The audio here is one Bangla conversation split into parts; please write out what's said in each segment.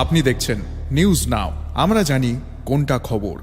আপনি দেখছেন নিউজ নাও, আমরা জানি কোনটা খবর।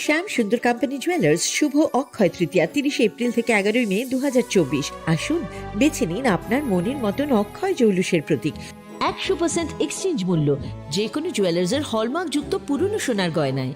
শ্যাম সুন্দর কোম্পানি জুয়েলার্স শুভ অক্ষয় তৃতীয়া 30 এপ্রিল থেকে 11 মে 2024। আসুন বেছে নিন আপনার মনের মতন অক্ষয় জৌলুসের প্রতীক। 100% এক্সচেঞ্জ মূল্য যে কোনো জুয়েলার্সের হলমার্ক যুক্ত পুরনো সোনার গয়নায়।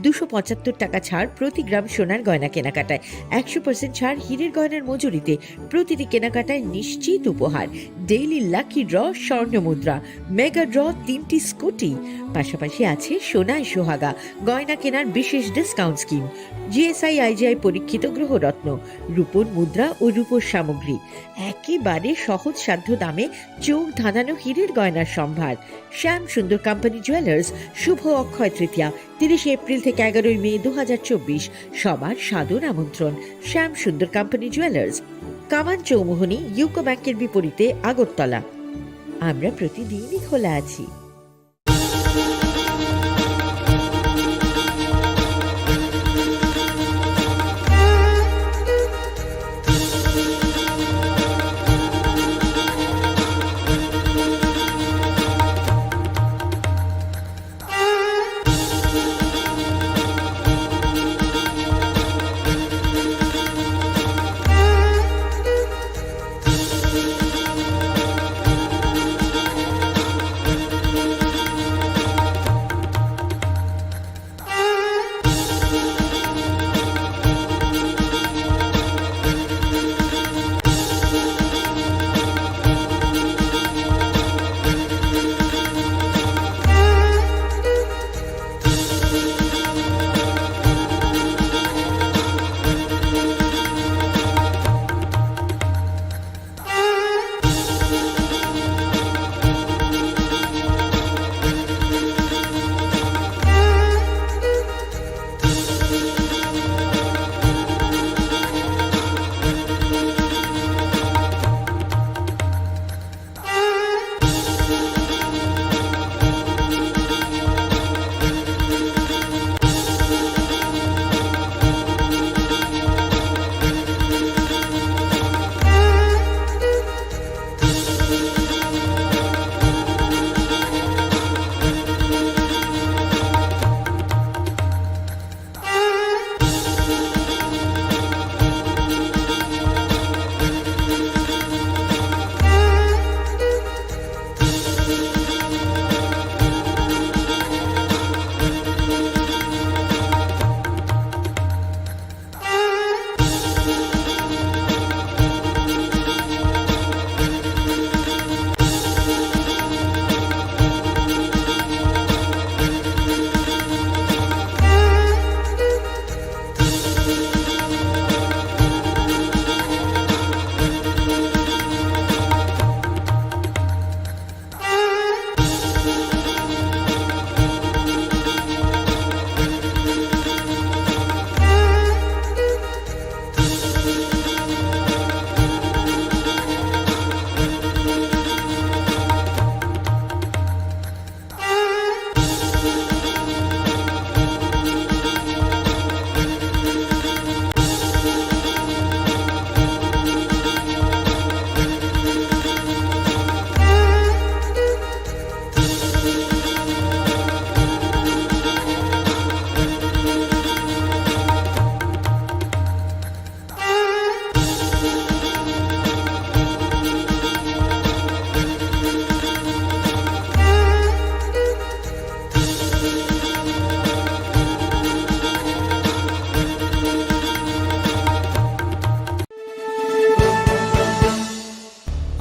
275 টাকা ছাড় প্রতি গ্রাম সোনার গয়না কেনাকাটায়। 100% ছাড় হীরের গয়নার মজুরিতে। প্রতিটি কেনাকাটায় নিশ্চিত উপহার। ডেইলি লাকি ড্র স্বর্ণ মুদ্রা, মেগা ড্র 3টি স্কুটি। পাশাপাশি আছে সোনায় সোহাগা গয়না কেনার বিশেষ ডিসকাউন্ট স্কিম। জিএসআই আইজিআই পরীক্ষিত গ্রহরত্ন, রূপোর মুদ্রা ও রূপোর সামগ্রী। একেবারে সহজ সাধ্য দামে চোখ ধাঁধানো হীরের গয়নার সম্ভার। শ্যাম সুন্দর কোম্পানি জুয়েলার্স শুভ অক্ষয় তৃতীয়া 30 এপ্রিল থেকে 11 মে 2024। সবার সাদর আমন্ত্রণ। শ্যাম সুন্দর কোম্পানি জুয়েলার্স, কামান চৌমুহনী, ইউকো ব্যাংকের বিপরীতে, আগরতলা। আমরা প্রতিদিনই খোলা আছি।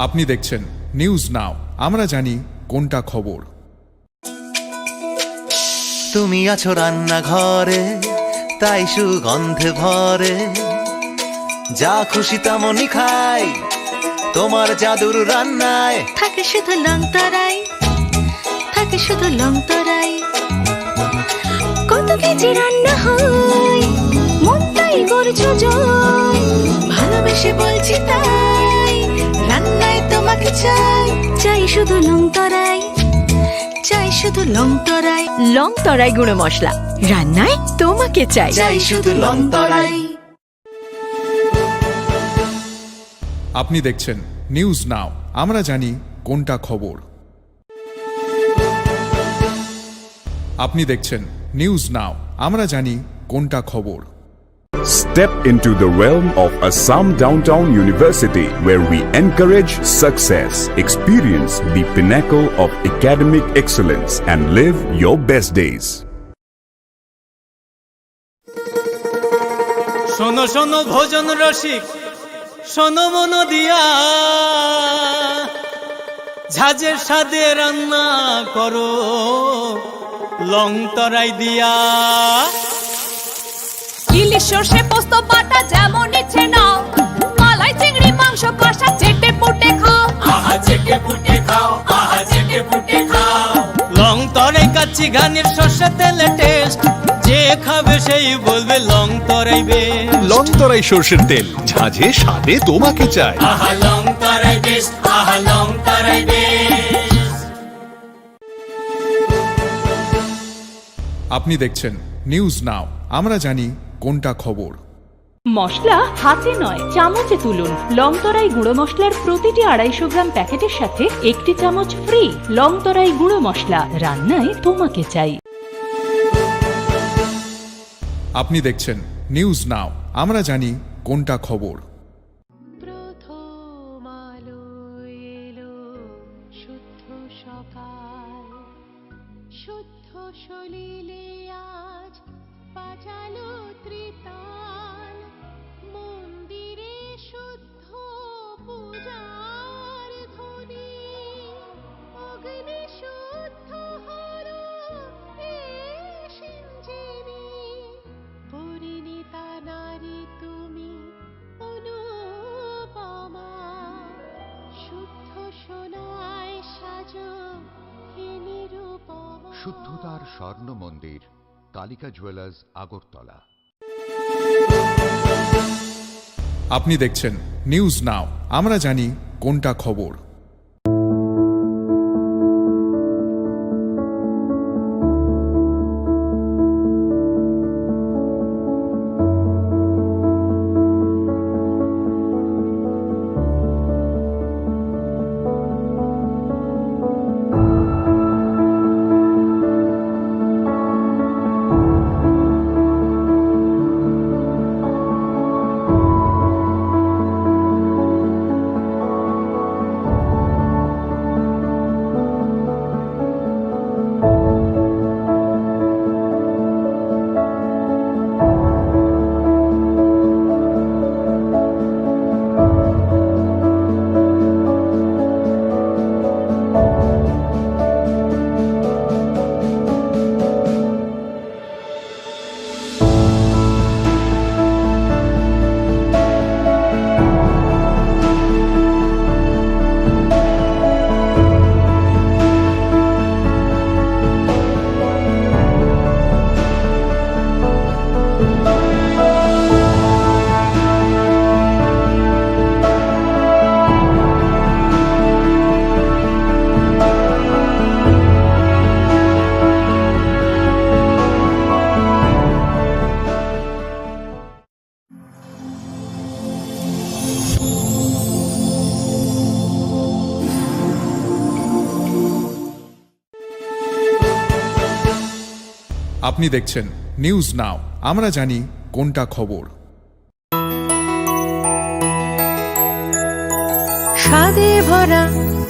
আপনি দেখছেন নিউজ নাও, আমরা জানি কোনটা খবর। তুমি আছো রান্নাঘরে, তাই সুগন্ধে ভরে, যা খুশি তেমনই খাই তোমার জাদুর রান্নায়। থাকে শুধু লং তরাই, থাকে শুধু লং তরাই, কত কেজি রান্না হয় মন তাই করছো জয়, ভালোবেসে বলছি তাই রান্নায় তোমাকে চাই, চাই শুধু লং তরাই, চাই শুধু লং তরাই, লং তরাই গুঁড়ো মশলা, রান্নায় তোমাকে চাই। চাই শুধু লং তরাই। আপনি দেখছেন নিউজ নাও, আমরা জানি কোনটা খবর। আপনি দেখছেন নিউজ নাও, আমরা জানি কোনটা খবর। Step into the realm of Assam Downtown University, where we encourage success, experience the pinnacle of academic excellence, and live your best days. শোনো শোনো ভোজন রসিক, শোনো মন দিয়া, ঝাঁঝের স্বাদে রান্না করো লং তরাই দিয়া। ইলিশ সর্ষে পোস্ত বাটা যেমন ইচ্ছে নাও, মালাই চিংড়ি মাংস কষা চেটে পুটে খাও, আহা চেটে পুটে খাও, আহা চেটে পুটে খাও। লং তরাই কাচ্চি ঘানির সর্ষে তেলে টেস্ট, যে খাবে সেই বলবে লং তরাই বেশ। লং তরাই সর্ষের তেল, ঝাঁঝে স্বাদে তোমাকে চাই। আহা লং তরাই বেশ, আহা লং তরাই বেশ। আপনি দেখছেন নিউজ নাও, আমরা জানি কোনটা খবর। মশলা হাতে নয় চামচে তুলুন। লংতরাই গুঁড়ো মশলার প্রতিটি 250 গ্রাম প্যাকেটের সাথে 1টি চামচ ফ্রি। লংতরাই গুঁড়ো মশলা, রান্নায় তোমাকে চাই। আপনি দেখছেন নিউজ নাও, আমরা জানি কোনটা খবর। প্রথম আলো এলো শুদ্ধ সকাল, শুদ্ধ সলিলে আজ বাজালো ত্রিতাল, মন্দিরে শুদ্ধ পূজার ধ্বনি, অগ্নি শুদ্ধ হলো সিঞ্জিনী, পরিণীতা নারী তুমি অনুপমা, শুদ্ধ সোনায় সাজো হে নিরুপমা। শুদ্ধতার স্বর্ণ মন্দির, কালিকা জুয়েলার্স, আগরতলা। আপনি দেখছেন নিউজ নাও, আমরা জানি কোনটা খবর। আপনি দেখছেন নিউজ নাও, আমরা জানি কোনটা খবর। স্বাদে ভরা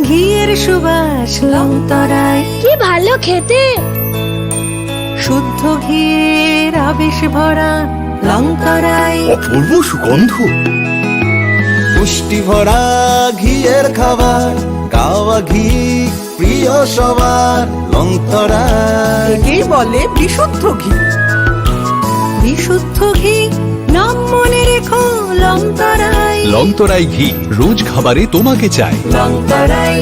ঘিয়ের সুবাস লংতরায়, কি ভালো খেতে। শুদ্ধ ঘিয়ের আবেশ ভরা লংতরায়, অপূর্ব সুগন্ধ। পুষ্টি ভরা ঘিয়ের খাবার, গাওয়া ঘি প্রিয় সবার, লংতরাই একেই বলে বিশুদ্ধ ঘি। বিশুদ্ধ ঘি নাম মনে রেখো, লংতরাই। লংতরাই ঘি রোজ খাবারে তোমাকে চাই। লংতরাই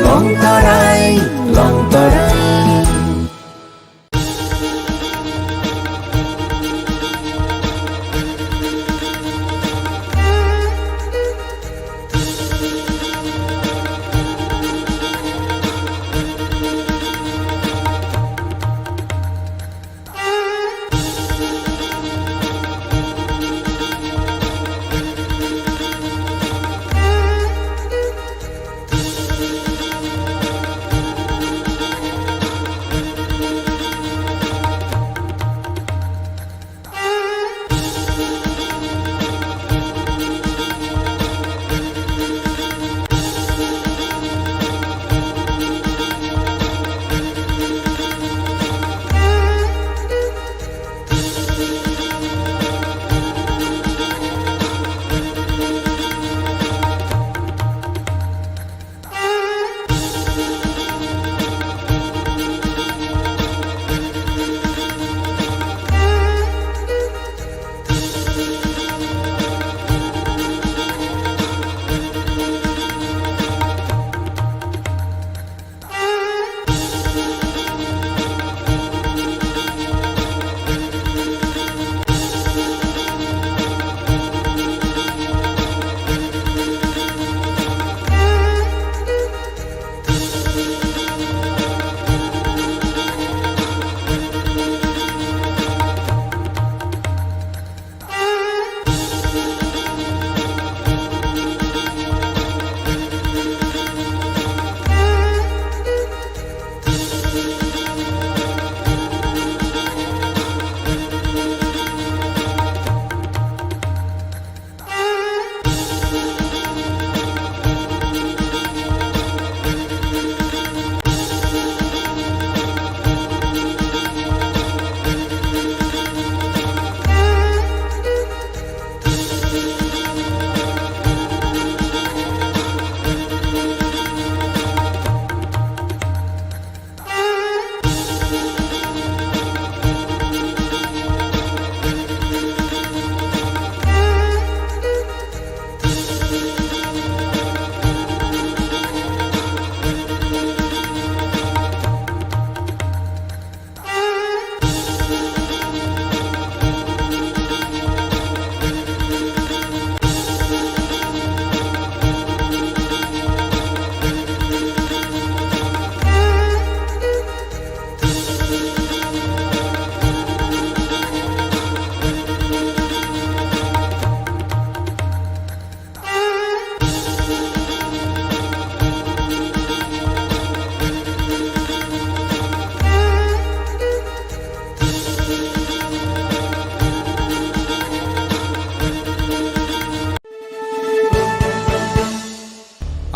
লংতরাই লংতরাই।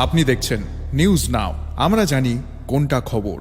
আপনি দেখছেন নিউজ নাও, আমরা জানি কোনটা খবর।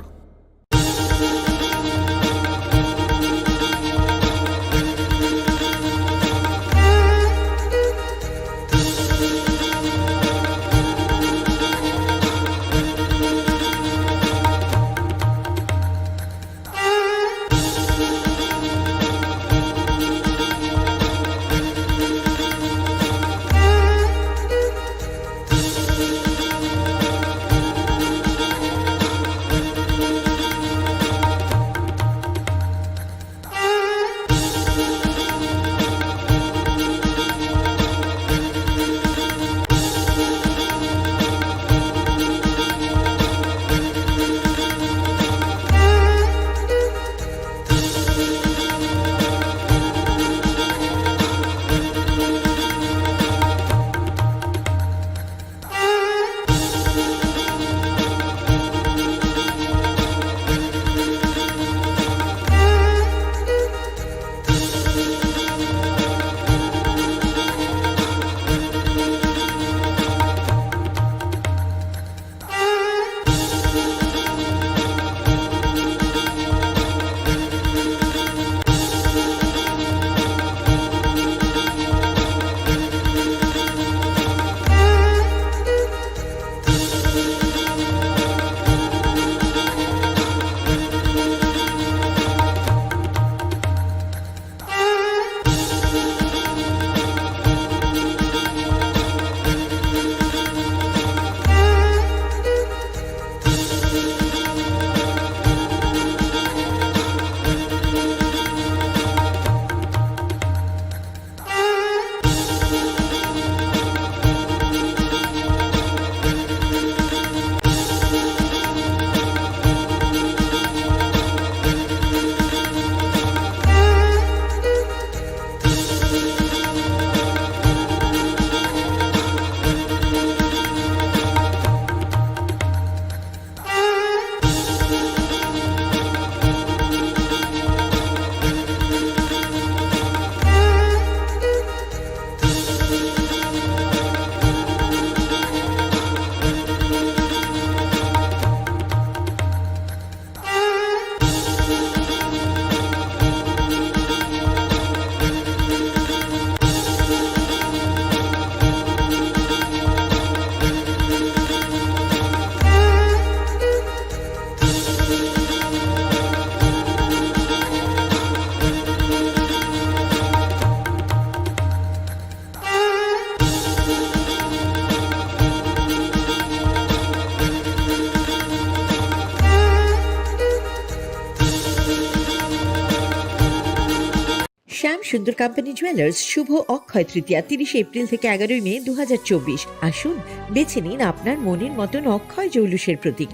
শ্যাম সুন্দর কোম্পানি জুয়েলার্স শুভ অক্ষয় তৃতীয়া 30 এপ্রিল থেকে 11 মে 2024। আসুন বেছে নিন আপনার মনের মতন অক্ষয় জৌলুসের প্রতীক।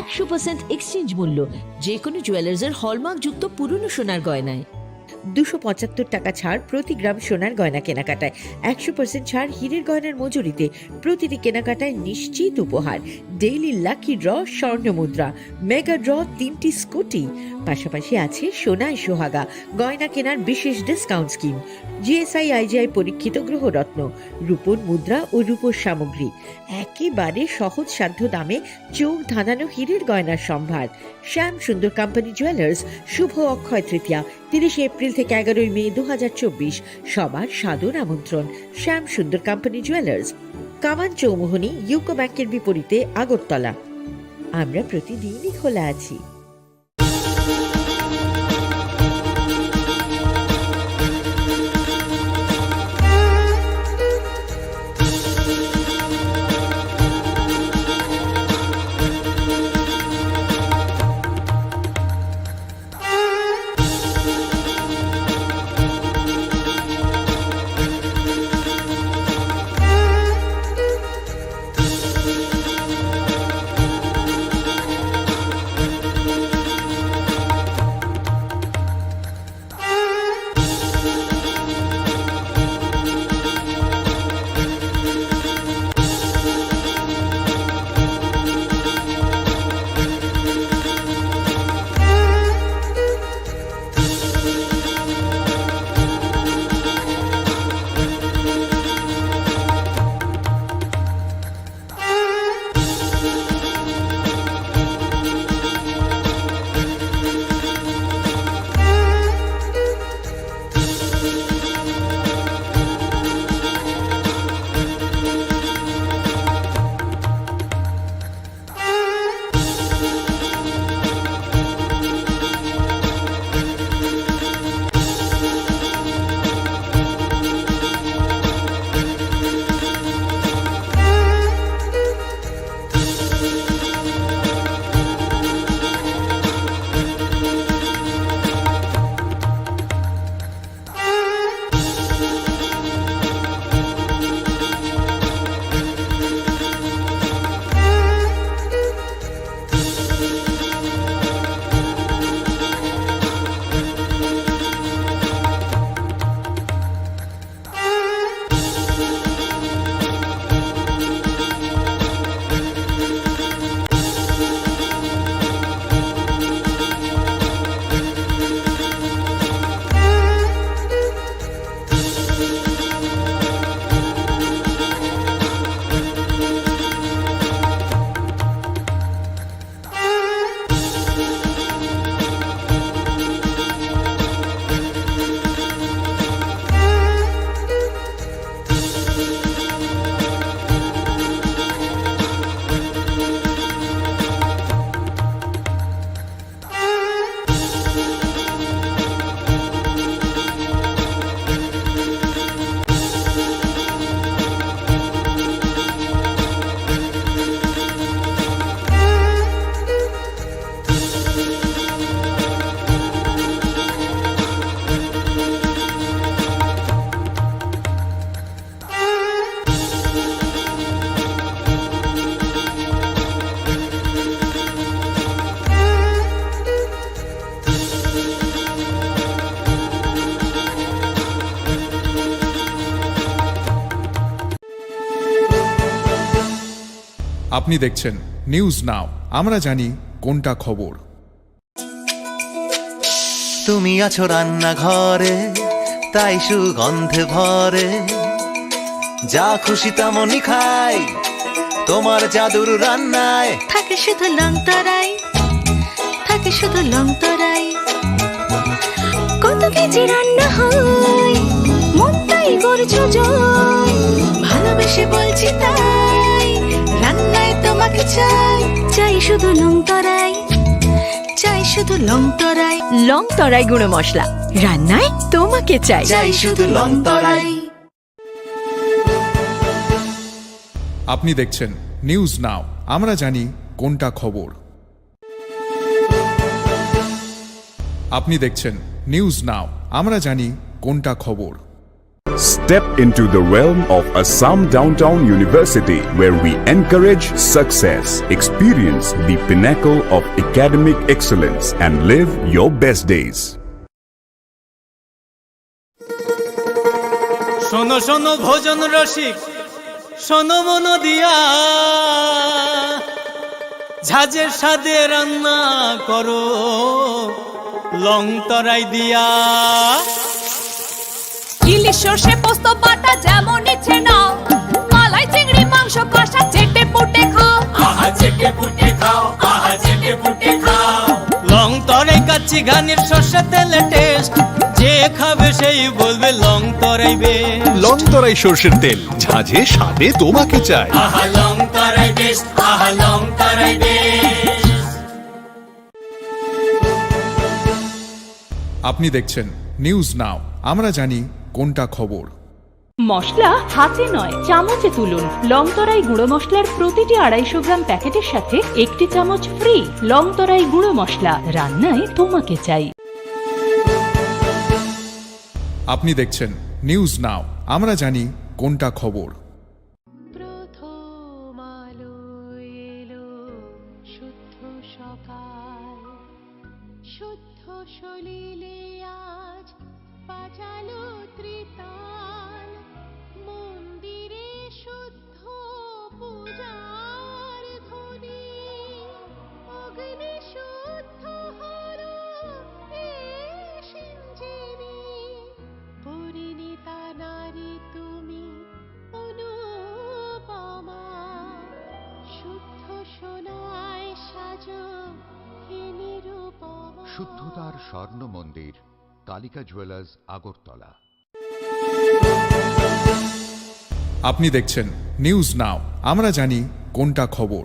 100% এক্সচেঞ্জ মূল্য যে কোনো জুয়েলার্সের হলমার্ক যুক্ত পুরনো সোনার গয়নায়। 275 টাকা ছাড় প্রতি গ্রাম সোনার গয়না কেনাকাটায়। 100% ছাড় হীরের গয়নার মজুরিতে। প্রতিটি কেনাকাটায় নিশ্চিত উপহার। ডেইলি লাকি ড্র স্বর্ণ মুদ্রা, মেগা ড্র 3টি স্কুটি। পাশাপাশি আছে সোনায় সোহাগা গয়না কেনার বিশেষ ডিসকাউন্ট স্কিম। জিএসআই আইজিআই পরীক্ষিত গ্রহরত্ন, রূপোর মুদ্রা ও রূপোর সামগ্রী। একেবারে সহজ সাধ্য দামে চোখ ধাঁধানো হীরের গয়নার সম্ভার। শ্যাম সুন্দর কোম্পানি জুয়েলার্স শুভ অক্ষয় তৃতীয়া 30 এপ্রিল থেকে 11 মে 2024। সবার সাদর আমন্ত্রণ। শ্যাম সুন্দর কোম্পানি জুয়েলার্স, কামান চৌমুহনী, ইউকো ব্যাংকের বিপরীতে, আগরতলা। আমরা প্রতিদিনই খোলা আছি। আপনি দেখছেন নিউজ নাও, আমরা জানি কোনটা খবর। তুমি আছো রান্নাঘরে, তাই সুগন্ধে ভরে, যা খুশি তেমনই খাই তোমার জাদুর রান্নায়। থাকে শুধু লং তরাই, থাকে শুধু লং তরাই। কত কেজি রান্না হয়, মনটাই করছো জয়। ভালোবেসে বলছি তাই, রান্নায় তোমাকে চাই, চাই শুধু লং তরাই, চাই শুধু লং তরাই। লং তরাই গুঁড়ো মশলা, রান্নায় তোমাকে চাই, চাই শুধু লং তরাই। আপনি দেখছেন নিউজ নাও, আমরা জানি কোনটা খবর। আপনি দেখছেন নিউজ নাও, আমরা জানি কোনটা খবর। Step into the realm of Assam Downtown University, where we encourage success, experience the pinnacle of academic excellence, and live your best days. শোনো শোনো ভোজন রসিক, শোনো মন দিয়া, ঝাঁঝের স্বাদে রান্না করো লং তরাই দিয়া। ইলিশ সর্ষে পোস্ত বাটা যেমন ইচ্ছে নাও, মালাই চিংড়ি মাংস কষা চেটে পুটে খাও, আহা চেটে পুটে খাও, আহা চেটে পুটে খাও। লং তরাই কাচ্চি ঘানির সর্ষে তেলে টেস্ট, যে খাবে সেই বলবে লং তরাই বেশ। লং তরাই সর্ষের তেল, ঝাঁঝে স্বাদে তোমাকে চাই। আহা লং তরাই বেশ, আহা লং তরাই বেশ। আপনি দেখছেন নিউজ নাও, আমরা জানি কোনটা খবর। মশলা হাতে নয় চামচে তুলুন। লংতরাই গুঁড়ো মশলার প্রতিটি 250 গ্রাম প্যাকেটের সাথে 1টি চামচ ফ্রি। লংতরাই গুঁড়ো মশলা, রান্নায় তোমাকে চাই। আপনি দেখছেন নিউজ নাও, আমরা জানি কোনটা খবর। প্রথম আলো এলো, শুদ্ধ সকাল, শুদ্ধ সলিলে আজ বাজালো ত্রিতাল, মন্দিরে শুদ্ধ পূজার ধ্বনি, অগ্নি শুদ্ধ হলো সিঞ্জিনী, পরিণীতা নারী তুমি অনুপমা, শুদ্ধ সোনায় সাজো হে নিরুপমা। শুদ্ধতার স্বর্ণ মন্দির, কালিকা জুয়েলার্স, আগরতলা। আপনি দেখছেন নিউজ নাও, আমরা জানি কোনটা খবর।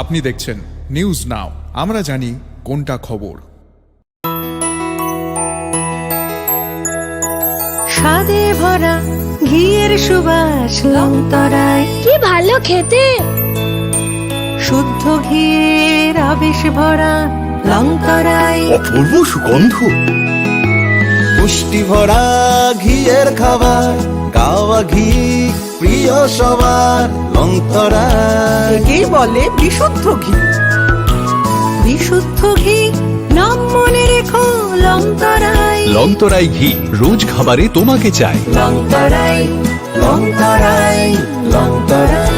আপনি দেখছেন নিউজ নাও, আমরা জানি কোনটা খবর। স্বাদে ভরা ঘিয়ের সুবাস লংতরায়, কি ভালো খেতে। শুদ্ধ ঘিয়ের আবেশ ভরা লংতরায়, অপূর্ব সুগন্ধ। পুষ্টি ভরা ঘিয়ের খাবার, গাওয়া ঘি প্রিয় সবার, লংতরায়। একেই বলে বিশুদ্ধ ঘি। বিশুদ্ধ ঘি নাম মনে রেখো লংতরায়। লংতরাই ঘি রোজ খাবারে তোমাকে চাই। লংতরাই, লংতরাই, লংতরাই।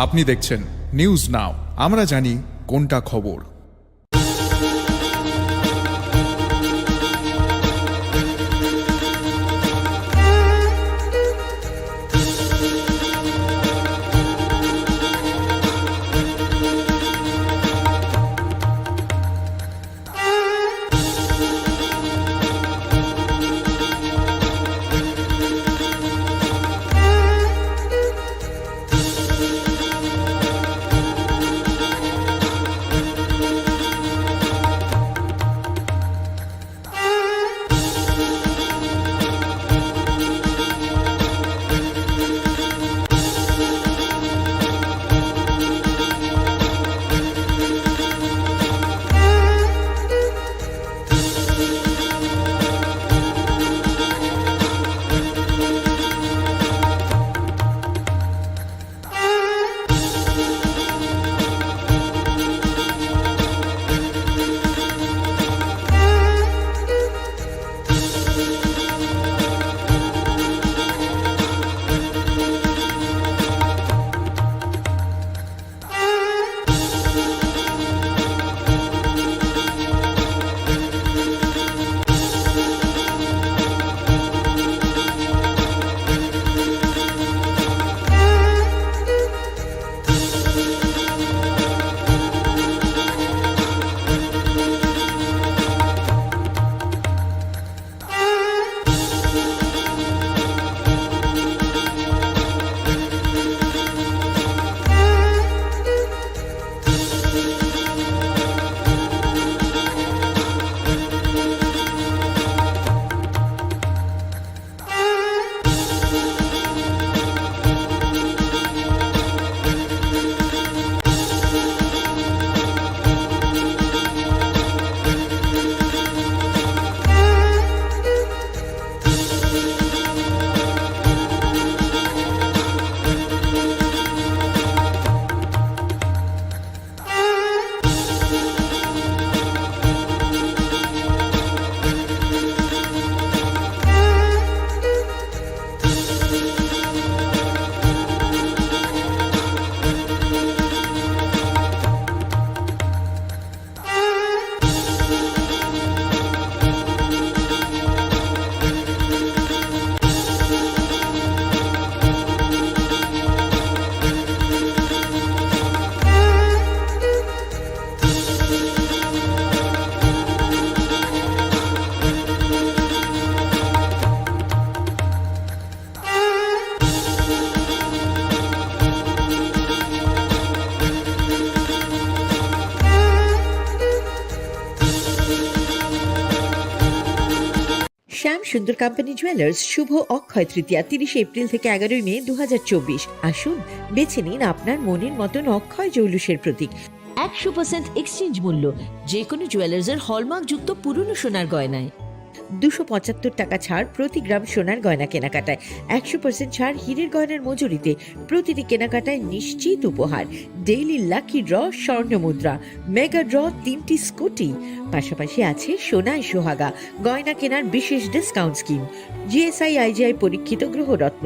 আপনি দেখছেন নিউজ নাও, আমরা জানি কোনটা খবর। শ্যাম সুন্দর কোম্পানি জুয়েলার্স শুভ অক্ষয় তৃতীয়া 30 এপ্রিল থেকে 11 মে 2024। আসুন বেছে নিন আপনার মনের মতন অক্ষয় জৌলুসের প্রতীক। 100% এক্সচেঞ্জ মূল্য যে কোনো জুয়েলার্সের হলমার্ক যুক্ত পুরনো সোনার গয়নায়। 275 টাকা ছাড় প্রতি গ্রাম সোনার গয়না কেনাকাটায়। 100% ছাড় হীরের গয়নার মজুরিতে। প্রতিটি কেনাকাটায় নিশ্চিত উপহার। ডেইলি লাকি ড্র স্বর্ণ মুদ্রা, মেগা ড্র 3টি স্কুটি। পাশাপাশি আছে সোনায় সোহাগা গয়না কেনার বিশেষ ডিসকাউন্ট স্কিম। জিএসআই আইজিআই পরীক্ষিত গ্রহরত্ন,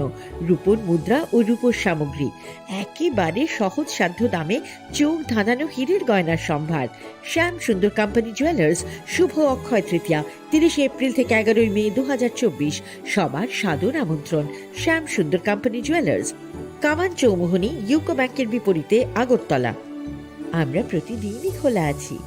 রূপোর মুদ্রা ও রূপোর সামগ্রী। একেবারে সহজ সাধ্য দামে চোখ ধাঁধানো হীরের গয়নার সম্ভার। শ্যাম সুন্দর কোম্পানি জুয়েলার্স শুভ অক্ষয় তৃতীয়া 30 এপ্রিল থেকে 11 মে 2024। সবার সাদর আমন্ত্রণ। শ্যাম সুন্দর কোম্পানি জুয়েলার্স, কামান চৌমুহনী, ইউকো ব্যাংকের বিপরীতে, আগরতলা। আমরা প্রতিদিনই খোলা আছি।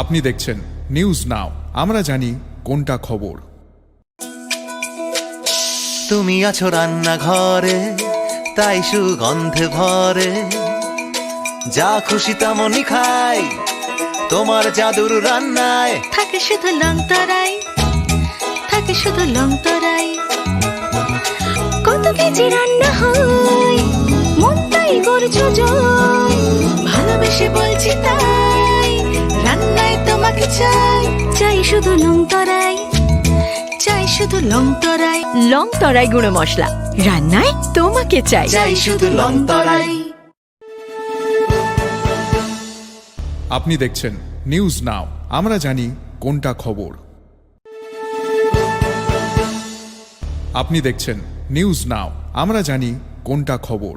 আপনি দেখছেন নিউজ নাও, আমরা জানি কোনটা খবর। তুমি আছো রান্নাঘরে, তাই সুগন্ধে ভরে, যা খুশি তেমনই খাই তোমার জাদুর রান্নায়। থাকে শুধু লং তরাই, থাকে শুধু লং তরাই। কত কেজি রান্না হয়, মনটাই করছো জয়। ভালোবেসে বলছি তাই, রান্নায় তোমাকে চাই। চাই শুধু লং তরাই, চাই শুধু লং তরাই। লং তরাই গুঁড়ো মশলা, রান্নায় তোমাকে চাই। চাই শুধু লং তরাই। আপনি দেখছেন নিউজ নাও, আমরা জানি কোনটা খবর। আপনি দেখছেন নিউজ নাও, আমরা জানি কোনটা খবর।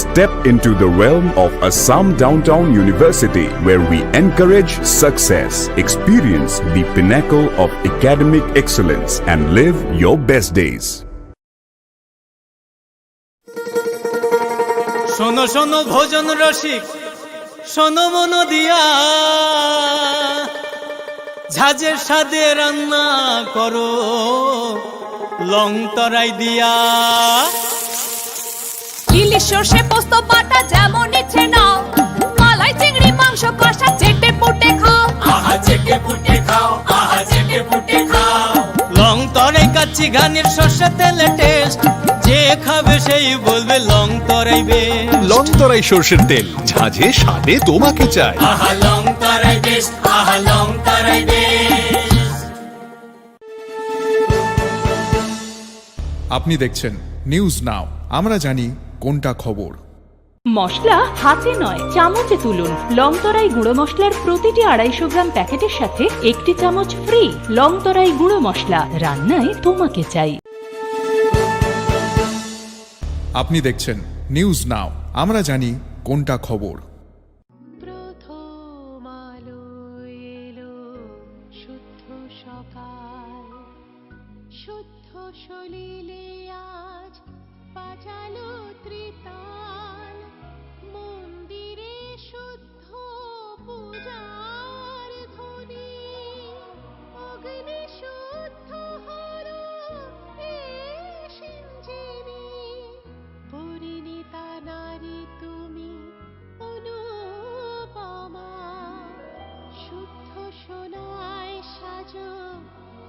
Step into the realm of Assam Downtown University, where we encourage success, experience the pinnacle of academic excellence, and live your best days. শোনো শোনো ভোজন রসিক, শোনো মন দিয়া, ঝাঁঝের স্বাদে রান্না করো লং তরাই দিয়া। ইলিশ সর্ষে পোস্ত বাটা যেমন ইচ্ছে নাও, মালাই চিংড়ি মাংস কষা চেটে পুটে খাও। আহা চেটে পুটে খাও, আহা চেটে পুটে খাও। লং তরাই কাচ্চি ঘানির সর্ষে তেলে টেস্ট, যে খাবে সেই বলবে লং তরাই বেশ। লং তরাই সর্ষের তেল, ঝাঁঝে স্বাদে তোমাকে চাই। আহা লং তরাই বেশ, আহা লং তরাই বেশ। আপনি দেখছেন নিউজ নাও, আমরা জানি কোনটা খবর। মশলা হাতে নয় চামচে তুলুন। লংতরাই গুঁড়ো মশলার প্রতিটি 250 গ্রাম প্যাকেটের সাথে 1টি চামচ ফ্রি। লংতরাই গুঁড়ো মশলা, রান্নায় তোমাকে চাই। আপনি দেখছেন নিউজ নাও, আমরা জানি কোনটা খবর। প্রথম আলো এলো, শুদ্ধ সকাল, শুদ্ধ সলিলে আজ বাজালো ত্রিতাল। মন্দিরে শুদ্ধ পূজার ধ্বনি, অগ্নি শুদ্ধ হলো এ সিঞ্জিনী। পরিণীতা নারী তুমি অনুপমা, শুদ্ধ সোনায় সাজো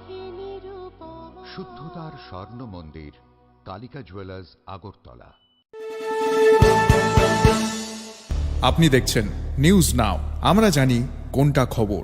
হে নিরুপমা। শুদ্ধতার স্বর্ণ মন্দির, কালিকা জুয়েলার্স, আগরতলা। আপনি দেখছেন নিউজ নাও, আমরা জানি কোনটা খবর।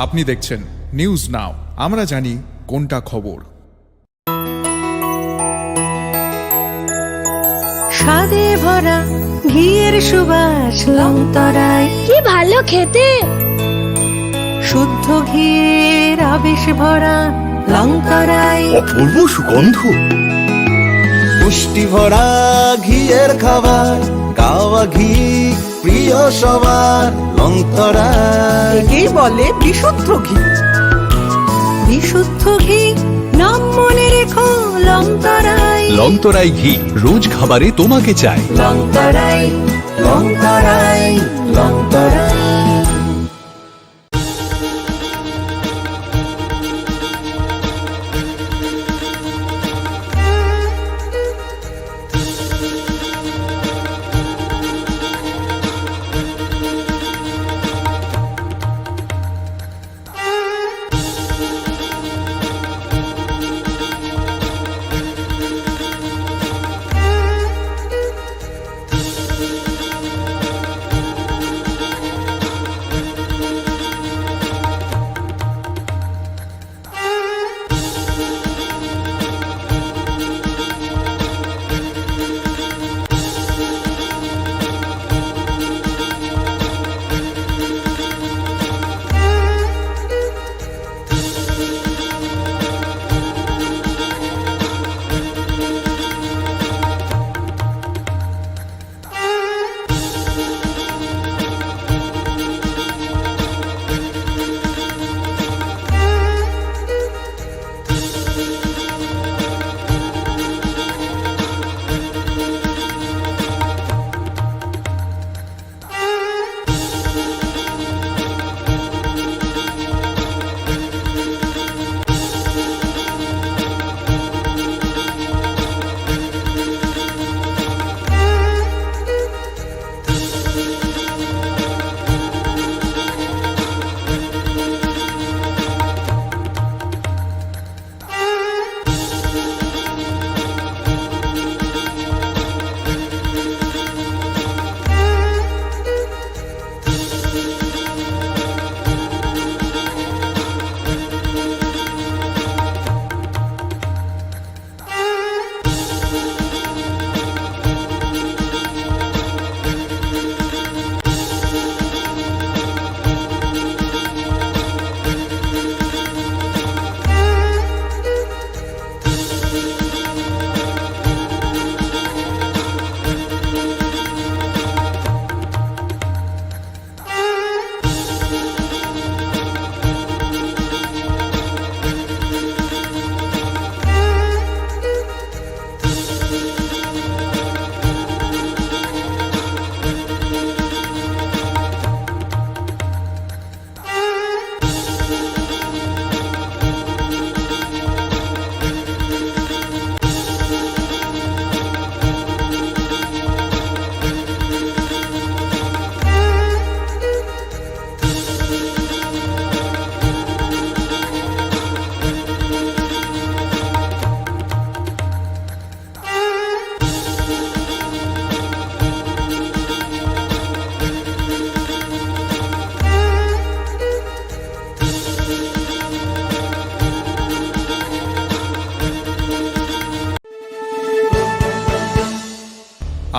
আপনি দেখছেন নিউজ নাও, আমরা জানি কোনটা খবর। স্বাদে ভরা ঘিয়ের সুবাস লংতরাই, কি ভালো খেতে। শুদ্ধ ঘিয়ের আবেশ ভরা লংতরাই, অপূর্ব সুগন্ধ। পুষ্টি ভরা ঘিয়ের খাবার, গাওয়া ঘি প্রিয় সবার, লংতরাই। একেই বলে বিশুদ্ধ ঘি। বিশুদ্ধ ঘি নাম মনে রেখো, লংতরাই। লংতরাই ঘি রোজ খাবারে তোমাকে চাই। লংতরাই, লংতরাই, লংতরাই।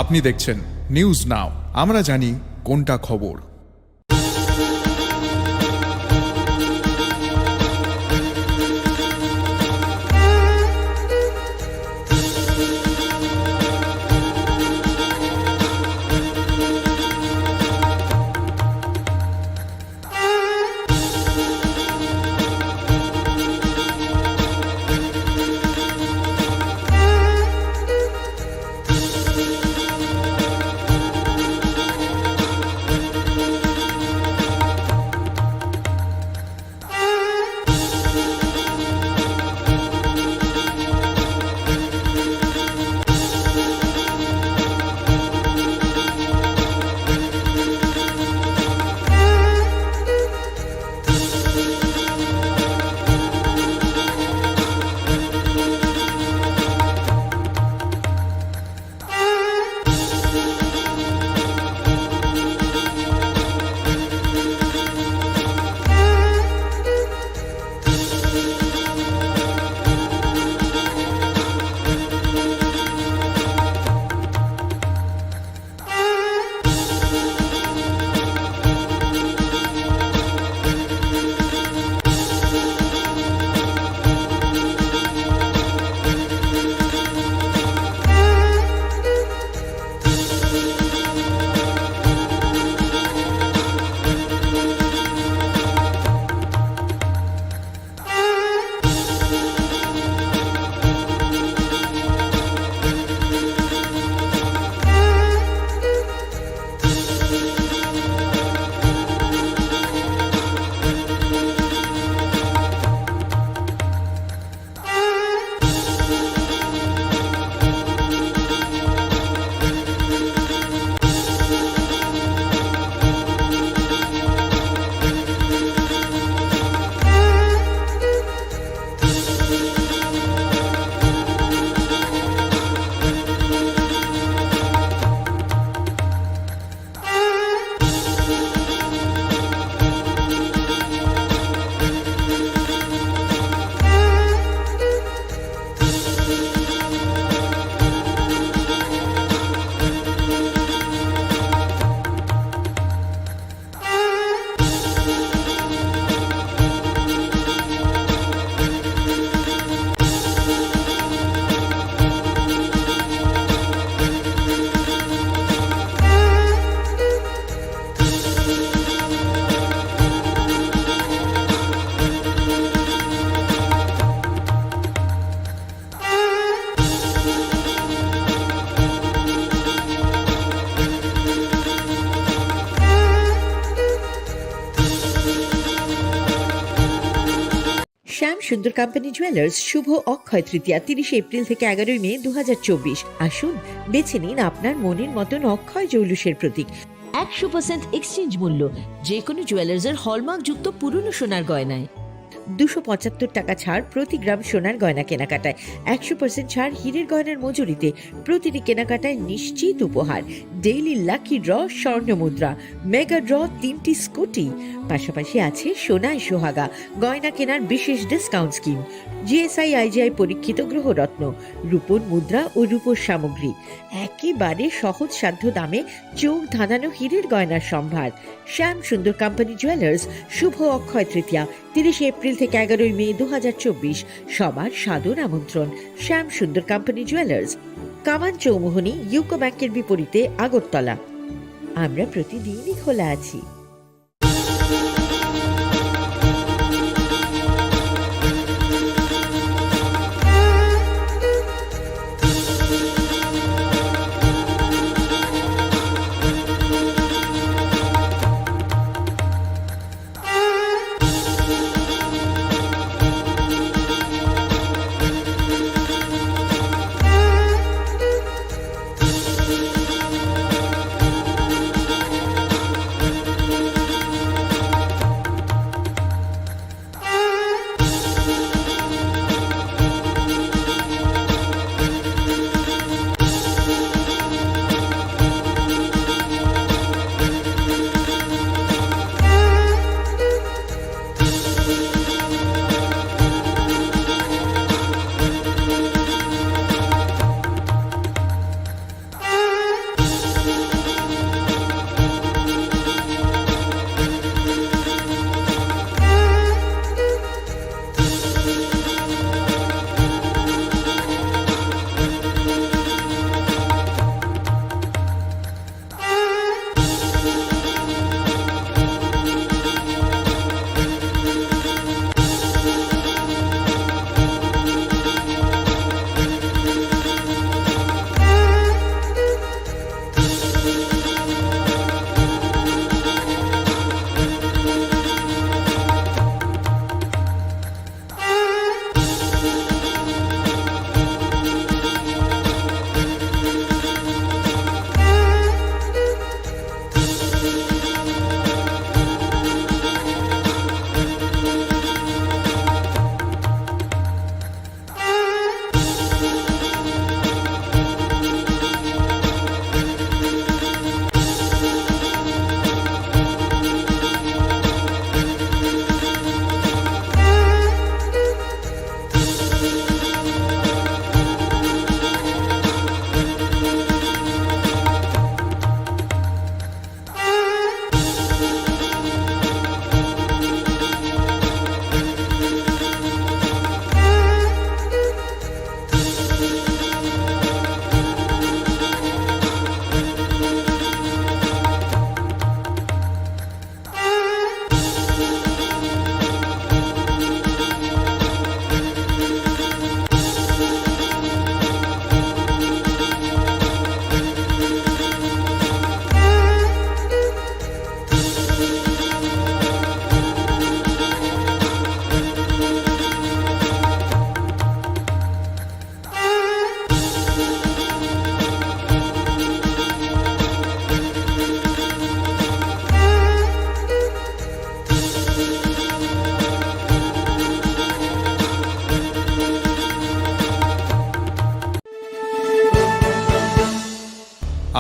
আপনি দেখছেন নিউজ নাও, আমরা জানি কোনটা খবর। শ্যাম সুন্দর কোম্পানি জুয়েলার্স শুভ অক্ষয় তৃতীয়া 30 এপ্রিল থেকে 11 মে 2024। আসুন বেছে নিন আপনার মনের মতন অক্ষয় জৌলুসের প্রতীক। 100% এক্সচেঞ্জ মূল্য যে কোনো জুয়েলার্সের হলমার্ক যুক্ত পুরনো সোনার গয়নায়। 275 টাকা ছাড় প্রতি গ্রাম সোনার গয়না কেনাকাটায়। 100% ছাড় হীরের গয়নার মজুরিতে। প্রতিটি কেনাকাটায় নিশ্চিত উপহার। ডেইলি লাকি ড্র স্বর্ণ মুদ্রা, মেগা ড্র 3টি স্কুটি। পাশাপাশি আছে সোনায় সোহাগা গয়না কেনার বিশেষ ডিসকাউন্ট স্কিম। জিএসআই আইজিআই পরীক্ষিত গ্রহরত্ন, রূপোর মুদ্রা ও রূপোর সামগ্রী। একেবারে সহজ সাধ্য দামে চোখ ধাঁধানো হীরের গয়নার সম্ভার। শ্যাম সুন্দর কোম্পানি জুয়েলার্স শুভ অক্ষয় তৃতীয়া 30 এপ্রিল থেকে 11 মে 2024। সবার সাদর আমন্ত্রণ। শ্যাম সুন্দর কোম্পানি জুয়েলার্স, কামান চৌমুহনী, ইউকো ব্যাংকের বিপরীতে, আগরতলা। আমরা প্রতিদিনই খোলা আছি।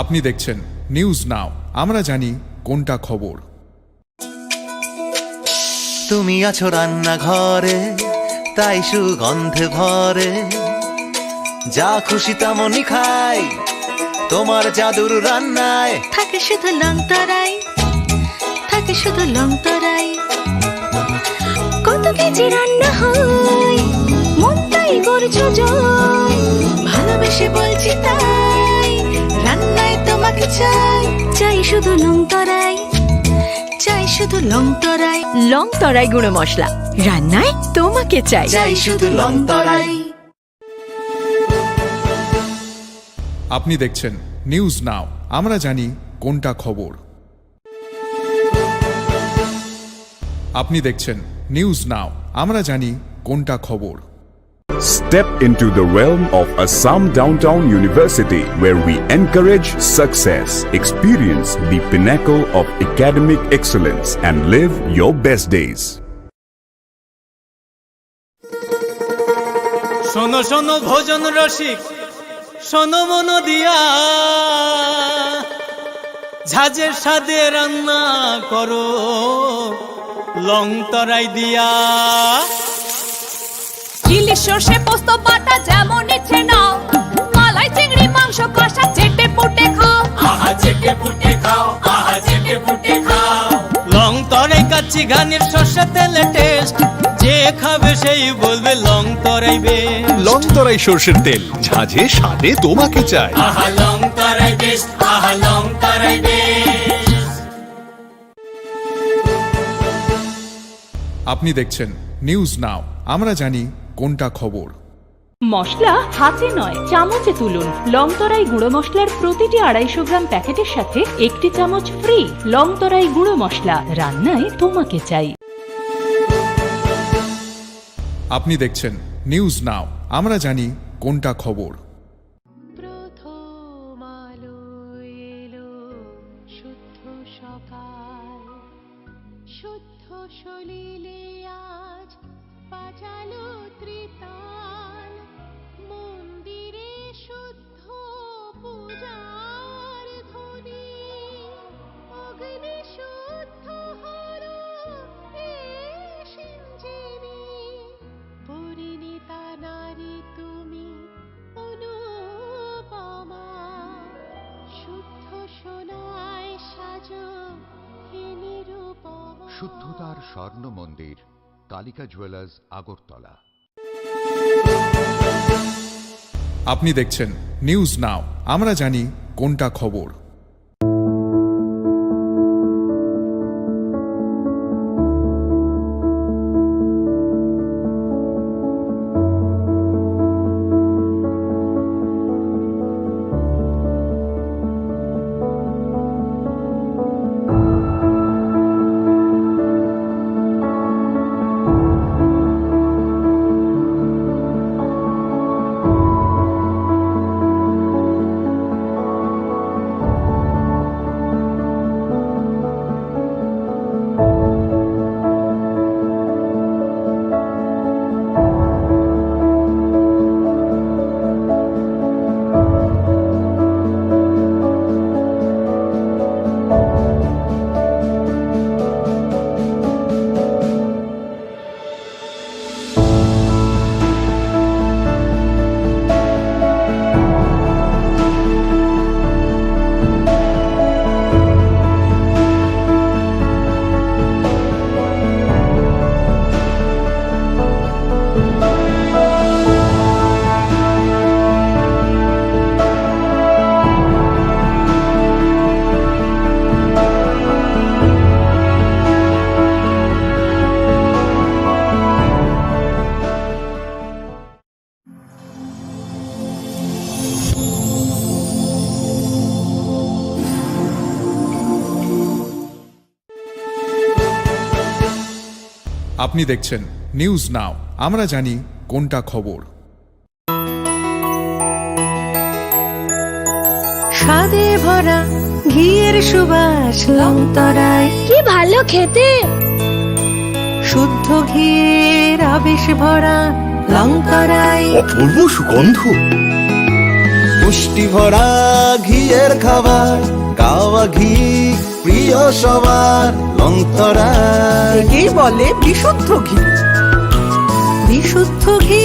আপনি দেখছেন নিউজ নাও, আমরা জানি কোনটা খবর। তুমি আছো রান্নাঘরে, তাই সুগন্ধে ভরে, যা খুশি তেমনই খাই তোমার জাদুর রান্নায়। থাকে শুধু লং তরাই, থাকে শুধু লং তরাই। কত কেজি রান্না হয়, মনটাই করছো জয়। ভালোবেসে বলছি তাই, রান্নায় তোমাকে চাই। চাই শুধু লং তরাই, চাই শুধু লং তরাই। লং তরাই গুঁড়ো মশলা, রান্নায় তোমাকে চাই। চাই শুধু লং তরাই। আপনি দেখছেন নিউজ নাও, আমরা জানি কোনটা খবর। আপনি দেখছেন নিউজ নাও, আমরা জানি কোনটা খবর। Step into the realm of Assam Downtown University, where we encourage success, experience the pinnacle of academic excellence, and live your best days. শোনো শোনো ভোজন রসিক, শোনো মন দিয়া, ঝাঁঝের স্বাদে রান্না করো লং তরাই দিয়া। ইলিশ সর্ষে পোস্ত বাটা যেমন ইচ্ছে নাও, মালাই চিংড়ি মাংস কষা চেটে পুটে খাও, আহা চেটে পুটে খাও, আহা চেটে পুটে খাও। লং তরাই কাচ্চি ঘানির সর্ষে তেলে টেস্ট, যে খাবে সেই বলবে লং তরাই বেশ। লং তরাই সর্ষের তেল, ঝাঁঝে স্বাদে তোমাকে চাই। আহা লং তরাই বেশ, আহা লং তরাই বেশ। আপনি দেখছেন নিউজ নাও, আমরা জানি কোনটা খবর। মশলা হাতে নয় চামচে তুলুন। লংতরাই গুঁড়ো মশলার প্রতিটি 250 গ্রাম প্যাকেটের সাথে 1টি চামচ ফ্রি। লংতরাই গুঁড়ো মশলা, রান্নায় তোমাকে চাই। আপনি দেখছেন নিউজ নাও, আমরা জানি কোনটা খবর। প্রথম আলো এলো, শুদ্ধ সকাল, শুদ্ধ সলিলে আজ বাজালো ত্রিতাল, মন্দিরে শুদ্ধ পূজার ধ্বনি, অগ্নি শুদ্ধ হলো এই সিঞ্জিনী, পরিণীতা নারী তুমি অনুপমা, শুদ্ধ সোনায় সাজো হে নিরুপমা। শুদ্ধতার স্বর্ণ মন্দির, কালিকা জুয়েলার্স, আগরতলা। আপনি দেখছেন নিউজ নাও, আমরা জানি কোনটা খবর। আপনি দেখছেন নিউজ নাও, আমরা জানি কোনটা খবর। স্বাদে ভরা ঘিয়ের সুবাস লংতরায়, কি ভালো খেতে। শুদ্ধ ঘিয়ের আবেশ ভরা লংতরায়, অপূর্ব সুগন্ধ। পুষ্টি ভরা ঘিয়ের খাবার, গাওয়া ঘি প্রিয় সবার, লংতরায়। একেই বলে বিশুদ্ধ ঘি। বিশুদ্ধ ঘি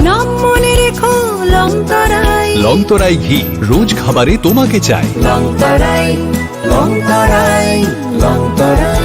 নাম মনে রেখো লংতরায়। লংতরাই ঘি রোজ খাবারে তোমাকে চাই। লংতরাই, লংতরাই, লংতরাই।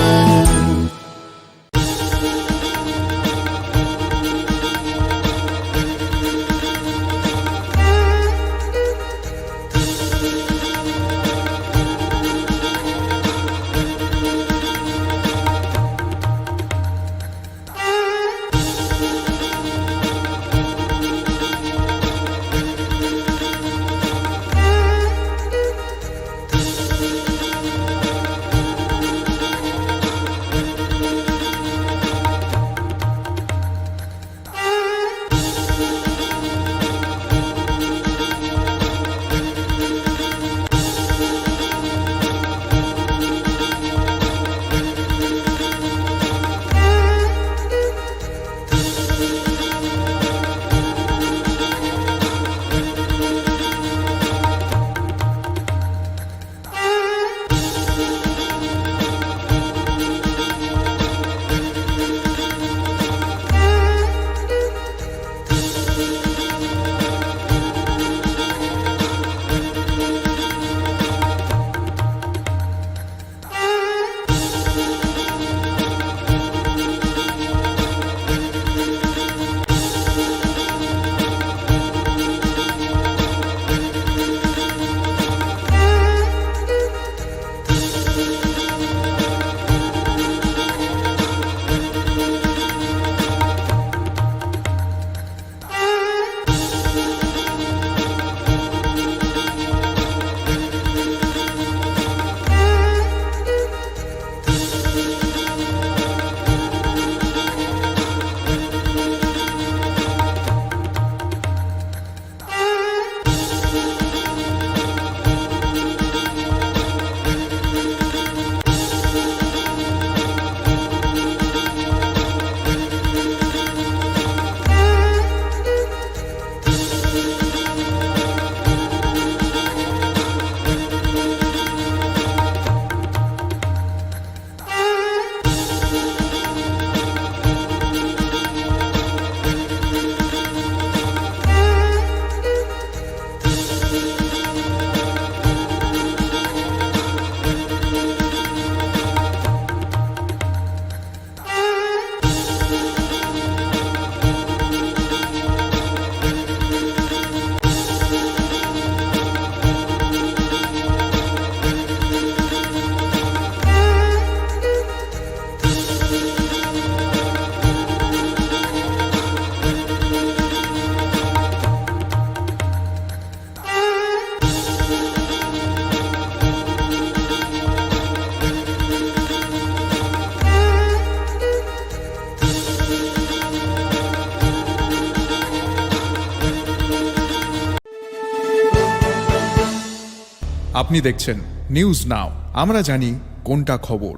আপনি দেখছেন নিউজ নাও, আমরা জানি কোনটা খবর।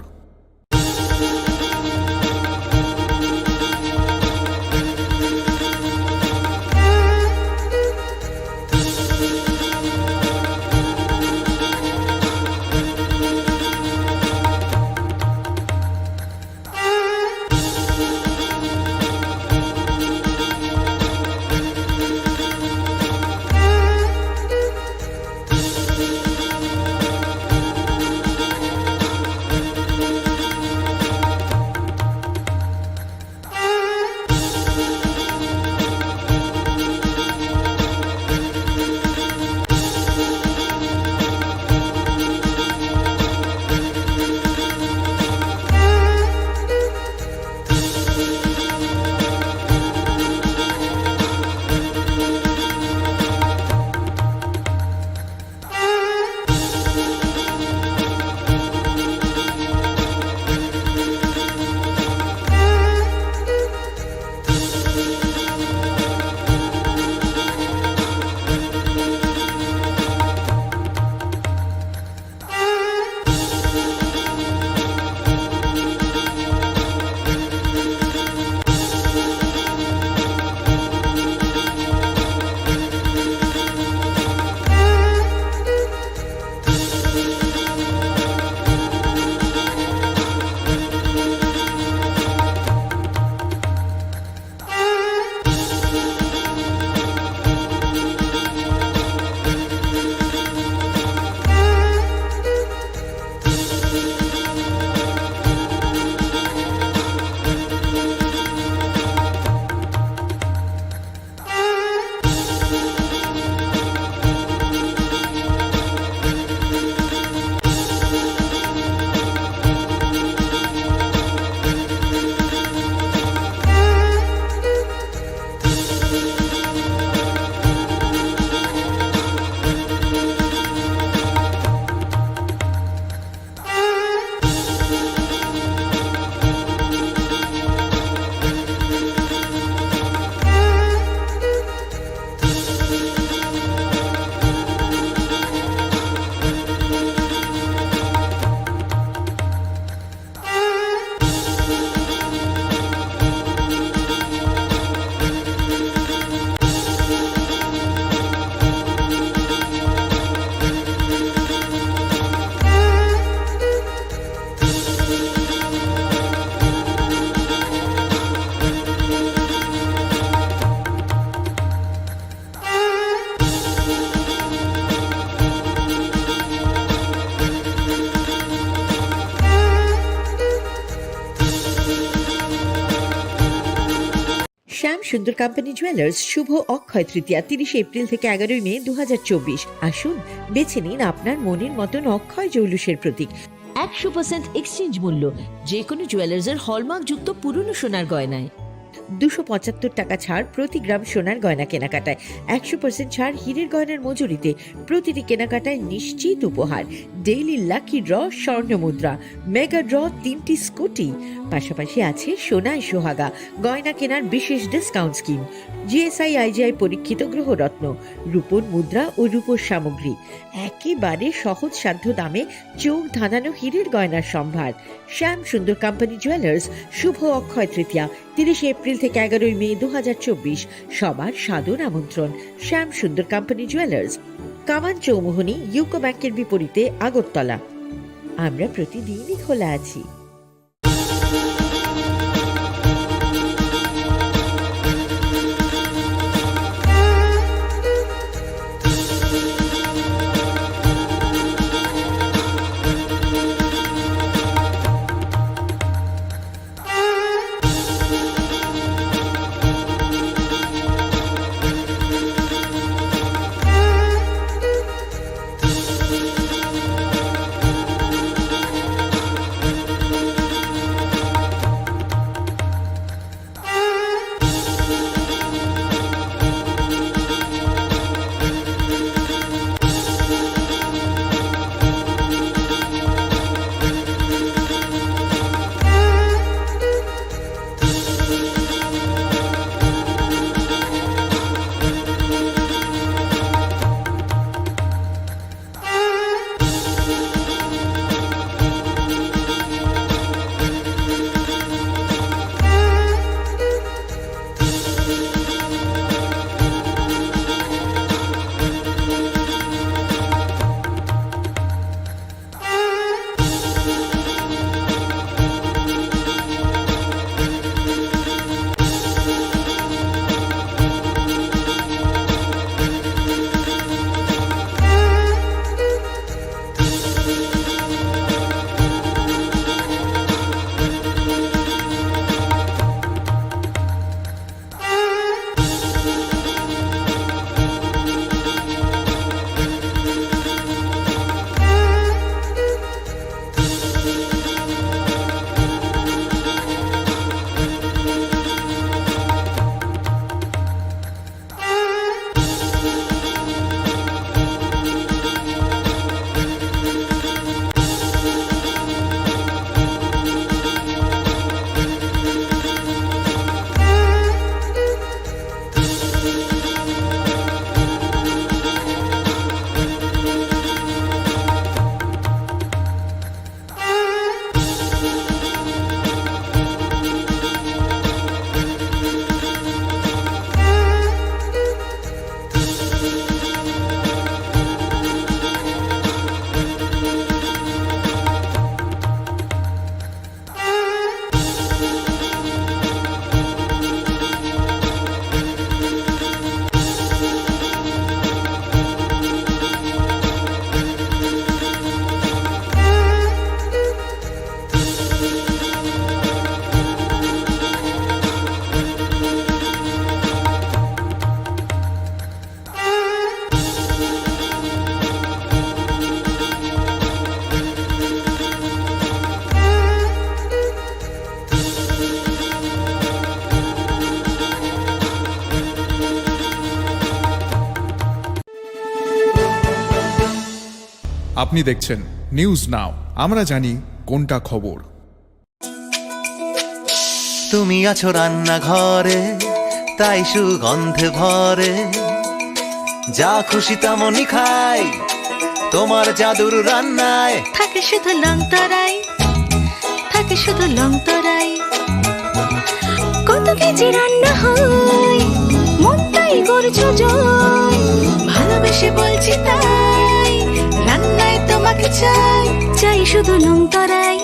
শ্যাম সুন্দর কোম্পানি জুয়েলার্স শুভ অক্ষয় তৃতীয়া 30 এপ্রিল থেকে 11 মে 2024। আসুন বেছে নিন আপনার মনের মতন অক্ষয় জৌলুসের প্রতীক। 100% এক্সচেঞ্জ মূল্য যে কোনো জুয়েলার্সের হলমার্ক যুক্ত পুরনো সোনার গয়নায়। 275 টাকা ছাড় প্রতি গ্রাম সোনার গয়না কেনাকাটায়। 100% ছাড় হীরের গয়নার মজুরিতে। প্রতিটি কেনাকাটায় নিশ্চিত উপহার। ডেইলি লাকি ড্র স্বর্ণ মুদ্রা, মেগা ড্র 3টি স্কুটি। পাশাপাশি আছে সোনায় সোহাগা গয়না কেনার বিশেষ ডিসকাউন্ট স্কিম। জিএসআই আইজিআই পরীক্ষিত গ্রহরত্ন, রূপোর মুদ্রা ও রূপোর সামগ্রী। একেবারে সহজ সাধ্য দামে চোখ ধাঁধানো হীরের গয়নার সম্ভার। শ্যাম সুন্দর কোম্পানি জুয়েলার্স শুভ অক্ষয় তৃতীয়া 30 এপ্রিল থেকে 11 মে 2024। সবার সাদর আমন্ত্রণ। শ্যাম সুন্দর কোম্পানি জুয়েলার্স, কামান চৌমুহনী, ইউকো ব্যাংকের বিপরীতে, আগরতলা। আমরা প্রতিদিনই খোলা আছি। আপনি দেখছেন নিউজ নাও, আমরা জানি কোনটা খবর। তুমি আছো রান্নাঘরে, তাই সুগন্ধে ভরে, যা খুশি তেমনই খাই তোমার জাদুর রান্নায়। থাকে শুধু লং তরাই, থাকে শুধু লং তরাই। কত কেজি রান্না হয়, মনটাই করছো জয়। ভালোবেসে বলছি তাই, রান্নায় তোমাকে চাই, চাই শুধু লং তরাই,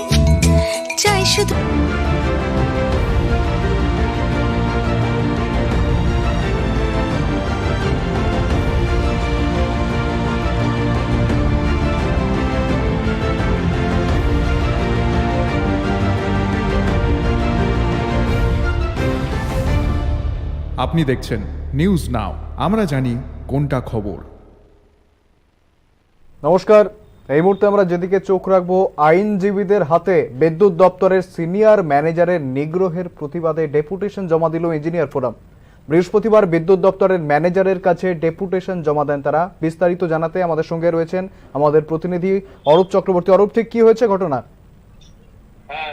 চাই শুধু। আপনি দেখছেন নিউজ নাও, আমরা জানি কোনটা খবর। নমস্কার, এই মুহূর্তে আমরা যেদিকে চোখ রাখবো, আইনজীবীদের হাতে বিদ্যুৎ দপ্তরের সিনিয়র ম্যানেজারের নিগ্রহের প্রতিবাদে ডেপুটেশন জমা দিল ইঞ্জিনিয়ার ফোরাম। বৃহস্পতিবার বিদ্যুৎ দপ্তরের ম্যানেজারের কাছে ডেপুটেশন জমা দেন তারা। বিস্তারিত জানাতে আমাদের সঙ্গে রয়েছেন আমাদের প্রতিনিধি অরূপ চক্রবর্তী। অরূপ, ঠিক কি হয়েছে ঘটনা? হ্যাঁ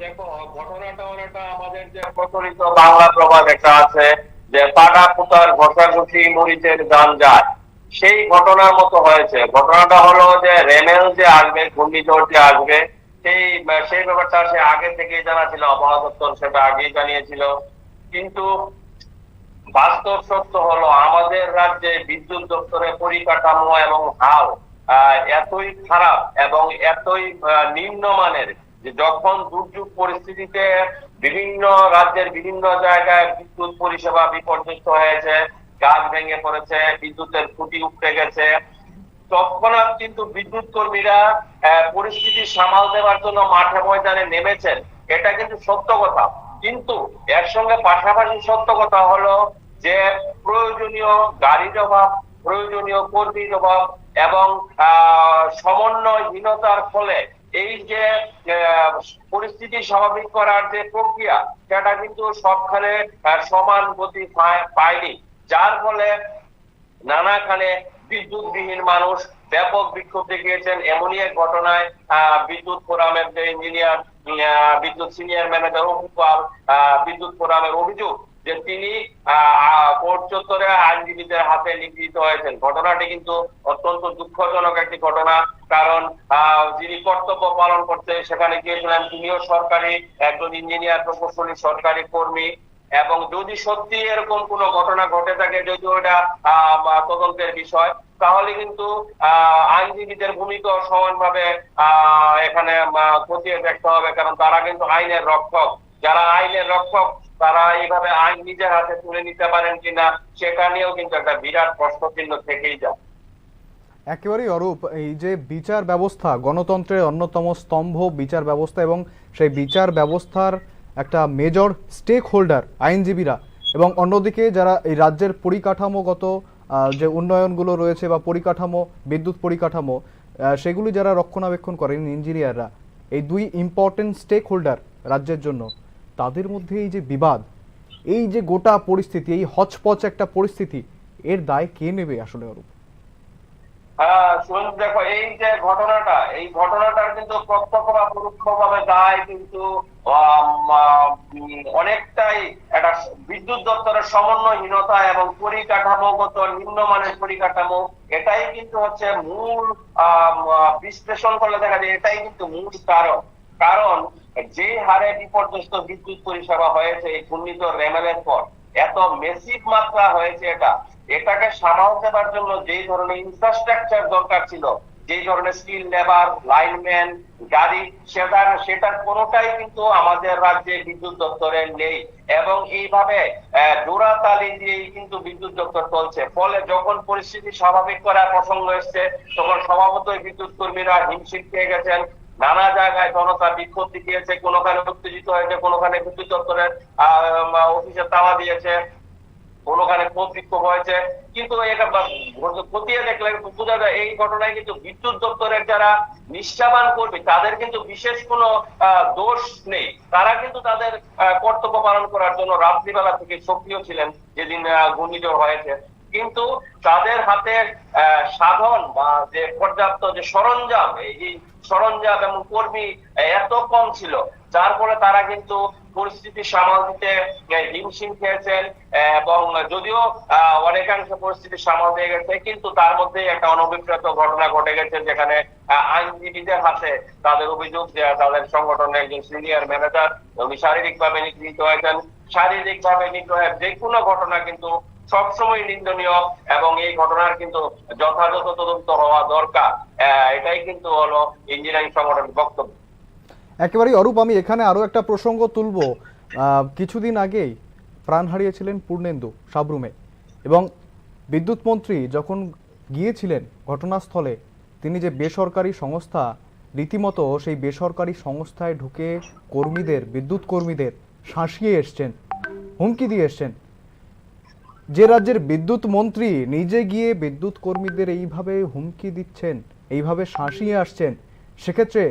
দেখো, ঘটনাটা অনেকটা আমাদের যে প্রচলিত বাংলা প্রবাদ একটা আছে যে পাটা পুতার ঘষাঘষি মরিচের দান যায়, সেই ঘটনার মতো হয়েছে। ঘটনাটা হলো যে রেমেল যে আসবে, ঘূর্ণিঝড় যে আসবে, সেই ব্যাপারটা সে আগে থেকেই জানা ছিল, আবহাওয়া দপ্তর সেটা আগেই জানিয়েছিল। কিন্তু বাস্তব সত্য হলো আমাদের রাজ্যে বিদ্যুৎ দপ্তরের পরিকাঠামো এবং হাল এতই খারাপ এবং এতই নিম্নমানের যে যখন দুর্যোগ পরিস্থিতিতে বিভিন্ন রাজ্যের বিভিন্ন জায়গায় বিদ্যুৎ পরিষেবা বিপর্যস্ত হয়েছে, গাছ ভেঙে পড়েছে, বিদ্যুতের খুঁটি উপড়ে গেছে, তৎক্ষণাৎ কিন্তু বিদ্যুৎ কর্মীরা পরিস্থিতি সামাল দেওয়ার জন্য মাঠে ময়দানে নেমেছেন। এটা কিন্তু সত্য কথা। কিন্তু এর সঙ্গে পাশাপাশি সত্য কথা হলো যে প্রয়োজনীয় গাড়ির অভাব, প্রয়োজনীয় কর্মীর অভাব এবং সমন্বয়হীনতার ফলে এই যে পরিস্থিতি স্বাভাবিক করার যে প্রক্রিয়া, সেটা কিন্তু সবখানে সমান গতি পায়নি, যার ফলে নানাখানে বিদ্যুৎবিহীন মানুষ ব্যাপক বিক্ষোভ দেখিয়েছেন। এমনই এক ঘটনায় বিদ্যুৎ ফোরামের যে ইঞ্জিনিয়ার, বিদ্যুৎ সিনিয়র ম্যানেজার অপু পাল, বিদ্যুৎ ফোরামের অভিযোগ যে তিনি কোর্ট চত্বরে আইনজীবীদের হাতে নিগৃহীত হয়েছেন। ঘটনাটি কিন্তু অত্যন্ত দুঃখজনক একটি ঘটনা, কারণ যিনি কর্তব্য পালন করতে সেখানে গিয়েছিলেন তিনিও সরকারি একজন ইঞ্জিনিয়ার, প্রকৌশলী সরকারি কর্মী। এবং যদি সত্যি এরকম কোনো ঘটনা ঘটে থাকে, যদিও এটা তদন্তের বিষয়, তাহলে কিন্তু আইনজীবীদের ভূমিকা সমানভাবে এখানে খতিয়ে দেখতে হবে, কারণ তারা কিন্তু আইনের রক্ষক। যারা আইনের রক্ষক তারা এইভাবে আইন নিজের হাতে তুলে নিতে পারেন কিনা সেটা নিয়েও কিন্তু একটা বিরাট প্রশ্নচিহ্ন থেকেই যায়। একেবারেই অরূপ, এই যে বিচার ব্যবস্থা, গণতন্ত্রের অন্যতম স্তম্ভ বিচার ব্যবস্থা, এবং সেই বিচার ব্যবস্থার একটা মেজর স্টেক হোল্ডার আইনজীবীরা, এবং অন্যদিকে যারা এই রাজ্যের পরিকাঠামোগত যে উন্নয়নগুলো রয়েছে বা পরিকাঠামো, বিদ্যুৎ পরিকাঠামো, সেগুলি যারা রক্ষণাবেক্ষণ করেন ইঞ্জিনিয়াররা, এই দুই ইম্পর্টেন্ট স্টেক হোল্ডার রাজ্যের জন্য, তাদের মধ্যে এই যে বিবাদ, এই যে গোটা পরিস্থিতি, এই হচপচ একটা পরিস্থিতি, এর দায় কে নেবে আসলে অরূপ? দেখো, এই যে ঘটনাটা, এই ঘটনাটার কিন্তু প্রত্যক্ষ বা পরোক্ষভাবে দায় কিন্তু অনেকটাই একটা বিদ্যুৎ দপ্তরের সমন্বয়হীনতা এবং পরিকাঠামোগত নিম্নমানের পরিকাঠামো। এটাই কিন্তু হচ্ছে মূল বিশ্লেষণ করলে দেখা যায় এটাই কিন্তু মূল কারণ যে হারে বিপর্যস্ত বিদ্যুৎ পরিষেবা হয়েছে এই ঘূর্ণিঝড় রেমেলের পর, এত মেসিভ মাত্রা হয়েছে, এটাকে সামাল দেওয়ার জন্য যেই ধরনের ইনফ্রাস্ট্রাকচার দরকার ছিল, যেই ধরনের স্কিল লেবার, লাইনম্যান, গাড়ি, সেটার কোনোটাই কিন্তু আমাদের রাজ্যে বিদ্যুৎ দপ্তরে নেই। এবং এইভাবে জোড়াতালি দিয়েই কিন্তু বিদ্যুৎ দপ্তর চলছে। ফলে যখন পরিস্থিতি স্বাভাবিক করার প্রসঙ্গ এসছে, তখন স্বভাবতই বিদ্যুৎ কর্মীরা হিমশিম খেয়ে গেছেন। নানা জায়গায় জনতা বিক্ষোভ দেখিয়েছে, কোনোখানে উত্তেজিত হয়েছে, কোনোখানে বিদ্যুৎ দপ্তরের অফিসে তালা দিয়েছে, কোনোখানে ক্ষোভ বিক্ষোভ হয়েছে। কিন্তু এটা খতিয়ে দেখলে বোঝা যায় এই ঘটনায় কিন্তু বিদ্যুৎ দপ্তরের যারা নিষ্ঠাবান কর্মী তাদের কিন্তু বিশেষ কোনো দোষ নেই। তারা কিন্তু তাদের কর্তব্য পালন করার জন্য রাত্রিবেলা থেকে সক্রিয় ছিলেন যেদিন ঘূর্ণিঝড় হয়েছে। কিন্তু তাদের হাতে সাধন বা যে পর্যাপ্ত যে সরঞ্জাম, এই সরঞ্জাম এবং কর্মী এত কম ছিল, যার ফলে তারা কিন্তু পরিস্থিতি সামাল দিতে হিমশিম খেয়েছেন। এবং যদিও অনেকাংশ পরিস্থিতি সামাল দিয়ে গেছে, কিন্তু তার মধ্যে একটা অনভিপ্রেত ঘটনা ঘটে গেছে, যেখানে আইনজীবীদের হাতে তাদের অভিযোগ যে তাদের সংগঠনের একজন সিনিয়র ম্যানেজার উনি শারীরিকভাবে নিগৃহীত হয়েছেন। শারীরিকভাবে নিগ্রহের যে কোনো ঘটনা কিন্তু সবসময় নিন্দনীয় এবং এই ঘটনার কিন্তু যথাযথ তদন্ত হওয়া দরকার। এটাই কিন্তু হলো ইঞ্জিনিয়ারিং সংগঠনের বক্তব্য। একেবারেই অরূপ, আমি এখানে আরো একটা প্রসঙ্গ তুলব। কিছুদিন আগেই প্রাণ হারিয়েছিলেন পূর্ণেন্দু সাবরুমে, এবং বিদ্যুৎ মন্ত্রী যখন গিয়েছিলেন ঘটনাস্থলে, তিনি যে বেসরকারি সংস্থা, রীতিমতো সেই বেসরকারি সংস্থায় ঢুকে কর্মীদের, বিদ্যুৎ কর্মীদের শাসিয়ে এসছেন, হুমকি দিয়ে এসছেন। যে রাজ্যের বিদ্যুৎ মন্ত্রী নিজে গিয়ে বিদ্যুৎ কর্মীদের এইভাবে হুমকি দিচ্ছেন, এইভাবে শাসিয়ে আসছেন, সেক্ষেত্রে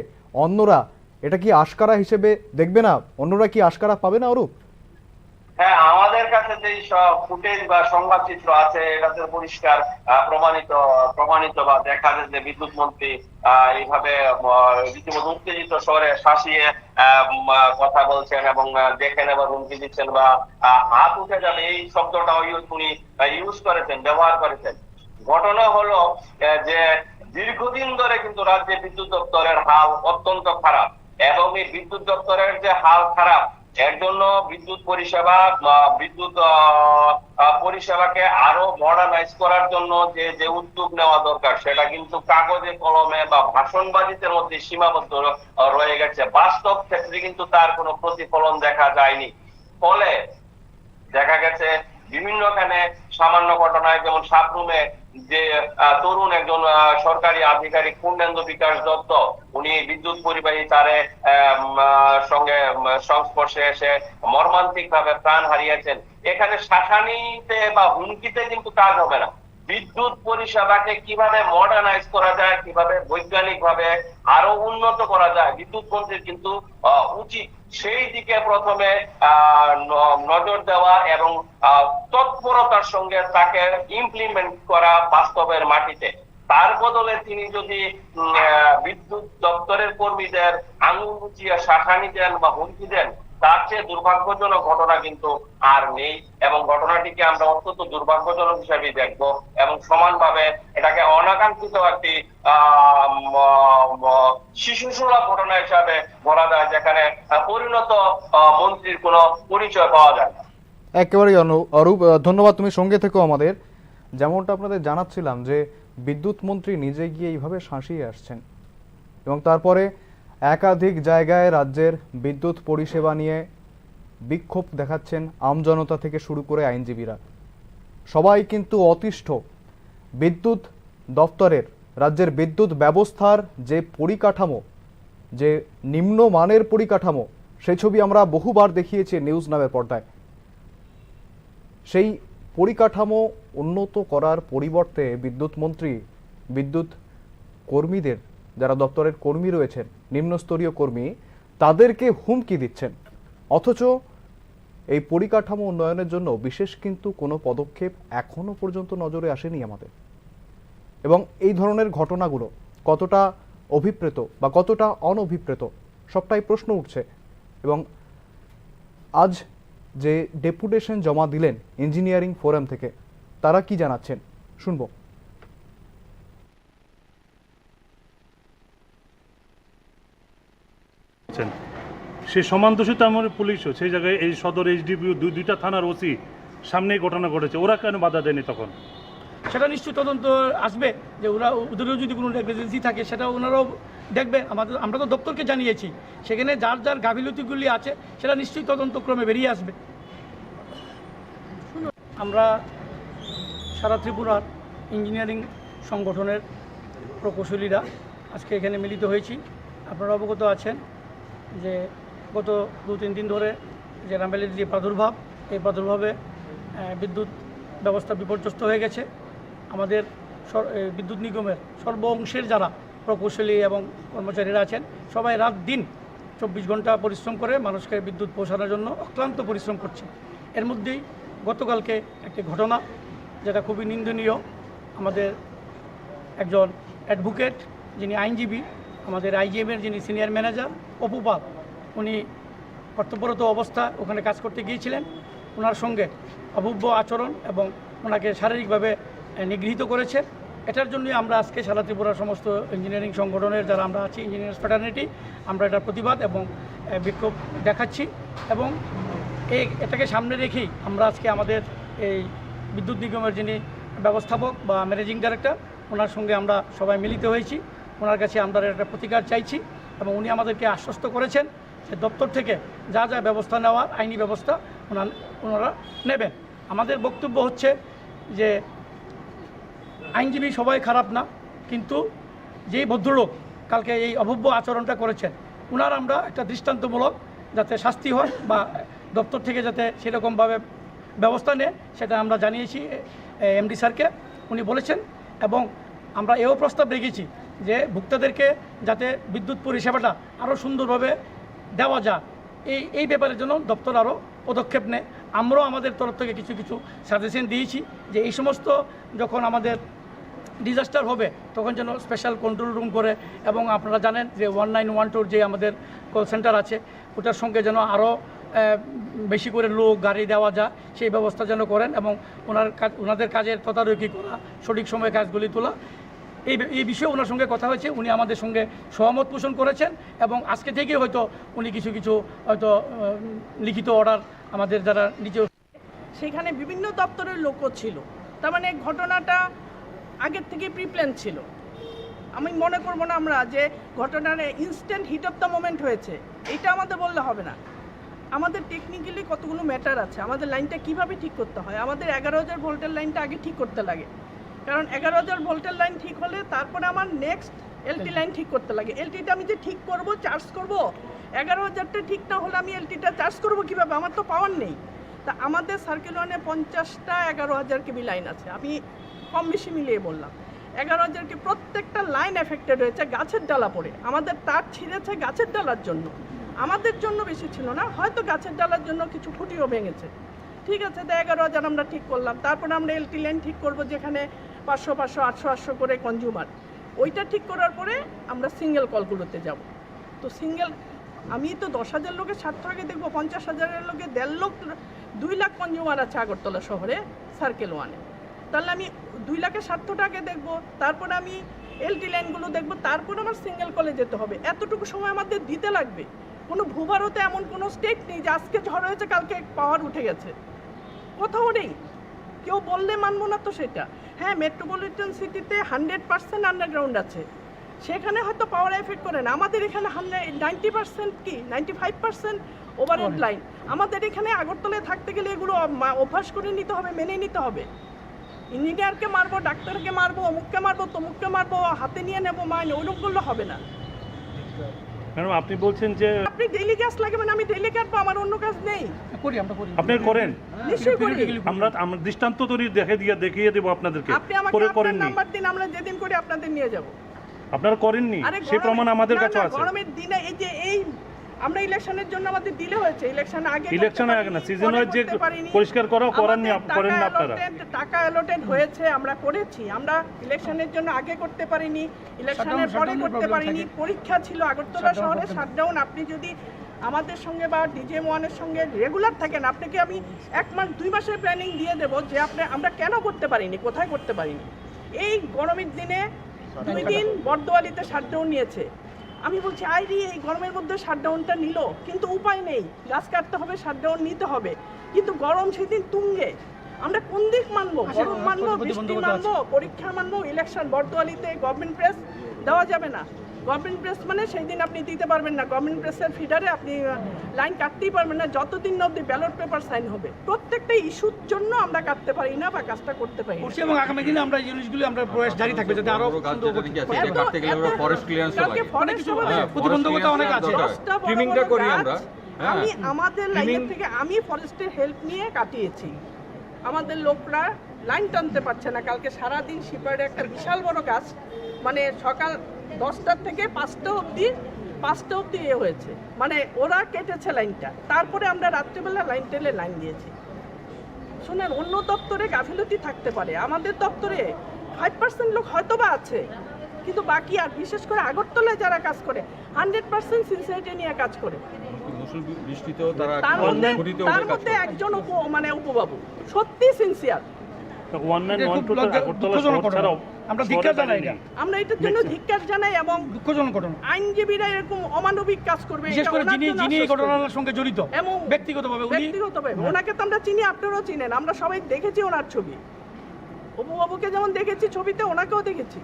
অন্যরা এটা কি আশকারা হিসেবে দেখবে না? অন্যরা কি আশকারা পাবে না অরূপ? হ্যাঁ, আমাদের কাছে যে ফুটেজ বা সংবাদ চিত্র আছে, এটাতে পরিষ্কার প্রমাণিত বা দেখা যায় যে বিদ্যুৎ মন্ত্রী এইভাবে রীতিমতো উত্তেজিত স্বরে শাসিয়ে কথা বলছেন এবং দেখে নেবার হুমকি দিচ্ছেন বা হাত উঠে যাবে এই শব্দটা উনি ইউজ করেছেন, ব্যবহার করেছেন। ঘটনা হলো যে দীর্ঘদিন ধরে কিন্তু রাজ্যে বিদ্যুৎ দপ্তরের হাল অত্যন্ত খারাপ, এবং এই বিদ্যুৎ দপ্তরের যে হাল খারাপ, এর জন্য বিদ্যুৎ পরিষেবাকে আরো মডার্নাইজ করার জন্য যে উদ্যোগ নেওয়া দরকার, সেটা কিন্তু কাগজে কলমে বা ভাষণবাজিতের মধ্যে সীমাবদ্ধ রয়ে গেছে। বাস্তব ক্ষেত্রে কিন্তু তার কোনো প্রতিফলন দেখা যায়নি। ফলে দেখা গেছে বিভিন্নখানে সামান্য ঘটনায়, যেমন সাবরুমে যে তরুণ একজন সরকারি আধিকারিক পূর্ণেন্দু বিকাশ দত্ত, উনি বিদ্যুৎ পরিবাহী তারে সঙ্গে সংস্পর্শে এসে মর্মান্তিক ভাবে প্রাণ হারিয়েছেন। এখানে শাসানিতে বা হুমকিতে কিন্তু কাজ হবে না। বিদ্যুৎ পরিষেবাকে কিভাবে মডার্নাইজ করা যায়, কিভাবে বৈজ্ঞানিক ভাবে আরো উন্নত করা যায়, বিদ্যুৎ মন্ত্রীর কিন্তু উচিত সেই দিকে প্রথমে নজর দেওয়া এবং তৎপরতার সঙ্গে তাকে ইমপ্লিমেন্ট করা বাস্তবের মাটিতে। তার বদলে তিনি যদি বিদ্যুৎ দপ্তরের কর্মীদের আঙুল উঁচিয়ে শাসানি দেন বা হুমকি দেন, তার চেয়ে দুর্ভাগ্যজনক ঘটনা কিন্তু আর নেই, এবং ঘটনাটিকে আমরা অত্যন্ত দুর্ভাগ্যজনক হিসেবে দেখব এবং সমানভাবে এটাকে অনাকাঙ্ক্ষিত একটি শিশুসুলভ ঘটনা হিসাবে বলা যায়, যেখানে পরিণত মন্ত্রীর কোনো পরিচয় পাওয়া যায় না। একেবারেই অরূপ, ধন্যবাদ, তুমি সঙ্গে থেকো আমাদের। যেমনটা আপনাদের জানাচ্ছিলাম যে বিদ্যুৎ মন্ত্রী নিজে গিয়ে এইভাবে শাসিয়ে আসছেন, এবং তারপরে একাধিক জায়গায় রাজ্যের বিদ্যুৎ পরিষেবা নিয়ে বিক্ষোভ দেখাচ্ছেন আমজনতা থেকে শুরু করে আইনজীবীরা। সবাই কিন্তু অতিষ্ঠ। বিদ্যুৎ দপ্তরের, রাজ্যের বিদ্যুৎ ব্যবস্থার যে পরিকাঠামো, যে নিম্নমানের পরিকাঠামো, সেই ছবি আমরা বহুবার দেখিয়েছি নিউজ নামের পর্দায়। সেই পরিকাঠামো উন্নত করার পরিবর্তে বিদ্যুৎ মন্ত্রী বিদ্যুৎ কর্মীদের, যারা দপ্তরের কর্মী রয়েছেন, নিম্নস্তরীয় কর্মী, তাদেরকে হুমকি দিচ্ছেন। অথচ এই পরিকাঠামো উন্নয়নের জন্য বিশেষ কিন্তু কোনো পদক্ষেপ এখনো পর্যন্ত নজরে আসেনি আমাদের। এবং এই ধরনের ঘটনাগুলো কতটা অভিপ্রেত বা কতটা অনভিপ্রেত, সবটাই প্রশ্ন উঠছে। এবং আজ যে ডেপুটেশন জমা দিলেন ইঞ্জিনিয়ারিং ফোরাম থেকে, তারা কি জানাচ্ছেন শুনবো। সে সমান দোষিত আমার পুলিশও, সেই জায়গায় এই সদর এইচডিপিও দুইটা থানার ওসি সামনেই ঘটনা ঘটেছে, ওরা কেন বাধা দেয়নি তখন? সেটা নিশ্চয়ই তদন্ত আসবে, যে ওদেরও যদি কোনো নেগলিজেন্সি থাকে সেটা ওনারাও দেখবে। আমরা তো দপ্তরকে জানিয়েছি, সেখানে যার যার গাফিলতিগুলি আছে সেটা নিশ্চয়ই তদন্তক্রমে বেরিয়ে আসবে। আমরা সারা ত্রিপুরার ইঞ্জিনিয়ারিং সংগঠনের প্রকৌশলীরা আজকে এখানে মিলিত হয়েছি। আপনারা অবগত আছেন যে গত 2-3 দিন ধরে যে রামবেলির যে প্রাদুর্ভাব, এই প্রাদুর্ভাবে বিদ্যুৎ ব্যবস্থা বিপর্যস্ত হয়ে গেছে। আমাদের বিদ্যুৎ নিগমের সর্ব অংশের যারা প্রকৌশলী এবং কর্মচারীরা আছেন, সবাই রাত দিন 24 ঘন্টা পরিশ্রম করে মানুষকে বিদ্যুৎ পৌঁছানোর জন্য অক্লান্ত পরিশ্রম করছে। এর মধ্যেই গতকালকে একটি ঘটনা, যেটা খুবই নিন্দনীয়। আমাদের একজন অ্যাডভোকেট যিনি আইনজীবী, আমাদের আইজিএমের যিনি সিনিয়র ম্যানেজার অপু পাল, উনি কর্তব্যরত অবস্থায় ওখানে কাজ করতে গিয়েছিলেন। ওনার সঙ্গে অভব্য আচরণ এবং ওনাকে শারীরিকভাবে নিগৃহীত করেছে। এটার জন্যই আমরা আজকে সারা ত্রিপুরার সমস্ত ইঞ্জিনিয়ারিং সংগঠনের যারা আমরা আছি, ইঞ্জিনিয়ার্স ফ্রেটার্নিটি, আমরা এটার প্রতিবাদ এবং বিক্ষোভ দেখাচ্ছি। এবং এটাকে সামনে রেখেই আমরা আজকে আমাদের এই বিদ্যুৎ নিগমের যিনি ব্যবস্থাপক বা ম্যানেজিং ডাইরেক্টর, ওনার সঙ্গে আমরা সবাই মিলিত হয়েছি। ওনার কাছে আমরা একটা প্রতিকার চাইছি এবং উনি আমাদেরকে আশ্বস্ত করেছেন যে দপ্তর থেকে যা যা ব্যবস্থা নেওয়ার আইনি ব্যবস্থা ওনারা নেবেন। আমাদের বক্তব্য হচ্ছে যে আইনজীবী সবাই খারাপ না, কিন্তু যেই ভদ্রলোক কালকে এই অভব্য আচরণটা করেছেন, ওনার আমরা একটা দৃষ্টান্তমূলক যাতে শাস্তি হয় বা দপ্তর থেকে যাতে সেরকমভাবে ব্যবস্থা নেয় সেটা আমরা জানিয়েছি এমডি স্যারকে। উনি বলেছেন এবং আমরা এও প্রস্তাব রেখেছি যে ভোক্তাদেরকে যাতে বিদ্যুৎ পরিষেবাটা আরও সুন্দরভাবে দেওয়া যায়, এই ব্যাপারের জন্য দপ্তর আরও পদক্ষেপ নেয়। আমরাও আমাদের তরফ থেকে কিছু কিছু সাজেশন দিয়েছি যে এই সমস্ত যখন আমাদের ডিজাস্টার হবে তখন যেন স্পেশাল কন্ট্রোল রুম করে, এবং আপনারা জানেন যে 1912 যে আমাদের কল সেন্টার আছে ওটার সঙ্গে যেন আরও বেশি করে লোক গাড়ি দেওয়া যায় সেই ব্যবস্থা যেন করেন এবং ওনাদের কাজের তদারকি করা, সঠিক সময়ে কাজগুলি তোলা, এই বিষয়ে ওনার সঙ্গে কথা হয়েছে। উনি আমাদের সঙ্গে সহমত পোষণ করেছেন এবং আজকে থেকে হয়তো উনি কিছু কিছু হয়তো লিখিত অর্ডার আমাদের যারা নিচে, সেখানে বিভিন্ন দপ্তরের লোকও ছিল। তার মানে ঘটনাটা আগের থেকে প্রিপ্ল্যান ছিল। আমি মনে করবো না আমরা যে ঘটনার instant heat of the moment হয়েছে, এটা আমাদের বললে হবে না। আমাদের টেকনিক্যালি কতগুলো ম্যাটার আছে, আমাদের লাইনটা কিভাবে ঠিক করতে হয়। আমাদের 11,000 ভোল্টের লাইনটা আগে ঠিক করতে লাগে, কারণ 11,000 ভোল্টের লাইন ঠিক হলে তারপরে আমার নেক্সট এলটি লাইন ঠিক করতে লাগে। এলটিটা আমি যে ঠিক করব, চার্জ করব, 11,000টা ঠিক না হলে আমি এলটিটা চার্জ করব কীভাবে? আমার তো পাওয়ার নেই। তা আমাদের সার্কেল ওয়ানে 50টা 11,000 কেবি লাইন আছে, আমি কম বেশি মিলিয়ে বললাম। 11,000 কে প্রত্যেকটা লাইন এফেক্টেড হয়েছে গাছের ডালা পড়ে। আমাদের তার ছিঁড়েছে গাছের ডালার জন্য, আমাদের জন্য বেশি ছিল না, হয়তো গাছের ডালার জন্য কিছু খুঁটিও ভেঙেছে। ঠিক আছে, তো 11,000 আমরা ঠিক করলাম। তারপরে আমরা এলটি লাইন ঠিক করব যেখানে 500, 800 করে কনজিউমার। ওইটা ঠিক করার পরে আমরা সিঙ্গেল কলগুলোতে যাব। তো সিঙ্গেল আমি তো 10,000 লোকের স্বার্থ আগে দেখবো, 50,000 লোকে 1.5 লাখ 2 লাখ কনজিউমার আছে আগরতলা শহরে সার্কেল ওয়ানে। তাহলে আমি 2 লাখের স্বার্থটা আগে দেখবো, তারপরে আমি এলটি লাইনগুলো দেখবো, তারপরে আমার সিঙ্গেল কলে যেতে হবে। এতটুকু সময় আমাদের দিতে লাগবে। কোনো ভূভারতে এমন কোনো স্টেট নেই যে আজকে ঝড় হয়েছে কালকে পাওয়ার উঠে গেছে, কোথাও নেই। কেউ বললে মানবো না তো সেটা। হ্যাঁ, মেট্রোপলিটন সিটিতে 100% আন্ডারগ্রাউন্ড আছে, সেখানে হয়তো পাওয়ার এফেক্ট করে না। আমাদের এখানে 90% কি 95% ওভারহেড লাইন। আমাদের এখানে আগরতলায় থাকতে গেলে এগুলো অভ্যাস করে নিতে হবে, মেনে নিতে হবে। ইঞ্জিনিয়ারকে মারবো, ডাক্তারকে মারবো, অমুককে মারবো, তমুককে মারবো, হাতে নিয়ে নেবো মাইনে, ওইরকম করলে হবে না। ম্যাডাম আপনি বলছেন যে আপনি ডেইলি গ্যাস লাগাবেন, আমি ডেইলি কাটবো, আমার অন্য কাজ নেই। আপনি করেন? নিশ্চয়ই করি। আমরা দৃষ্টান্ত তৈরি দেখিয়ে দেবো আপনাদেরকে। আপনি আমাকে আপনার নাম্বার দিন, আমরা যেদিন করি আপনাদের নিয়ে যাব। আপনারা করেননি, সেই প্রমাণ আমাদের কাছে আছে। গরমের দিনে এই আমরা ইলেকশনের জন্য আমাদের দিলে হয়েছে, ইলেকশন আগে না, সিজন ওয়াইজ যে পরিষ্কার করেননি আপনারা। টাকা অ্যালোটেড হয়েছে, আমরা করেছি। আমরা ইলেকশনের জন্য আগে করতে পারিনি, ইলেকশনের পরে করতে পারিনি, পরীক্ষা ছিল আগরতলা শহরে শাটডাউন। আপনি যদি আমাদের সঙ্গে বা ডিজেএম ওয়ানের সঙ্গে রেগুলার থাকেন, আপনাকে আমি 1 মাস 2 মাসের প্ল্যানিং দিয়ে দেবো যে আমরা কেন করতে পারিনি, কোথায় করতে পারিনি। এই গরমের দিনে 2 দিন বর্দোয়ালিতে শাটডাউন নিয়েছে। আমি বলছি আইরি এই গরমের মধ্যে শাটডাউনটা নিল, কিন্তু উপায় নেই, গাছ কাটতে হবে, শাটডাউন নিতে হবে। কিন্তু গরম সেদিন তুঙ্গে, আমরা কোন দিক মানবো? গরম মানবো, বৃষ্টি মানবো, পরীক্ষা মানবো, ইলেকশন? বর্দোয়ালিতে গভর্নমেন্ট প্রেস দেওয়া যাবে না। গভর্নমেন্ট প্রেস মানে সেই দিন আপনি দিতে পারবেন না, গভর্নমেন্ট প্রেসের ফিডারে আপনি লাইন কাটতেই পারবেন না যতদিন না অবধি ব্যালট পেপার সাইন হবে। প্রত্যেকটা ইস্যুর জন্য আমরা কাটতে পারি না বা কাজটা করতে পারি না। এবং আগামী দিনে আমরা এই জিনিসগুলো আমরা প্রয়াস জারি থাকবে যাতে আরো প্রতিবন্ধকতা অনেক আছে। আমি আমাদের লাইনের থেকে আমি ফরেস্টের হেল্প নিয়ে কাটিয়েছি। আমাদের লোকরা লাইন টানতে পারছে না। কালকে সারাদিন শিপারে একটা বিশাল বড় গাছ, মানে সকাল 10টা থেকে 5টা অবধি হয়েছে, মানে ওরা কেটেছে লাইনটা। তারপরে আমরা রাত্রিবেলা লাইন টেলে লাইন দিয়েছি। শোনেন, অন্য দপ্তরে গাফিলতি থাকতে পারে, আমাদের দপ্তরে 5% লোক হয়তো বা আছে, কিন্তু বাকি আর বিশেষ করে আগরতলায় যারা কাজ করে 100% সিনসিয়ারিটি নিয়ে কাজ করে। তার মধ্যে একজন উপবাবু সত্যি সিনসিয়ার। আমরা এটার জন্য ধিক্কার জানাই এবং দুঃখজনক ঘটনা। আইনজীবীরা এরকম অমানবিক কাজ করবে, বিশেষ করে যিনি এই ঘটনার সঙ্গে জড়িত এবং ব্যক্তিগতভাবে ওনাকে তো আমরা চিনি, আপনারাও চিনেন, আমরা সবাই দেখেছি ওনার ছবি। অপুবাবুকে যেমন দেখেছি ছবিতে, ওনাকেও দেখেছি।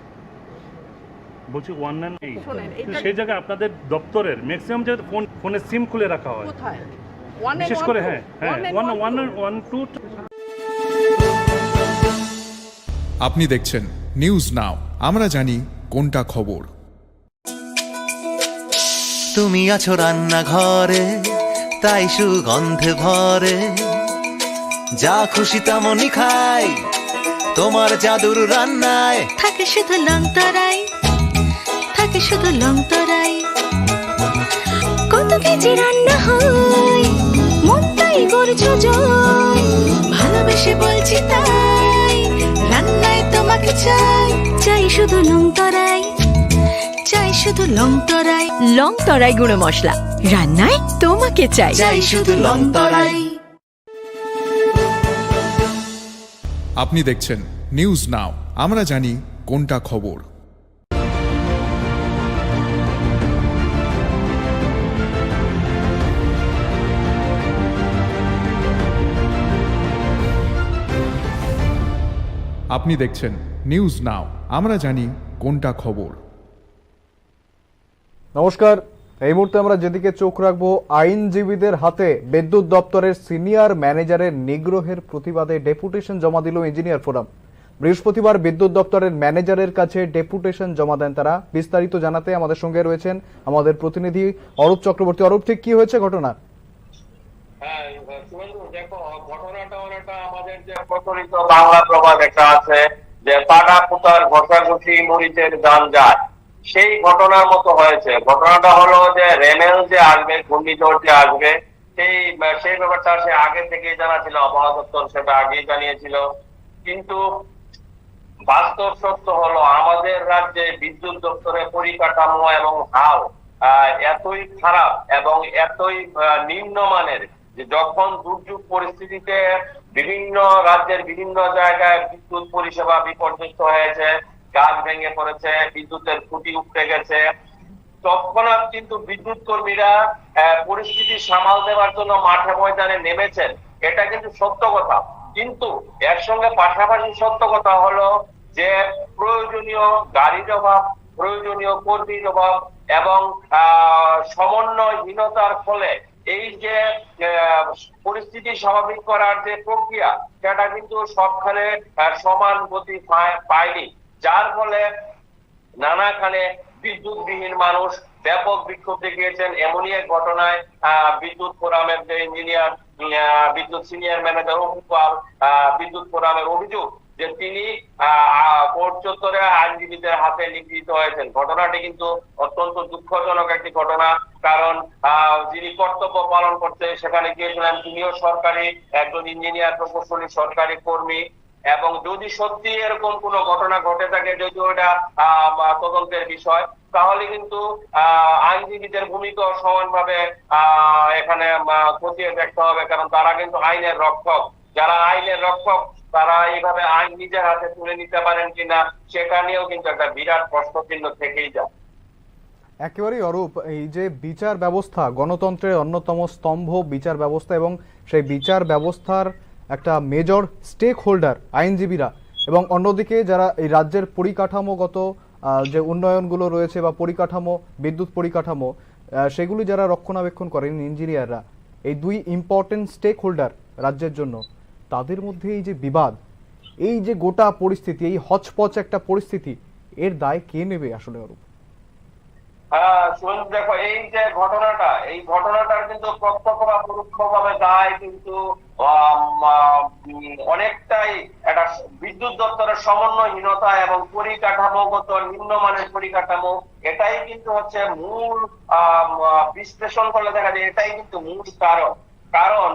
বলছি 198 সেই জায়গায় আপনাদের দপ্তরের ম্যাক্সিমাম জায়গায় ফোনে সিম খুলে রাখা হয় কোথায়, বিশেষ করে হ্যাঁ 112। আপনি দেখছেন নিউজ নাও, আমরা জানি কোনটা খবর। তুমি আছো রান্নাঘরে, তাই সুগন্ধে ভরে, যা খুশি তেমনই খাই, তোমার জাদুর রান্নায় থাকে শুধু লং তরাই, থাকে শুধু লং তরাই। কত কেজি রান্না হয়, মনটাই করছো জয়, ভালোবেসে বলছি তাই, রান্নায় তোমাকে চাই, চাই শুধু লং তরাই, চাই শুধু লং তরাই। লং তরাই গুঁড়ো মশলা, রান্নায় তোমাকে চাই, চাই শুধু লং তরাই। আপনি দেখছেন নিউজ নাও, আমরা জানি কোনটা খবর। আপনি দেখছেন নিউজ নাও, আমরা জানি কোনটা খবর। নমস্কার, এই মুহূর্তে আমরা যেদিকে চোখ রাখবো, আইনজীবীদের হাতে বিদ্যুৎ দপ্তরের সিনিয়র ম্যানেজারের নিগ্রহের প্রতিবাদে ডেপুটেশন জমা দিল ইঞ্জিনিয়ার ফোরাম। বৃহস্পতিবার বিদ্যুৎ দপ্তরের ম্যানেজারের কাছে ডেপুটেশন জমা দেন তারা। বিস্তারিত জানাতে আমাদের সঙ্গে রয়েছেন আমাদের প্রতিনিধি অরূপ চক্রবর্তী। অরূপ, ঠিক কি হয়েছে ঘটনা? হ্যাঁ দেখো, ঘটনাটা অনেকটা আমাদের যে প্রচলিত বাংলা প্রবাদ একটা আছে যে পাটা পুতার ঘষাঘষি মরিচের গান যায়, সেই ঘটনার মতো হয়েছে। ঘটনাটা হলো যে রেমেল যে আসবে, ঘূর্ণিঝড় যে আসবে, সেই ব্যাপারটা সে আগে থেকেই জানা ছিল, আবহাওয়া দপ্তর সেটা আগেই জানিয়েছিল। কিন্তু বাস্তব সত্য হলো আমাদের রাজ্যে বিদ্যুৎ দপ্তরের পরিকাঠামো এবং হাল এতই খারাপ এবং এতই নিম্নমানের যে যখন দুর্যোগ পরিস্থিতিতে বিভিন্ন রাজ্যের বিভিন্ন জায়গায় বিদ্যুৎ পরিষেবা বিপর্যস্ত হয়েছে, গাছ ভেঙে পড়েছে, বিদ্যুতের খুঁটি উপড়ে গেছে, তৎক্ষণাৎ কিন্তু বিদ্যুৎ কর্মীরা পরিস্থিতি সামাল দেওয়ার জন্য মাঠে ময়দানে নেমেছেন। এটা কিন্তু সত্য কথা, কিন্তু এর সঙ্গে পাশাপাশি সত্য কথা হলো যে প্রয়োজনীয় গাড়ির অভাব, প্রয়োজনীয় কর্মীর অভাব এবং সমন্বয়হীনতার ফলে এই যে পরিস্থিতি স্বাভাবিক করার যে প্রক্রিয়া, সেটা কিন্তু সবখানে সমান গতি পায়নি, যার ফলে নানাখানে বিদ্যুৎবিহীন মানুষ ব্যাপক বিক্ষোভ দেখিয়েছেন। এমনই এক ঘটনায় বিদ্যুৎ ফোরামের যে ইঞ্জিনিয়ার, বিদ্যুৎ সিনিয়র ম্যানেজার অপু পাল, বিদ্যুৎ ফোরামের অভিযোগ যে তিনি কোর্ট চত্বরে আইনজীবীদের হাতে নিগৃহীত হয়েছেন। ঘটনাটি কিন্তু অত্যন্ত দুঃখজনক একটি ঘটনা, কারণ যিনি কর্তব্য পালন করতে সেখানে গিয়েছিলেন তিনিও সরকারি একজন ইঞ্জিনিয়ার, প্রকৌশলী সরকারি কর্মী, এবং যদি সত্যি এরকম কোনো ঘটনা ঘটে থাকে, যদিও এটা তদন্তের বিষয়, তাহলে কিন্তু আইনজীবীদের ভূমিকা সমানভাবে এখানে খতিয়ে দেখতে হবে, কারণ তারা কিন্তু আইনের রক্ষক। যারা আইনের রক্ষক তারা এইভাবে আইন নিজের হাতে তুলে নিতে পারেন কিনা সেটা নিয়েও কিন্তু একটা বিরাট প্রশ্নচিহ্ন থেকেই যায়। একেবারেই অরূপ, এই যে বিচার ব্যবস্থা, গণতন্ত্রের অন্যতম স্তম্ভ বিচার ব্যবস্থা, এবং সেই বিচার ব্যবস্থার একটা মেজর স্টেক হোল্ডার আইনজীবীরা, এবং অন্যদিকে যারা এই রাজ্যের পরিকাঠামোগত যে উন্নয়নগুলো রয়েছে বা পরিকাঠামো, বিদ্যুৎ পরিকাঠামো, সেগুলি যারা রক্ষণাবেক্ষণ করেন ইঞ্জিনিয়াররা, এই দুই ইম্পর্টেন্ট স্টেক হোল্ডার রাজ্যের জন্য, তাদের মধ্যে এই যে বিবাদ, এই যে গোটা পরিস্থিতি, এই হচপচ একটা পরিস্থিতি, এর দায় কে নেবে আসলে অরূপ? দেখো, এই যে ঘটনাটা, এই ঘটনাটার কিন্তু প্রত্যক্ষ বা পরোক্ষভাবে দায় কিন্তু অনেকটাই একটা বিদ্যুৎ দপ্তরের সমন্বয়হীনতা এবং পরিকাঠামোগত নিম্নমানের পরিকাঠামো, এটাই কিন্তু হচ্ছে মূল বিশ্লেষণ করলে দেখা যায় এটাই কিন্তু মূল কারণ। কারণ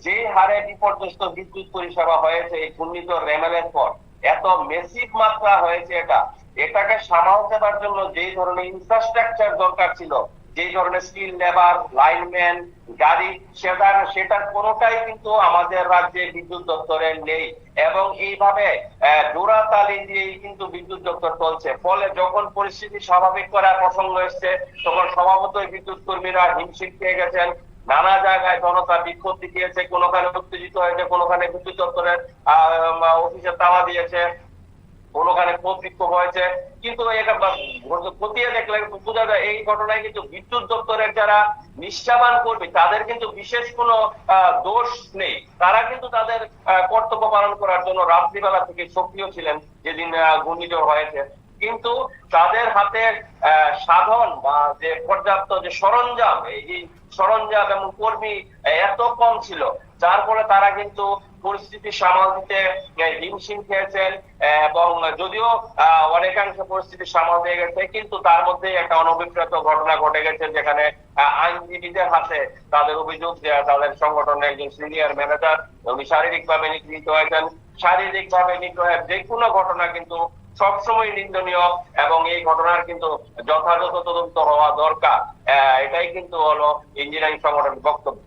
যে হারে বিপর্যস্ত বিদ্যুৎ পরিষেবা হয়েছে এই ঘূর্ণিঝড় রেমেলের পর, এত মেসিভ মাত্রা হয়েছে, এটাকে সামাল দেবার জন্য যেই ধরনের ইনফ্রাস্ট্রাকচার দরকার ছিল, যেই ধরনের স্কিল লেবার, লাইনম্যান, গাড়ি, সেটার কোনোটাই কিন্তু আমাদের রাজ্যে বিদ্যুৎ দপ্তরে নেই। এবং এইভাবে জোড়াতালি দিয়েই কিন্তু বিদ্যুৎ দপ্তর চলছে। ফলে যখন পরিস্থিতি স্বাভাবিক করার প্রসঙ্গ এসছে, তখন স্বভাবতই বিদ্যুৎ কর্মীরা হিমশিম খেয়ে গেছেন। নানা জায়গায় জনতা বিক্ষোভ দেখিয়েছে, কোনোখানে উত্তেজিত হয়েছে, কোনোখানে বিদ্যুৎ দপ্তরের অফিসে তালা দিয়েছে, কোনোখানে বিক্ষোভ হয়েছে। কিন্তু এটা খতিয়ে দেখলে বোঝা যায় এই ঘটনায় কিন্তু বিদ্যুৎ দপ্তরের যারা নিষ্ঠাবান কর্মী তাদের কিন্তু বিশেষ কোনো দোষ নেই। তারা কিন্তু তাদের কর্তব্য পালন করার জন্য রাত্রিবেলা থেকে সক্রিয় ছিলেন যেদিন ঘূর্ণিঝড় হয়েছে। কিন্তু তাদের হাতে সাধন বা যে পর্যাপ্ত যে সরঞ্জাম, এই সরঞ্জাম এবং কর্মী এত কম ছিল, যার ফলে তারা কিন্তু পরিস্থিতি সামাল দিতে হিমশিম খেয়েছেন। এবং যদিও অনেকাংশ পরিস্থিতি সামাল দিয়ে গেছে, কিন্তু তার মধ্যে একটা অনভিপ্রেত ঘটনা ঘটে গেছে, যেখানে আইনজীবীদের হাতে তাদের অভিযোগ যে তাদের সংগঠনের একজন সিনিয়র ম্যানেজার উনি শারীরিকভাবে নিগৃহীত হয়েছেন। শারীরিকভাবে নিগ্রহের যে কোনো ঘটনা কিন্তু সবসময় নিন্দনীয় এবং এই ঘটনার কিন্তু যথাযথ তদন্ত হওয়া দরকার। এটাই কিন্তু হলো ইঞ্জিনিয়ারিং সংগঠনের বক্তব্য।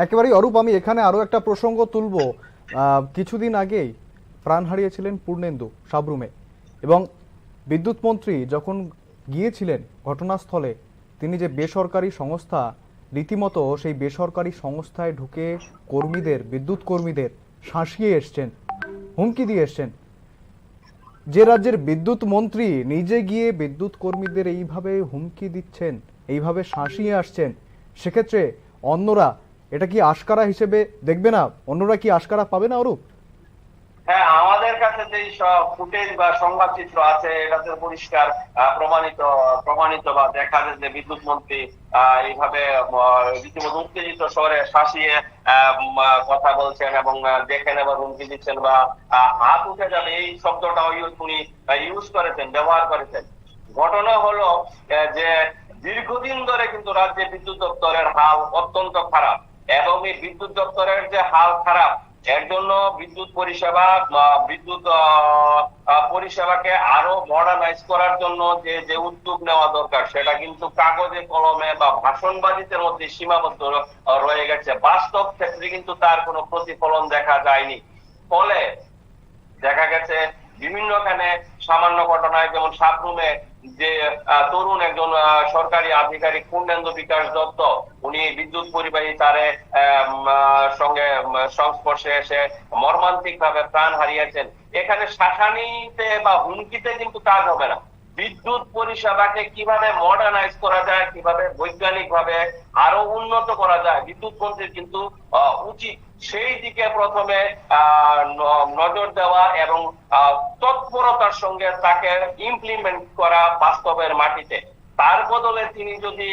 একেবারেই অরূপ, আমি এখানে আরো একটা প্রসঙ্গ তুলব। কিছুদিন আগেই প্রাণ হারিয়েছিলেন পূর্ণেন্দু সাবরুমে, এবং বিদ্যুৎ মন্ত্রী যখন গিয়েছিলেন ঘটনাস্থলে, তিনি যে বেসরকারি সংস্থা, রীতিমতো সেই বেসরকারি সংস্থায় ঢুকে কর্মীদের, বিদ্যুৎ কর্মীদের শাসিয়ে এসছেন, হুমকি দিয়ে এসছেন। যে রাজ্যের বিদ্যুৎ মন্ত্রী নিজে গিয়ে বিদ্যুৎ কর্মীদের এইভাবে হুমকি দিচ্ছেন, এইভাবে শাসিয়ে আসছেন, সেক্ষেত্রে অন্যরা এটা কি আশকারা হিসেবে দেখবে না? অন্যরা কি আশকারা পাবে না অরূপ? হ্যাঁ, আমাদের কাছে যে সব ফুটেজ বা সংবাদ চিত্র আছে, এটাতে পরিষ্কার প্রমাণিত বা দেখা যায় যে বিদ্যুৎ মন্ত্রী এইভাবে রীতিমতো উত্তেজিত স্বরে শাসিয়ে কথা বলছেন এবং দেখে নেবার হুমকি দিচ্ছেন বা হাত উঠে যাবে এই শব্দটাও উনি ইউজ করেছেন, ব্যবহার করেছেন। ঘটনা হলো যে দীর্ঘদিন ধরে কিন্তু রাজ্যে বিদ্যুৎ দপ্তরের হাল অত্যন্ত খারাপ, এবং এই বিদ্যুৎ দপ্তরের যে হাল খারাপ, এর জন্য বিদ্যুৎ পরিষেবাকে আরো মডার্নাইজ করার জন্য যে উদ্যোগ নেওয়া দরকার, সেটা কিন্তু কাগজে কলমে বা ভাষণবাজিতে মধ্যে সীমাবদ্ধ রয়ে গেছে। বাস্তব ক্ষেত্রে কিন্তু তার কোনো প্রতিফলন দেখা যায়নি। ফলে দেখা গেছে বিভিন্নখানে সামান্য ঘটনায়, যেমন সাবরুমে যে তরুণ একজন সরকারি আধিকারিক পূর্ণেন্দু বিকাশ দত্ত, উনি বিদ্যুৎ পরিবাহী তারে সঙ্গে সংস্পর্শে এসে মর্মান্তিক ভাবে প্রাণ হারিয়েছেন। এখানে শাসানিতে বা হুমকিতে কিন্তু কাজ হবে না। বিদ্যুৎ পরিষেবাকে কিভাবে মডার্নাইজ করা যায়, কিভাবে বৈজ্ঞানিক ভাবে আরো উন্নত করা যায়, বিদ্যুৎ মন্ত্রীর কিন্তু উচিত সেই দিকে প্রথমে নজর দেওয়া এবং তৎপরতার সঙ্গে তাকে ইমপ্লিমেন্ট করা বাস্তবের মাটিতে। তার বদলে তিনি যদি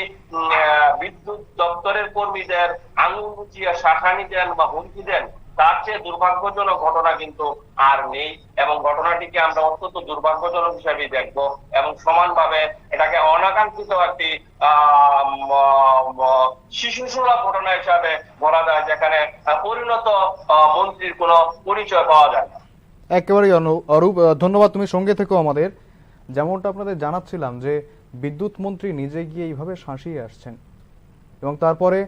বিদ্যুৎ দপ্তরের কর্মীদের আঙুল উঁচিয়ে শাসানি দেন বা হুমকি দেন, তার চেয়ে দুর্ভাগ্যজনক ঘটনা কিন্তু আর নেই। এবং ঘটনাটিকে আমরা অত্যন্ত দুর্ভাগ্যজনক হিসাবে দেখবো এবং সমানভাবে এটাকে অনাকাঙ্ক্ষিত একটি শিশুসুলভ ঘটনা হিসাবে বলা যায়, যেখানে পরিণত মন্ত্রীর কোনো পরিচয় পাওয়া যায় না। একেবারেই অরূপ, ধন্যবাদ, তুমি সঙ্গে থেকো আমাদের। যেমনটা আপনাদের জানাচ্ছিলাম যে বিদ্যুৎ মন্ত্রী নিজে গিয়ে এইভাবে শাসিয়ে আসছেন, এবং তারপরে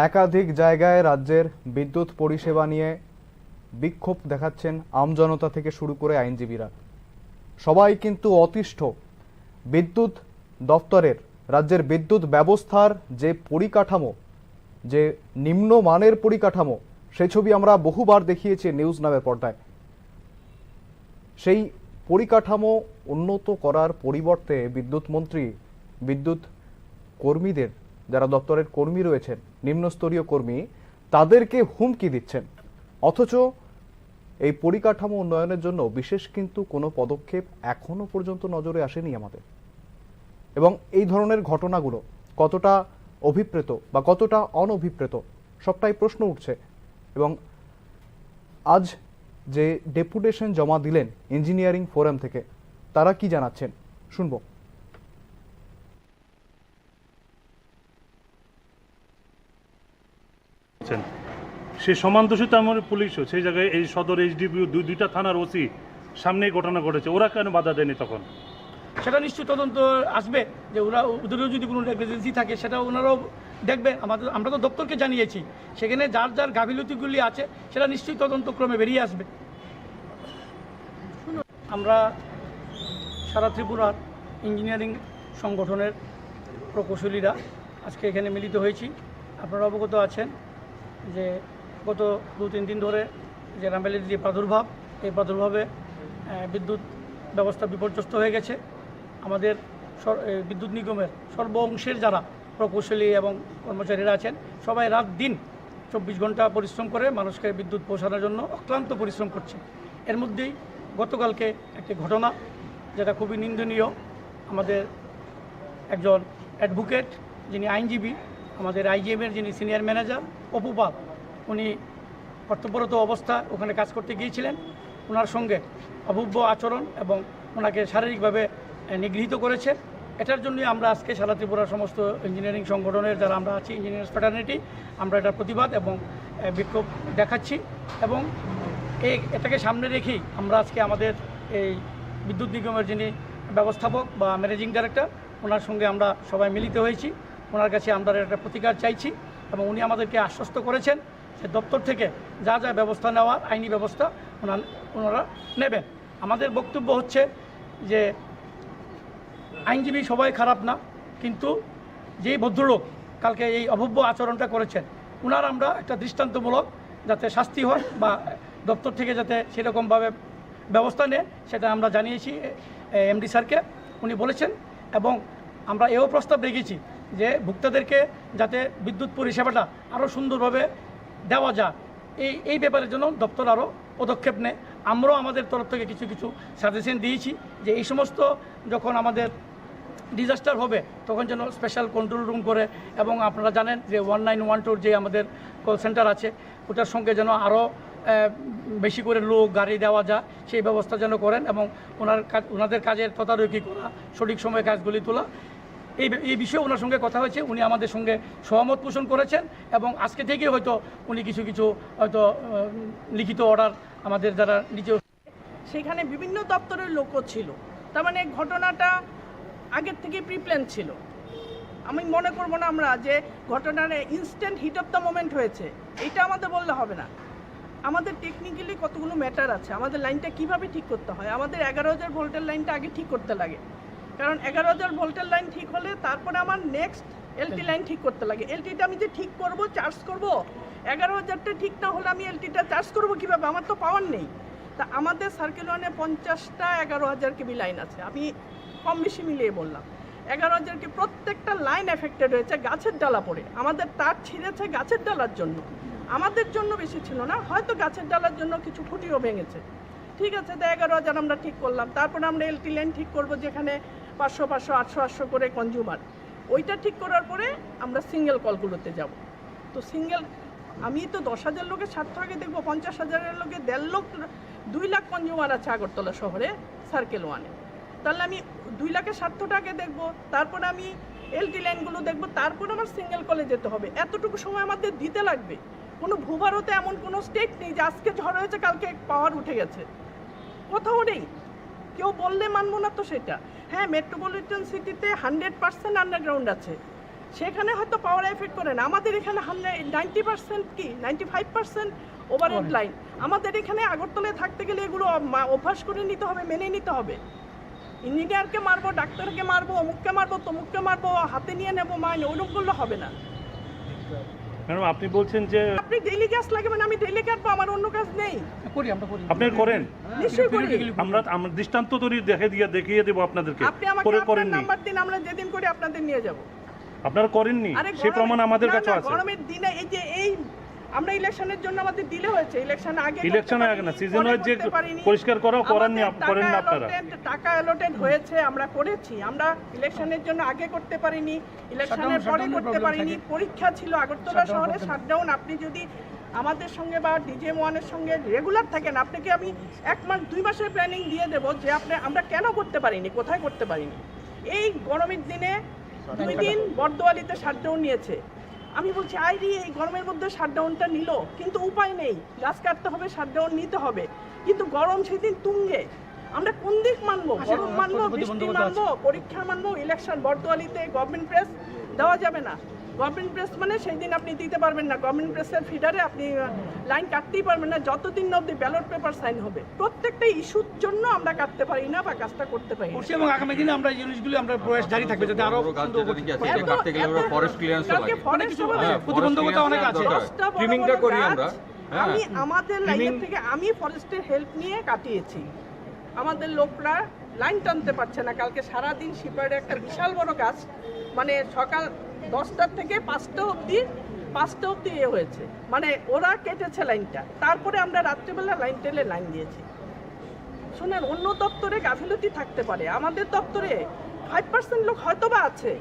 একাধিক জায়গায় রাজ্যের বিদ্যুৎ পরিষেবা নিয়ে বিক্ষোভ দেখাচ্ছেন আমজনতা থেকে শুরু করে আইনজীবীরা। সবাই কিন্তু অতিষ্ঠ। বিদ্যুৎ দপ্তরের, রাজ্যের বিদ্যুৎ ব্যবস্থার যে পরিকাঠামো, যে নিম্নমানের পরিকাঠামো, সেই ছবি আমরা বহুবার দেখিয়েছি নিউজ নামের পর্দায়। সেই পরিকাঠামো উন্নত করার পরিবর্তে বিদ্যুৎ মন্ত্রী বিদ্যুৎ কর্মীদের, যারা দপ্তরের কর্মী রয়েছেন, নিম্নস্তরীয় কর্মী, তাদেরকে হুমকি দিচ্ছেন। অথচ এই পরিকাঠামো উন্নয়নের জন্য বিশেষ কিন্তু কোনো পদক্ষেপ এখনো পর্যন্ত নজরে আসেনি আমাদের। এবং এই ধরনের ঘটনাগুলো কতটা অভিপ্রেত বা কতটা অনভিপ্রেত, সবটাই প্রশ্ন উঠছে। এবং আজ যে ডেপুটেশন জমা দিলেন ইঞ্জিনিয়ারিং ফোরাম থেকে, তারা কি জানাচ্ছেন শুনবো। করেছেন, সে সমান দোষিত আমার পুলিশও সেই জায়গায় এই সদর এইচডিপিও দুইটা থানার ওসি সামনেই ঘটনা ঘটেছে, ওরা কেন বাধা দেয়নি তখন? সেটা নিশ্চয়ই তদন্ত আসবে, যে ওদেরও যদি কোনো নেগলিজেন্সি থাকে সেটা ওনারাও দেখবে। আমরা তো দপ্তরকে জানিয়েছি, সেখানে যার যার গাফিলতিগুলি আছে সেটা নিশ্চয়ই তদন্তক্রমে বেরিয়ে আসবে। আমরা সারা ত্রিপুরার ইঞ্জিনিয়ারিং সংগঠনের প্রকৌশলীরা আজকে এখানে মিলিত হয়েছি। আপনারা অবগত আছেন যে গত 2-3 দিন ধরে যে রামবেলির যে প্রাদুর্ভাব, এই প্রাদুর্ভাবে বিদ্যুৎ ব্যবস্থা বিপর্যস্ত হয়ে গেছে। আমাদের বিদ্যুৎ নিগমের সর্ব অংশের যারা প্রকৌশলী এবং কর্মচারীরা আছেন সবাই রাত দিন 24 ঘন্টা পরিশ্রম করে মানুষকে বিদ্যুৎ পৌঁছানোর জন্য অক্লান্ত পরিশ্রম করছে। এর মধ্যেই গতকালকে একটি ঘটনা যেটা খুবই নিন্দনীয়। আমাদের একজন অ্যাডভোকেট যিনি আইনজীবী, আমাদের আইজিএমের যিনি সিনিয়র ম্যানেজার অপু পাল, উনি কর্তব্যরত অবস্থায় ওখানে কাজ করতে গিয়েছিলেন। ওনার সঙ্গে অভব্য আচরণ এবং ওনাকে শারীরিকভাবে নিগৃহীত করেছে। এটার জন্যই আমরা আজকে সারা ত্রিপুরার সমস্ত ইঞ্জিনিয়ারিং সংগঠনের যারা আমরা আছি, ইঞ্জিনিয়ার্স ফ্র্যাটার্নিটি, আমরা এটার প্রতিবাদ এবং বিক্ষোভ দেখাচ্ছি। এবং এটাকে সামনে রেখেই আমরা আজকে আমাদের এই বিদ্যুৎ নিগমের যিনি ব্যবস্থাপক বা ম্যানেজিং ডাইরেক্টর, ওনার সঙ্গে আমরা সবাই মিলিত হয়েছি। ওনার কাছে আমরা একটা প্রতিকার চাইছি এবং উনি আমাদেরকে আশ্বস্ত করেছেন যে দপ্তর থেকে যা যা ব্যবস্থা নেওয়ার আইনি ব্যবস্থা ওনারা নেবেন। আমাদের বক্তব্য হচ্ছে যে আইনজীবী সবাই খারাপ না, কিন্তু যেই ভদ্রলোক কালকে এই অভব্য আচরণটা করেছেন ওনার আমরা একটা দৃষ্টান্তমূলক যাতে শাস্তি হয় বা দপ্তর থেকে যাতে সেরকমভাবে ব্যবস্থা নেয় সেটা আমরা জানিয়েছি এমডি স্যারকে। উনি বলেছেন এবং আমরা এও প্রস্তাব রেখেছি যে ভোক্তাদেরকে যাতে বিদ্যুৎ পরিষেবাটা আরও সুন্দরভাবে দেওয়া যায়, এই ব্যাপারের জন্য দপ্তর আরও পদক্ষেপ নেয়। আমরাও আমাদের তরফ থেকে কিছু কিছু সাজেশন দিয়েছি যে এই সমস্ত যখন আমাদের ডিজাস্টার হবে তখন যেন স্পেশাল কন্ট্রোল রুম করে, এবং আপনারা জানেন যে 1912 যে আমাদের কল সেন্টার আছে ওটার সঙ্গে যেন আরও বেশি করে লোক গাড়ি দেওয়া যায় সেই ব্যবস্থা যেন করেন এবং ওনাদের কাজের তদারকি করা, সঠিক সময়ে কাজগুলি তোলা, এই বিষয়ে ওনার সঙ্গে কথা হয়েছে। উনি আমাদের সঙ্গে সহমত পোষণ করেছেন এবং আজকে থেকে হয়তো উনি কিছু কিছু হয়তো লিখিত অর্ডার আমাদের যারা নিচে, সেখানে বিভিন্ন দপ্তরের লোকও ছিল। তার মানে ঘটনাটা আগের থেকে প্রিপ্ল্যান ছিল। আমি মনে করব না আমরা যে ঘটনার instant heat of the moment হয়েছে, এইটা আমাদের বললে হবে না। আমাদের টেকনিক্যালি কতগুলো ম্যাটার আছে, আমাদের লাইনটা কিভাবে ঠিক করতে হয়। আমাদের 11,000 ভোল্টের লাইনটা আগে ঠিক করতে লাগে, কারণ 11,000 ভোল্টের লাইন ঠিক হলে তারপরে আমার নেক্সট এলটি লাইন ঠিক করতে লাগে। এলটিটা আমি যে ঠিক করব, চার্জ করব, 11,000টা ঠিক না হলে আমি এলটিটা চার্জ করব কীভাবে? আমার তো পাওয়ার নেই। তা আমাদের সার্কেল ওয়ানে 50টা 11,000 কেবি লাইন আছে, আমি কম বেশি মিলিয়ে বললাম। 11,000 কে প্রত্যেকটা লাইন এফেক্টেড হয়েছে গাছের ডালা পড়ে। আমাদের তার ছিঁড়েছে গাছের ডালার জন্য, আমাদের জন্য বেশি ছিল না, হয়তো গাছের ডালার জন্য কিছু খুঁটিও ভেঙেছে। ঠিক আছে, তো 11,000 আমরা ঠিক করলাম। তারপরে আমরা এলটি লাইন ঠিক করব যেখানে 500, 800 করে কনজিউমার। ওইটা ঠিক করার পরে আমরা সিঙ্গেল কলগুলোতে যাব। তো সিঙ্গেল আমি তো 10,000 লোকের স্বার্থ আগে দেখবো, 50,000 লোকে 1.5 লাখ 2 লাখ কনজিউমার আছে আগরতলা শহরে সার্কেল ওয়ানে। তাহলে আমি 2 লাখের স্বার্থটা আগে দেখবো, তারপরে আমি এলটি লাইনগুলো দেখবো, তারপরে আমার সিঙ্গেল কলে যেতে হবে। এতটুকু সময় আমাদের দিতে লাগবে। কোনো ভূভারতে এমন কোনো স্টেট নেই যে আজকে ঝড় হয়েছে কালকে পাওয়ার উঠে গেছে, কোথাও নেই। কেউ বললে মানবো না তো সেটা। হ্যাঁ, মেট্রোপলিটন সিটিতে 100% আন্ডারগ্রাউন্ড আছে, সেখানে হয়তো পাওয়ার এফেক্ট করে না। আমাদের এখানে 90% কি 95% ওভারহেড লাইন। আমাদের এখানে আগরতলায় থাকতে গেলে এগুলো অভ্যাস করে নিতে হবে, মেনে নিতে হবে। ইঞ্জিনিয়ারকে মারবো, ডাক্তারকে মারবো, অমুককে মারবো, তমুককে মারবো, হাতে নিয়ে নেবো মাইনে, ওইরকম করলে হবে না। ম্যাডাম আপনি বলছেন যে আপনি ডেইলি গ্যাস লাগবে না, আমি ডেইলি কাটবো, আমার অন্য কাজ নেই। আপনি করেন? নিশ্চয়ই করি। আমরা দৃষ্টান্ত তৈরি দেখিয়ে দেবো আপনাদেরকে। আপনি আমাকে আপনার নাম্বার দিন, আমরা যেদিন করি আপনাদের নিয়ে যাব। আপনারা করেননি, সেই প্রমাণ আমাদের কাছে আছে। গরমের দিনে এই আমরা ইলেকশনের জন্য আমাদের দিলে হয়েছে, ইলেকশন আগে না, সিজন ওয়াইজ যে পরিষ্কার করেননি আপনারা। টাকা অ্যালোটেড হয়েছে, আমরা করেছি। আমরা ইলেকশনের জন্য আগে করতে পারিনি, ইলেকশনের পরে করতে পারিনি, পরীক্ষা ছিল আগরতলা শহরে শাটডাউন। আপনি যদি আমাদের সঙ্গে বা ডিজে ওয়ানের সঙ্গে রেগুলার থাকেন, আপনাকে আমি 1 মাস 2 মাসের প্ল্যানিং দিয়ে দেবো যে আমরা কেন করতে পারিনি, কোথায় করতে পারিনি। এই গরমের দিনে 2 দিন বর্দোয়ালিতে শাটডাউন নিয়েছে, আমি বলছি আইডি এই গরমের মধ্যে শাটডাউনটা নিল, কিন্তু উপায় নেই, গাছ কাটতে হবে, শাটডাউন নিতে হবে, কিন্তু গরম সেদিন তুঙ্গে। আমরা কোন দিক মানবো? গরম মানবো, বৃষ্টি মানবো, পরীক্ষা মানবো, ইলেকশন? বর্দোয়ালিতে গভর্নমেন্ট প্রেস দেওয়া যাবে না। গভর্নমেন্ট প্রেস মানে সেই দিন আপনি দিতে পারবেন না, গভর্নমেন্ট প্রেসের ফিডারে আপনি লাইন কাটতেই পারবেন না যতদিন না অব্দি ব্যালট পেপার সাইন হবে। প্রত্যেকটা ইস্যুর জন্য আমরা কাটতে পারি না বা কাজটা করতে পারি না। এবং আগামী দিনে আমরা এই জিনিসগুলো আমরা প্রয়াস জারি থাকবে যাতে আরো প্রতিবন্ধকতা অনেক আছে। আমি আমাদের লাইনের থেকে আমি ফরেস্টের হেল্প নিয়ে কাটিয়েছি। আমাদের লোকরা লাইন টানতে পারছে না। কালকে সারাদিন শিপারে একটা বিশাল বড় গাছ, মানে সকাল 10টা থেকে 5টা অবধি হয়েছে, মানে ওরা কেটেছে লাইনটা। তারপরে আমরা রাত্রিবেলা লাইন টেলে লাইন দিয়েছি। শোনেন, অন্য দপ্তরে গাফিলতি থাকতে পারে, আমাদের দপ্তরে 5% লোক হয়তো বা আছে,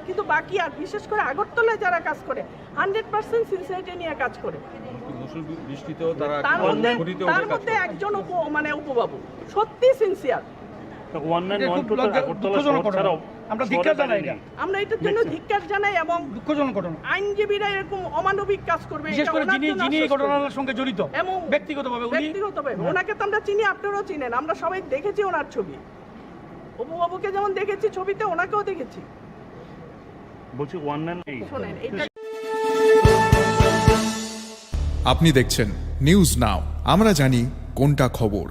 কিন্তু বাকি আর বিশেষ করে আগরতলায় যারা কাজ করে 100% সিনসিয়ারিটি নিয়ে কাজ করে। তার মধ্যে একজন উপবাবু সত্যি সিনসিয়ার। আমরা ধিক্কার জানাই, আমরা এটার জন্য ধিক্কার জানাই এবং দুঃখজনক ঘটনা। আইনজীবীরা এরকম অমানবিক কাজ করবে, বিশেষ করে যিনি এই ঘটনার সঙ্গে জড়িত এবং ব্যক্তিগতভাবে ওনাকে তো আমরা চিনি, আপনারাও চিনেন, আমরা সবাই দেখেছি ওনার ছবি। অপুবাবুকে যেমন দেখেছি ছবিতে, ওনাকেও দেখেছি। বলছি শোনেন, এটা আপনি দেখছেন নিউজ নাও, আমরা জানি কোনটা খবর।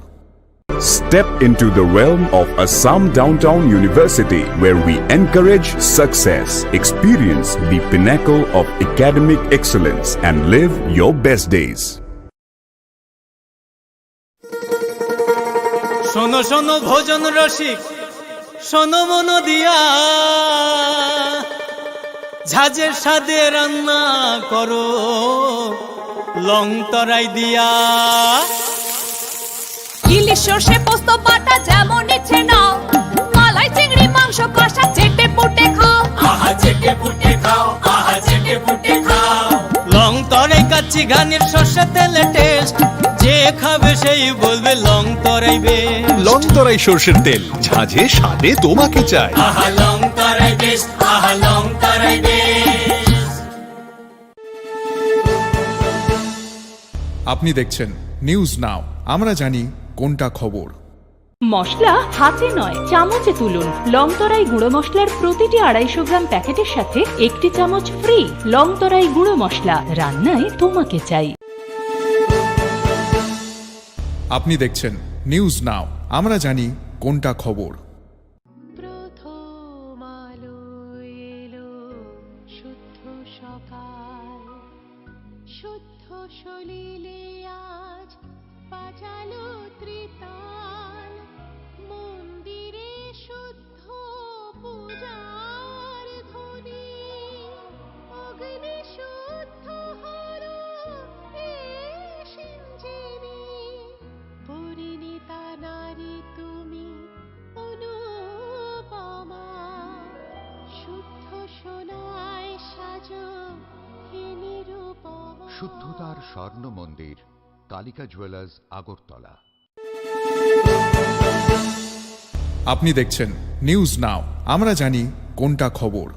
Step into the realm of Assam Downtown University, where we encourage success, experience the pinnacle of academic excellence, and live your best days. শোনো শোনো ভোজন রসিক, শোনো মন দিয়া, ঝাঁঝের স্বাদে রান্না করো লং তরাই দিয়া। ইলিশ সর্ষে পোস্ত বাটা যেমন ইচ্ছে নাও, মালাই চিংড়ি মাংস কষা চেটে পুটে খাও, আহা চেটে পুটে খাও, আহা চেটে পুটে খাও। লং তরাই কাচ্চি ঘানির সর্ষে তেলে টেস্ট, যে খাবে সেই বলবে লং তরাই বেশ। লং তরাই সর্ষের তেল, ঝাঁঝে স্বাদে তোমাকে চাই। আহা লং তরাই বেশ, আহা লং তরাই বেশ। আপনি দেখছেন নিউজ নাও, আমরা জানি কোনটা খবর। মশলা হাতে নয় চামচে তুলুন। লংতরাই গুঁড়ো মশলার প্রতিটি 250 গ্রাম প্যাকেটের সাথে 1টি চামচ ফ্রি। লংতরাই গুঁড়ো মশলা, রান্নায় তোমাকে চাই। আপনি দেখছেন নিউজ নাও, আমরা জানি কোনটা খবর। প্রথম আলো এলো, শুদ্ধ সকাল, শুদ্ধ সলিলে আজ বাজালো ত্রিতাল, মন্দিরে শুদ্ধ পূজার ধ্বনি, অগ্নি শুদ্ধ হলো সিঞ্জিনী, পরিণীতা নারী তুমি অনুপমা, শুদ্ধ সোনায় সাজো হে নিরুপমা। শুদ্ধতার স্বর্ণ মন্দির, কালিকা জুয়েলার্স, আগরতলা। আপনি দেখছেন নিউজ নাও, আমরা জানি কোনটা খবর।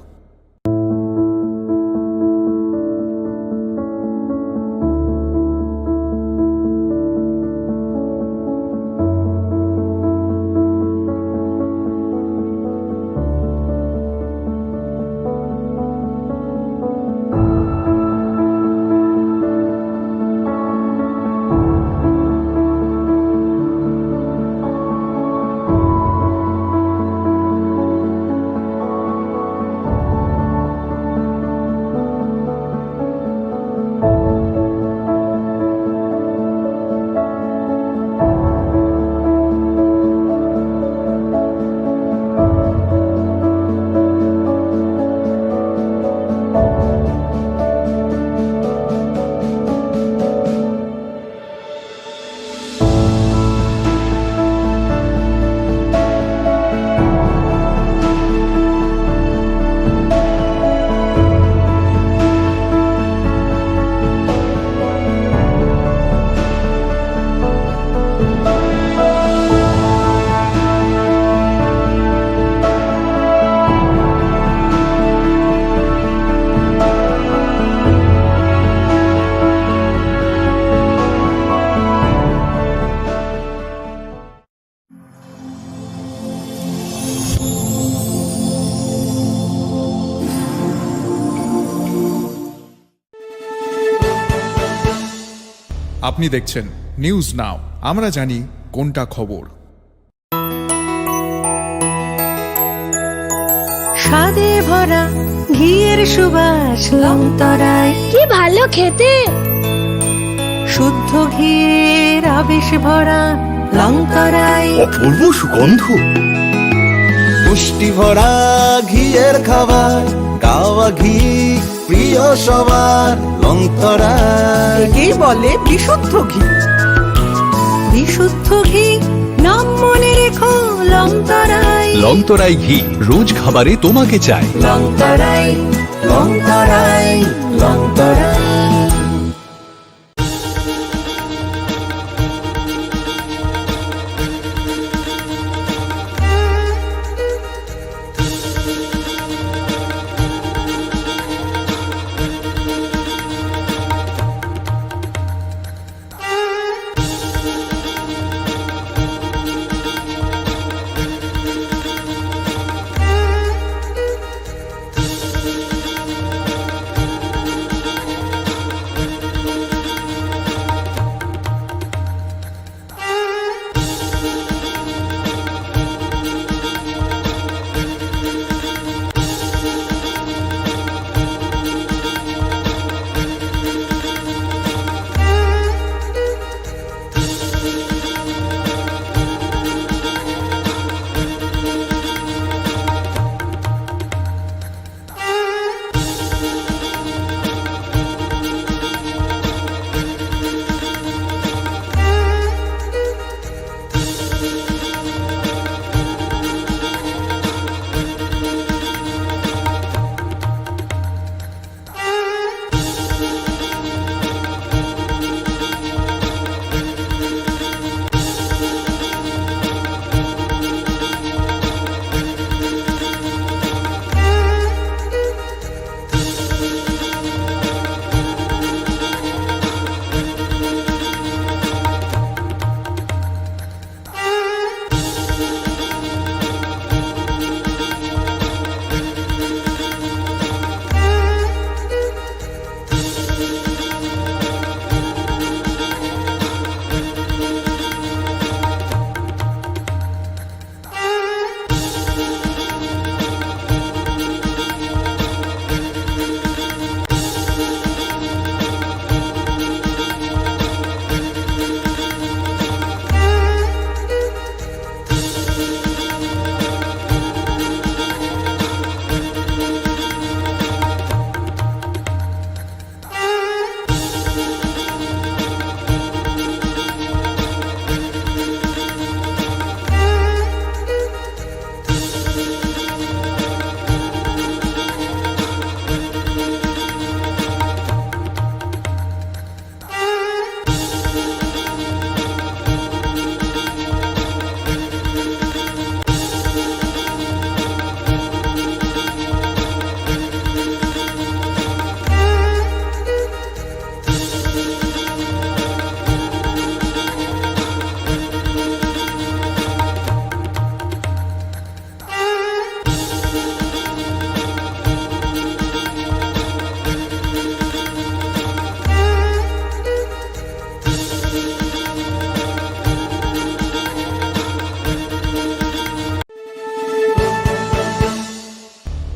আপনি দেখছেন নিউজ নাও, আমরা জানি কোনটা খবর। স্বাদে ভরা ঘিয়ের সুবাস লংতরায়, কি ভালো খেতে। শুদ্ধ ঘিয়ের আবেশ ভরা লংতরায়, অপূর্ব সুগন্ধ। পুষ্টি ভরা ঘিয়ের খাবার, গাওয়া ঘি প্রিয় সবার লংতরা। একেই বলে বিশুদ্ধ ঘি। বিশুদ্ধ ঘি নাম মনে রেখো লংতরায়। লংতরাই ঘি রোজ খাবারে তোমাকে চাই। লংতরাই লংতরাই লংতরাই।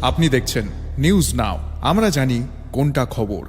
আপনি দেখছেন নিউজ নাও, আমরা জানি কোনটা খবর।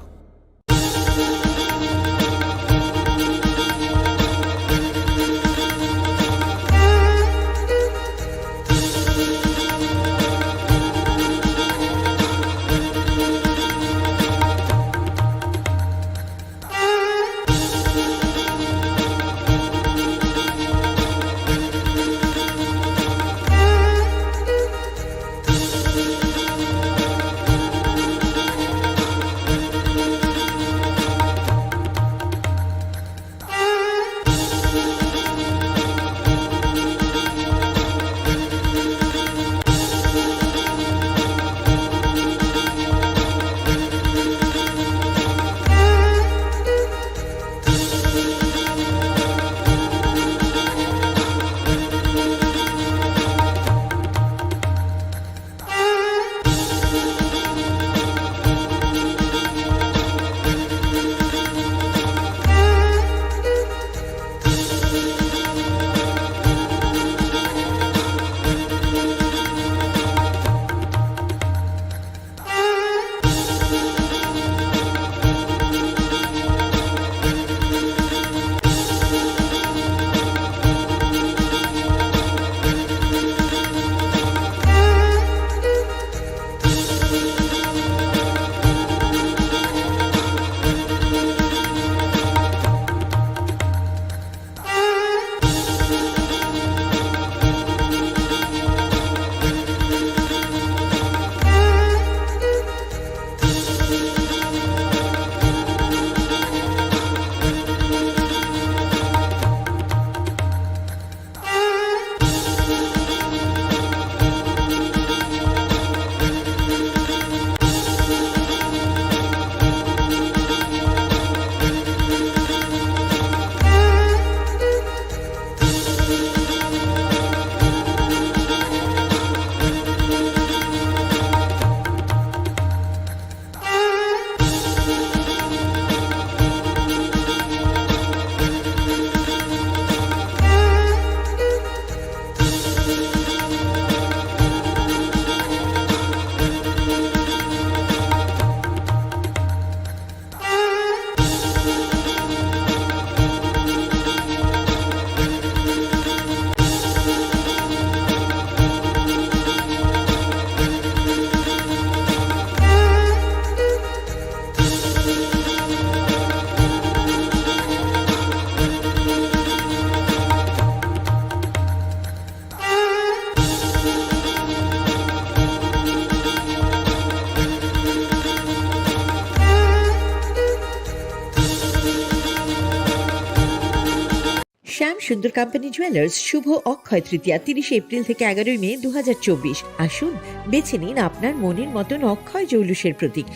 শ্যাম সুন্দর কোম্পানি জুয়েলার্স শুভ অক্ষয় তৃতীয়া 30 এপ্রিল থেকে 11 মে 2024। আসুন বেছে নিন আপনার মনের মতন অক্ষয় জৌলুসের প্রতীক।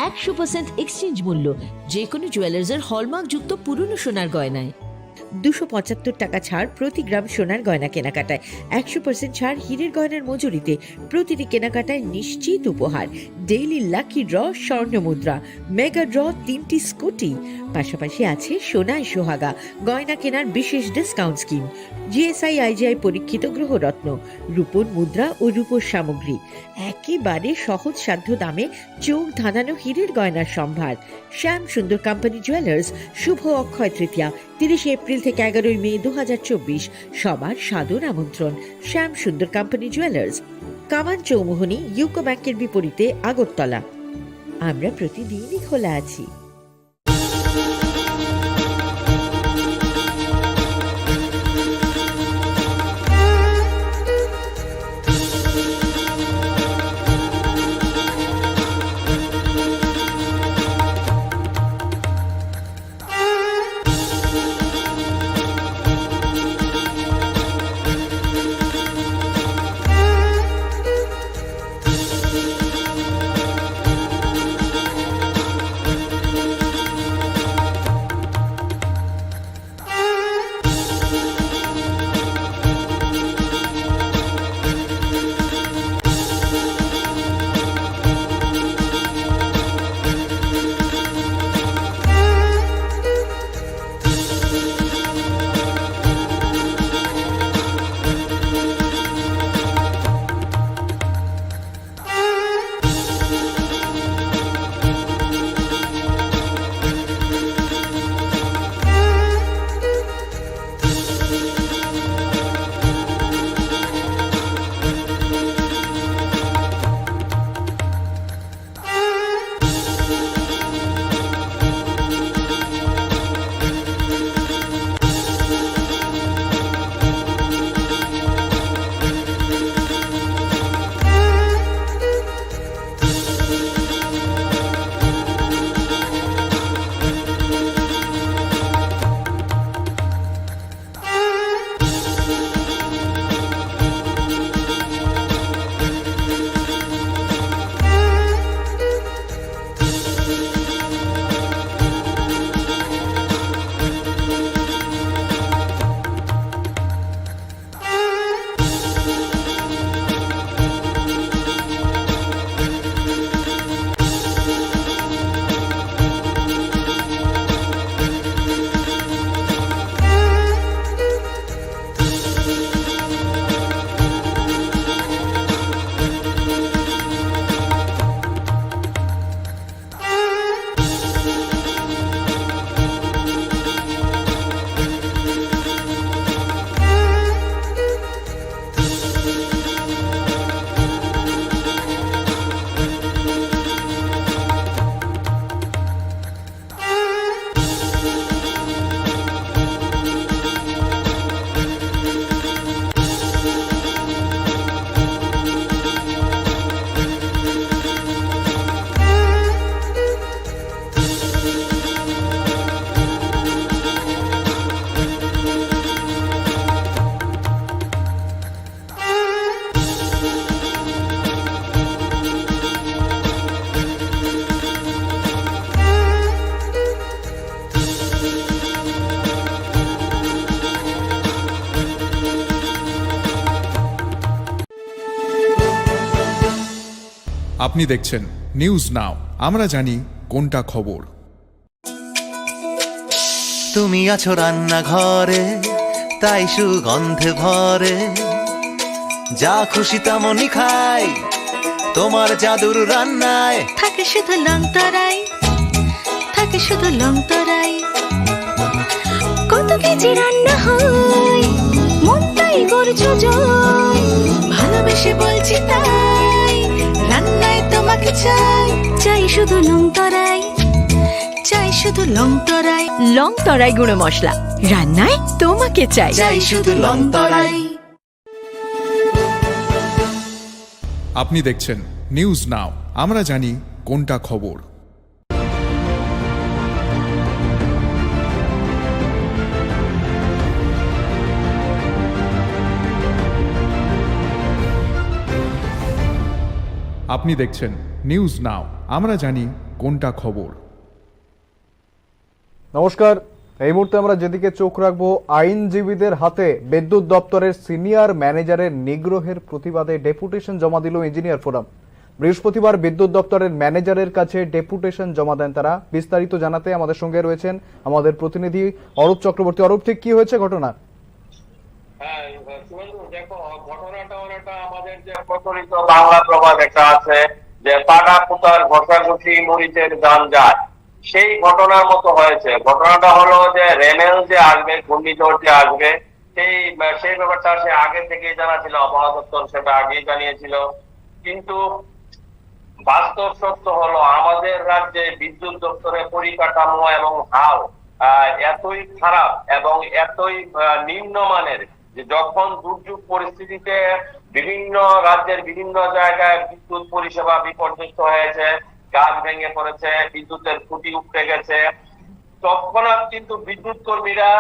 100% এক্সচেঞ্জ মূল্য যে কোনো জুয়েলার্সের হলমার্ক যুক্ত পুরনো সোনার গয়নায়। 275 টাকা ছাড় প্রতি গ্রাম সোনার গয়না কেনাকাটায়। 100% ছাড় হীরের গয়নার মজুরিতে। প্রতিটি কেনাকাটায় নিশ্চিত উপহার। ডেইলি লাকি ড্র স্বর্ণ মুদ্রা, মেগা ড্র 3টি স্কুটি। পাশাপাশি আছে সোনায় সোহাগা গয়না কেনার বিশেষ ডিসকাউন্ট স্কিম। জিএসআই আইজিআই পরীক্ষিত গ্রহরত্ন, রূপোর মুদ্রা ও রূপোর সামগ্রী। একেবারে সহজ সাধ্য দামে চোখ ধাঁধানো হীরের গয়নার সম্ভার। শ্যাম সুন্দর কোম্পানি জুয়েলার্স শুভ অক্ষয় তৃতীয়া 30 এপ্রিল থেকে 11 মে 2024। সবার সাদর আমন্ত্রণ। শ্যাম সুন্দর কোম্পানি জুয়েলার্স, কামান চৌমুহনী, ইউকো ব্যাংকের বিপরীতে, আগরতলা। আমরা প্রতিদিনই খোলা আছি। আপনি দেখছেন নিউজ নাও, আমরা জানি কোনটা খবর। তুমি আছো রান্নাঘরে, তাই সুগন্ধে ভরে, যা খুশি তেমনই খাই তোমার জাদুর রান্নায়। থাকে শুধু লং তরাই, থাকে শুধু লং তরাই। কত কেজি রান্না হয়, মনটাই করছো জয়। ভালোবেসে বলছি তাই, রান্নায় তোমাকে চাই। চাই শুধু লং তরাই, চাই শুধু লং তরাই। লং তরাই গুঁড়ো মশলা, রান্নায় তোমাকে চাই। চাই শুধু লং তরাই। আপনি দেখছেন নিউজ নাও, আমরা জানি কোনটা খবর। আপনি দেখছেন নিউজ নাও, আমরা জানি কোনটা খবর। নমস্কার। এই মুহূর্তে আমরা যেদিকে চোখ রাখবো, আইনজীবীদের হাতে বিদ্যুৎ দপ্তরের সিনিয়র ম্যানেজারের নিগ্রহের প্রতিবাদে ডেপুটেশন জমা দিল ইঞ্জিনিয়ার ফোরাম। বৃহস্পতিবার বিদ্যুৎ দপ্তরের ম্যানেজারের কাছে ডেপুটেশন জমা দেন তারা। বিস্তারিত জানাতে আমাদের সঙ্গে রয়েছেন আমাদের প্রতিনিধি অরূপ চক্রবর্তী। অরূপ, ঠিক কি হয়েছে ঘটনা? দেখো, ঘটনাটা অনেকটা আমাদের যে প্রচলিত বাংলা প্রবাদ একটা আছে যে পাটা পুতার ঘষাঘষি মরিচের গান যায়, সেই ঘটনার মতো হয়েছে। ঘটনাটা হলো যে রেমেল যে আসবে, ঘূর্ণিঝড় যে আসবে, সেই ব্যাপারটা সে আগে থেকেই জানা ছিল, আবহাওয়া দপ্তর সেটা আগেই জানিয়েছিল। কিন্তু বাস্তব সত্য হলো আমাদের রাজ্যে বিদ্যুৎ দপ্তরের পরিকাঠামো এবং হাল এতই খারাপ এবং এতই নিম্নমানের যে যখন দুর্যোগ পরিস্থিতিতে বিভিন্ন রাজ্যের বিভিন্ন জায়গায় বিদ্যুৎ পরিষেবা বিপর্যস্ত হয়েছে, গাছ ভেঙে পড়েছে, বিদ্যুতের খুঁটি উপড়ে গেছে, তৎক্ষণাৎ কিন্তু বিদ্যুৎ কর্মীরা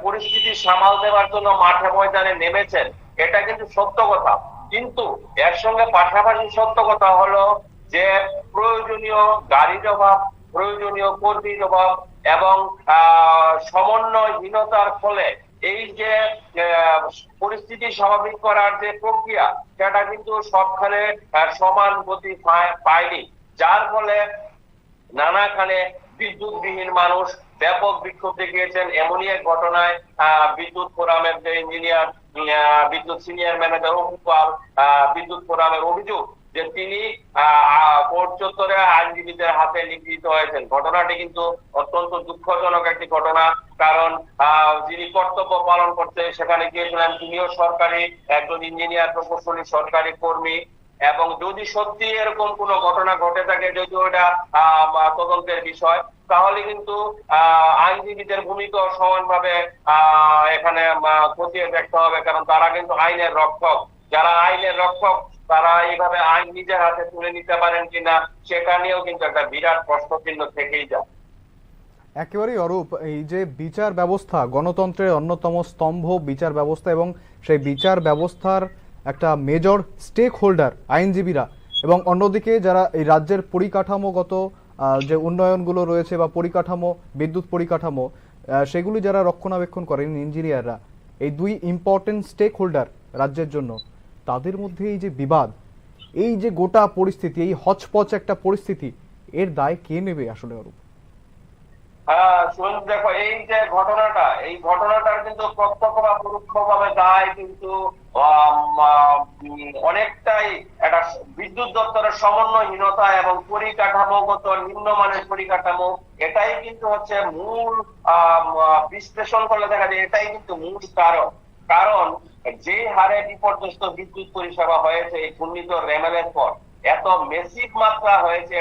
পরিস্থিতি সামাল দেওয়ার জন্য মাঠে ময়দানে নেমেছেন। এটা কিন্তু সত্য কথা। কিন্তু এর সঙ্গে পাশাপাশি সত্য কথা হলো যে প্রয়োজনীয় গাড়ির অভাব, প্রয়োজনীয় কর্মীর অভাব এবং সমন্বয়হীনতার ফলে এই যে পরিস্থিতি স্বাভাবিক করার যে প্রক্রিয়া, সেটা কিন্তু সবখানে সমান গতি পায়নি, যার ফলে নানাখানে বিদ্যুৎবিহীন মানুষ ব্যাপক বিক্ষোভ দেখিয়েছেন। এমনই এক ঘটনায় বিদ্যুৎ ফোরামের যে ইঞ্জিনিয়ার, বিদ্যুৎ সিনিয়র ম্যানেজার বিদ্যুৎ ফোরামের অভিযোগ যে তিনি কোর্ট চত্বরে আইনজীবীদের হাতে নিগৃহীত হয়েছেন। ঘটনাটি কিন্তু অত্যন্ত দুঃখজনক একটি ঘটনা, কারণ যিনি কর্তব্য পালন করতে সেখানে গিয়েছিলেন তিনিও সরকারি একজন ইঞ্জিনিয়ার প্রকৌশলী সরকারি কর্মী, এবং যদি সত্যি এরকম কোনো ঘটনা ঘটে থাকে, যদি ওটা তদন্তের বিষয়, তাহলে কিন্তু আইনজীবীদের ভূমিকা সমানভাবে এখানে খতিয়ে দেখতে হবে, কারণ তারা কিন্তু আইনের রক্ষক। যারা আইনের রক্ষক তারা এইভাবে আইন নিজের হাতে তুলে নিতে পারেন কিনা, সেটা নিয়েও কিন্তু একটা বিরাট প্রশ্নচিহ্ন থেকেই যায়। একেবারেই অরূপ, এই যে বিচার ব্যবস্থা, গণতন্ত্রের অন্যতম স্তম্ভ বিচার ব্যবস্থা, এবং সেই বিচার ব্যবস্থার একটা মেজর স্টেক হোল্ডার আইনজীবীরা, এবং অন্যদিকে যারা এই রাজ্যের পরিকাঠামোগত যে উন্নয়নগুলো রয়েছে বা পরিকাঠামো, বিদ্যুৎ পরিকাঠামো, সেগুলি যারা রক্ষণাবেক্ষণ করেন ইঞ্জিনিয়াররা, এই দুই ইম্পর্টেন্ট স্টেক হোল্ডার রাজ্যের জন্য, তাদের মধ্যে এই যে বিবাদ, এই যে গোটা পরিস্থিতি, এই হচপচ একটা পরিস্থিতি, এর দায় কে নেবে আসলে অরূপ? দেখো, এই যে ঘটনাটা, এই ঘটনাটার কিন্তু প্রত্যক্ষ বা পরোক্ষভাবে দায় কিন্তু অনেকটাই একটা বিদ্যুৎ দপ্তরের সমন্বয়হীনতা এবং পরিকাঠামোগত নিম্নমানের পরিকাঠামো। এটাই কিন্তু হচ্ছে মূল বিশ্লেষণ করলে দেখা যায় এটাই কিন্তু মূল কারণ যে হারে বিপর্যস্ত বিদ্যুৎ পরিষেবা হয়েছে এই ঘূর্ণিঝড় রেমেলের পর, এত মেসিভ মাত্রা হয়েছে,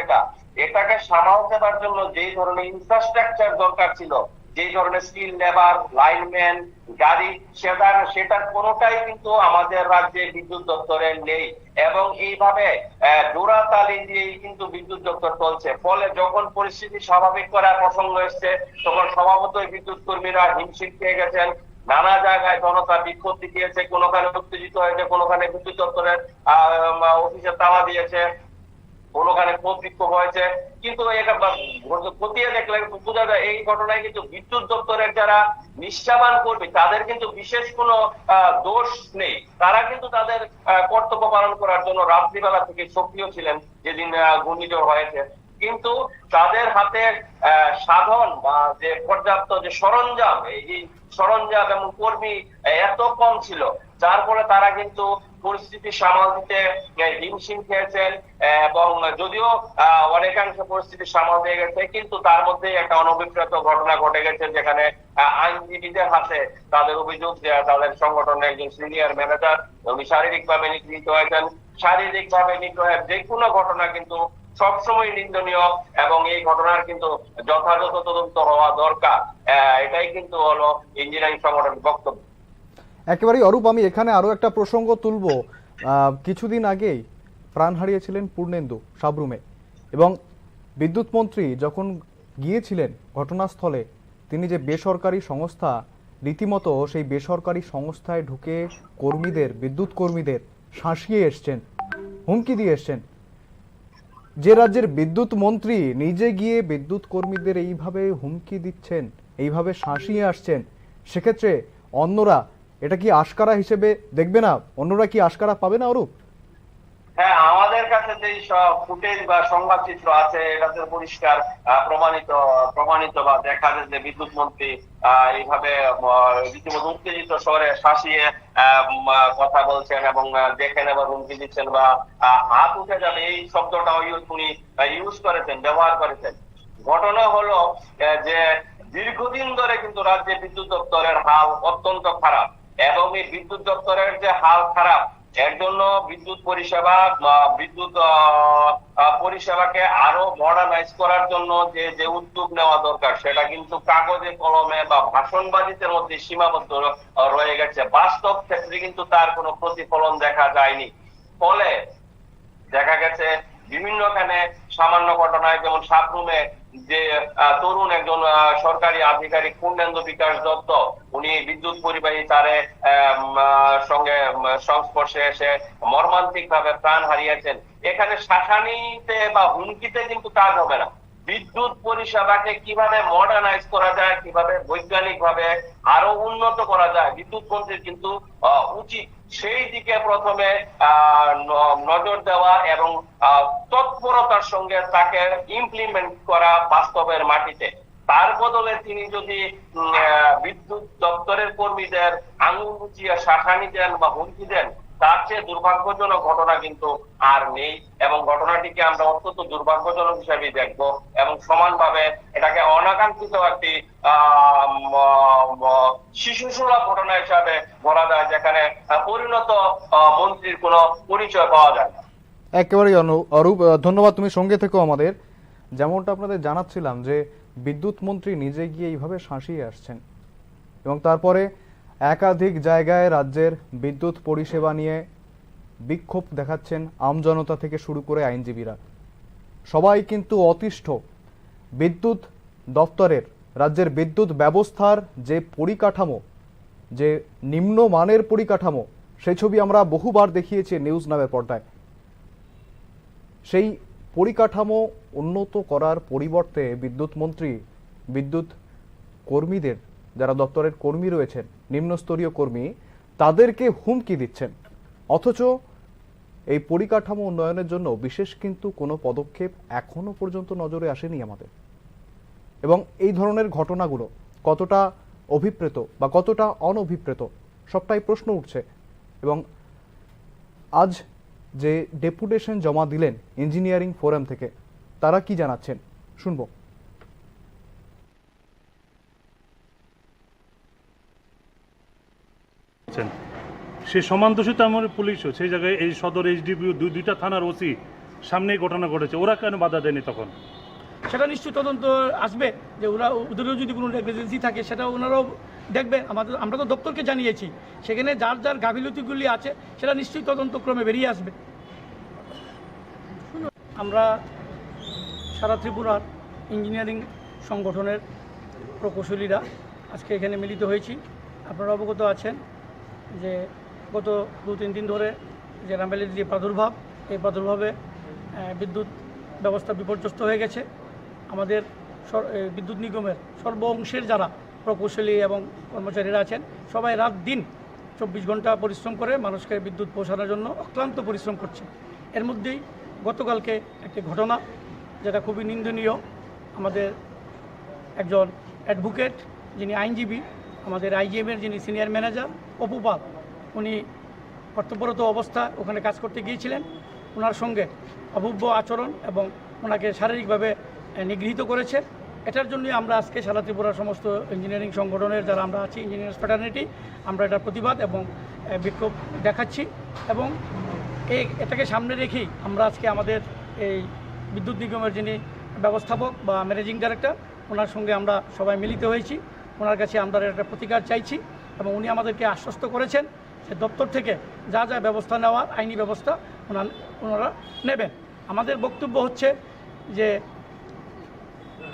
এটাকে সামাল দেবার জন্য যেই ধরনের ইনফ্রাস্ট্রাকচার দরকার ছিল, যেই ধরনের স্কিল লেবার, লাইনম্যান, গাড়ি, সেটার কোনোটাই কিন্তু আমাদের রাজ্যে বিদ্যুৎ দপ্তরে নেই, এবং এইভাবে জোড়াতালি দিয়েই কিন্তু বিদ্যুৎ দপ্তর চলছে। ফলে যখন পরিস্থিতি স্বাভাবিক করার প্রসঙ্গ এসছে, তখন স্বভাবতই বিদ্যুৎ কর্মীরা হিমশিম খেয়ে গেছেন। নানা জায়গায় জনতা বিক্ষোভ দেখিয়েছে, কোনোখানে উত্তেজিত হয়েছে, কোনোখানে বিদ্যুৎ দপ্তরের অফিসে তালা দিয়েছে, কোনোখানে ক্ষোভ বিক্ষোভ হয়েছে। কিন্তু খতিয়ে দেখলে বোঝা যায় এই ঘটনায় কিন্তু বিদ্যুৎ দপ্তরের যারা নিষ্ঠাবান কর্মী, তাদের কিন্তু বিশেষ কোনো দোষ নেই। তারা কিন্তু তাদের কর্তব্য পালন করার জন্য রাত্রিবেলা থেকে সক্রিয় ছিলেন যেদিন ঘূর্ণিঝড় হয়েছে। কিন্তু তাদের হাতে সাধন বা যে পর্যাপ্ত যে সরঞ্জাম, এই সরঞ্জাম এবং কর্মী এত কম ছিল, যার ফলে তারা কিন্তু পরিস্থিতি সামাল দিতে হিমশিম খেয়েছেন, এবং যদিও অনেকাংশ পরিস্থিতি সামাল দিয়ে গেছে, কিন্তু তার মধ্যে একটা অনভিপ্রেত ঘটনা ঘটে গেছে, যেখানে আইনজীবীদের হাতে তাদের অভিযোগ যে তাদের সংগঠনের একজন সিনিয়র ম্যানেজার উনি শারীরিকভাবে নিগৃহীত হয়েছেন। শারীরিকভাবে নিগ্রহের যে কোনো ঘটনা কিন্তু সবসময় নিন্দনীয়, এবং এই ঘটনার কিন্তু যথাযথ তদন্ত হওয়া দরকার। এটাই কিন্তু হলো ইঞ্জিনিয়ারিং সংগঠনের বক্তব্য। একেবারেই অরূপ, আমি এখানে আরো একটা প্রসঙ্গ তুলব। কিছুদিন আগেই প্রাণ হারিয়েছিলেন পূর্ণেন্দু সাবরুমে, এবং বিদ্যুৎ মন্ত্রী যখন গিয়েছিলেন ঘটনাস্থলে, তিনি যে বেসরকারি সংস্থা, রীতিমতো সেই বেসরকারি সংস্থায় ঢুকে কর্মীদের, বিদ্যুৎ কর্মীদের শাসিয়ে এসছেন, হুমকি দিয়ে এসছেন। যে রাজ্যের বিদ্যুৎ মন্ত্রী নিজে গিয়ে বিদ্যুৎ কর্মীদের এইভাবে হুমকি দিচ্ছেন, এইভাবে শাসিয়ে আসছেন, সেক্ষেত্রে অন্যরা এটা কি আশকারা হিসেবে দেখবে না? অন্যরা কি আশকারা পাবে না অরূপ? হ্যাঁ, আমাদের কাছে যে সব ফুটেজ বা সংবাদ চিত্র আছে এটাতে পরিষ্কার প্রমাণিত বা দেখা যায় যে বিদ্যুৎ মন্ত্রী এইভাবে রীতিমতো উত্তেজিত স্বরে শাসিয়ে কথা বলছেন এবং দেখে নেবার হুমকি দিচ্ছেন বা হাত উঠে যাবে এই শব্দটা উনি ইউজ করেছেন, ব্যবহার করেছেন। ঘটনা হলো যে দীর্ঘদিন ধরে কিন্তু রাজ্যে বিদ্যুৎ দপ্তরের হাল অত্যন্ত খারাপ এবং এই বিদ্যুৎ দপ্তরের যে হাল খারাপ এর জন্য বিদ্যুৎ পরিষেবাকে আরো মডার্নাইজ করার জন্য যে উদ্যোগ নেওয়া দরকার সেটা কিন্তু কাগজে কলমে বা ভাষণবাজিতের মধ্যে সীমাবদ্ধ রয়ে গেছে। বাস্তব ক্ষেত্রে কিন্তু তার কোনো প্রতিফলন দেখা যায়নি। ফলে দেখা গেছে বিভিন্নখানে সামান্য ঘটনায়, যেমন সাবরুমে যে তরুণ একজন সরকারি আধিকারিক পূর্ণেন্দু বিকাশ দত্ত, উনি বিদ্যুৎ পরিবাহী তারে সঙ্গে সংস্পর্শে এসে মর্মান্তিক ভাবে প্রাণ হারিয়েছেন। এখানে শাসানিতে বা হুমকিতে কিন্তু কাজ হবে না। বিদ্যুৎ পরিষেবাকে কিভাবে মডার্নাইজ করা যায়, কিভাবে বৈজ্ঞানিক ভাবে আরো উন্নত করা যায়, বিদ্যুৎ মন্ত্রীর কিন্তু উচিত সেই দিকে প্রথমে নজর দেওয়া এবং তৎপরতার সঙ্গে তাকে ইমপ্লিমেন্ট করা বাস্তবের মাটিতে। তার বদলে তিনি যদি বিদ্যুৎ দপ্তরের কর্মীদের আঙুল উঁচিয়ে শাসানি দেন বা হুমকি দেন, তার চেয়ে দুর্ভাগ্যজনক ঘটনা কিন্তু আর নেই এবং ঘটনাটিকে আমরা অত্যন্ত দুর্ভাগ্যজনক হিসেবে দেখবো এবং সমানভাবে এটাকে অনাকাঙ্ক্ষিত একটি শিশুসুলভ ঘটনা হিসাবে বলা যায়, যেখানে পরিণত মন্ত্রীর কোনো পরিচয় পাওয়া যায় না। একেবারেই অরূপ, ধন্যবাদ, তুমি সঙ্গে থেকো আমাদের। যেমনটা আপনাদের জানাচ্ছিলাম যে বিদ্যুৎ মন্ত্রী নিজে গিয়ে এইভাবে শাসিয়ে আসছেন এবং তারপরে একাধিক জায়গায় রাজ্যের বিদ্যুৎ পরিষেবা নিয়ে বিক্ষোভ দেখাচ্ছেন আমজনতা থেকে শুরু করে আইনজীবীরা। সবাই কিন্তু অতিষ্ঠ বিদ্যুৎ দপ্তরের, রাজ্যের বিদ্যুৎ ব্যবস্থার যে পরিকাঠামো, যে নিম্নমানের পরিকাঠামো, সেই ছবি আমরা বহুবার দেখিয়েছি নিউজ নামের পর্দায়। সেই পরিকাঠামো উন্নত করার পরিবর্তে বিদ্যুৎ মন্ত্রী বিদ্যুৎ কর্মীদের, যারা দপ্তরের কর্মী রয়েছেন, নিম্নস্তরীয় কর্মী, তাদেরকে হুমকি দিচ্ছেন। অথচ এই পরিকাঠামো উন্নয়নের জন্য বিশেষ কিন্তু কোনো পদক্ষেপ এখনো পর্যন্ত নজরে আসেনি আমাদের। এবং এই ধরনের ঘটনাগুলো কতটা অভিপ্রেত বা কতটা অনভিপ্রেত সবটাই প্রশ্ন উঠছে। এবং আজ যে ডেপুটেশন জমা দিলেন ইঞ্জিনিয়ারিং ফোরাম থেকে, তারা কি জানাচ্ছেন শুনবো। সে সমান দোষিত আমার পুলিশও সেই জায়গায় এই সদর এইচডিপিউ দুইটা থানার ওসি সামনেই ঘটনা ঘটেছে, ওরা কেন বাধা দেয়নি তখন? সেটা নিশ্চয়ই তদন্ত আসবে যে ওদেরও যদি কোনো নেগলিজেন্সি থাকে সেটা ওনারাও দেখবে। আমরা তো দপ্তরকে জানিয়েছি, সেখানে যার যার গাফিলতিগুলি আছে সেটা নিশ্চয়ই তদন্তক্রমে বেরিয়ে আসবে। আমরা সারা ত্রিপুরার ইঞ্জিনিয়ারিং সংগঠনের প্রকৌশলীরা আজকে এখানে মিলিত হয়েছি। আপনারা অবগত আছেন যে গত 2-3 দিন ধরে যে রামবেলির যে প্রাদুর্ভাব, এই প্রাদুর্ভাবে বিদ্যুৎ ব্যবস্থা বিপর্যস্ত হয়ে গেছে। আমাদের বিদ্যুৎ নিগমের সর্ব অংশের যারা প্রকৌশলী এবং কর্মচারীরা আছেন, সবাই রাত দিন 24 ঘন্টা পরিশ্রম করে মানুষকে বিদ্যুৎ পৌঁছানোর জন্য অক্লান্ত পরিশ্রম করছে। এর মধ্যেই গতকালকে একটি ঘটনা যেটা খুবই নিন্দনীয়। আমাদের একজন অ্যাডভোকেট, যিনি আইনজীবী, আমাদের আইজিএমের যিনি সিনিয়র ম্যানেজার অপু পাল, উনি কর্তব্যরত অবস্থায় ওখানে কাজ করতে গিয়েছিলেন। ওনার সঙ্গে অভব্য আচরণ এবং ওনাকে শারীরিকভাবে নিগৃহীত করেছে। এটার জন্যই আমরা আজকে সারা ত্রিপুরার সমস্ত ইঞ্জিনিয়ারিং সংগঠনের যারা আমরা আছি, ইঞ্জিনিয়ার্স ফ্রেটার্নিটি, আমরা এটার প্রতিবাদ এবং বিক্ষোভ দেখাচ্ছি। এবং এটাকে সামনে রেখেই আমরা আজকে আমাদের এই বিদ্যুৎ নিগমের যিনি ব্যবস্থাপক বা ম্যানেজিং ডাইরেক্টর, ওনার সঙ্গে আমরা সবাই মিলিত হয়েছি। ওনার কাছে আমরা একটা প্রতিকার চাইছি এবং উনি আমাদেরকে আশ্বস্ত করেছেন যে দপ্তর থেকে যা যা ব্যবস্থা নেওয়ার আইনি ব্যবস্থা ওনারা নেবেন। আমাদের বক্তব্য হচ্ছে যে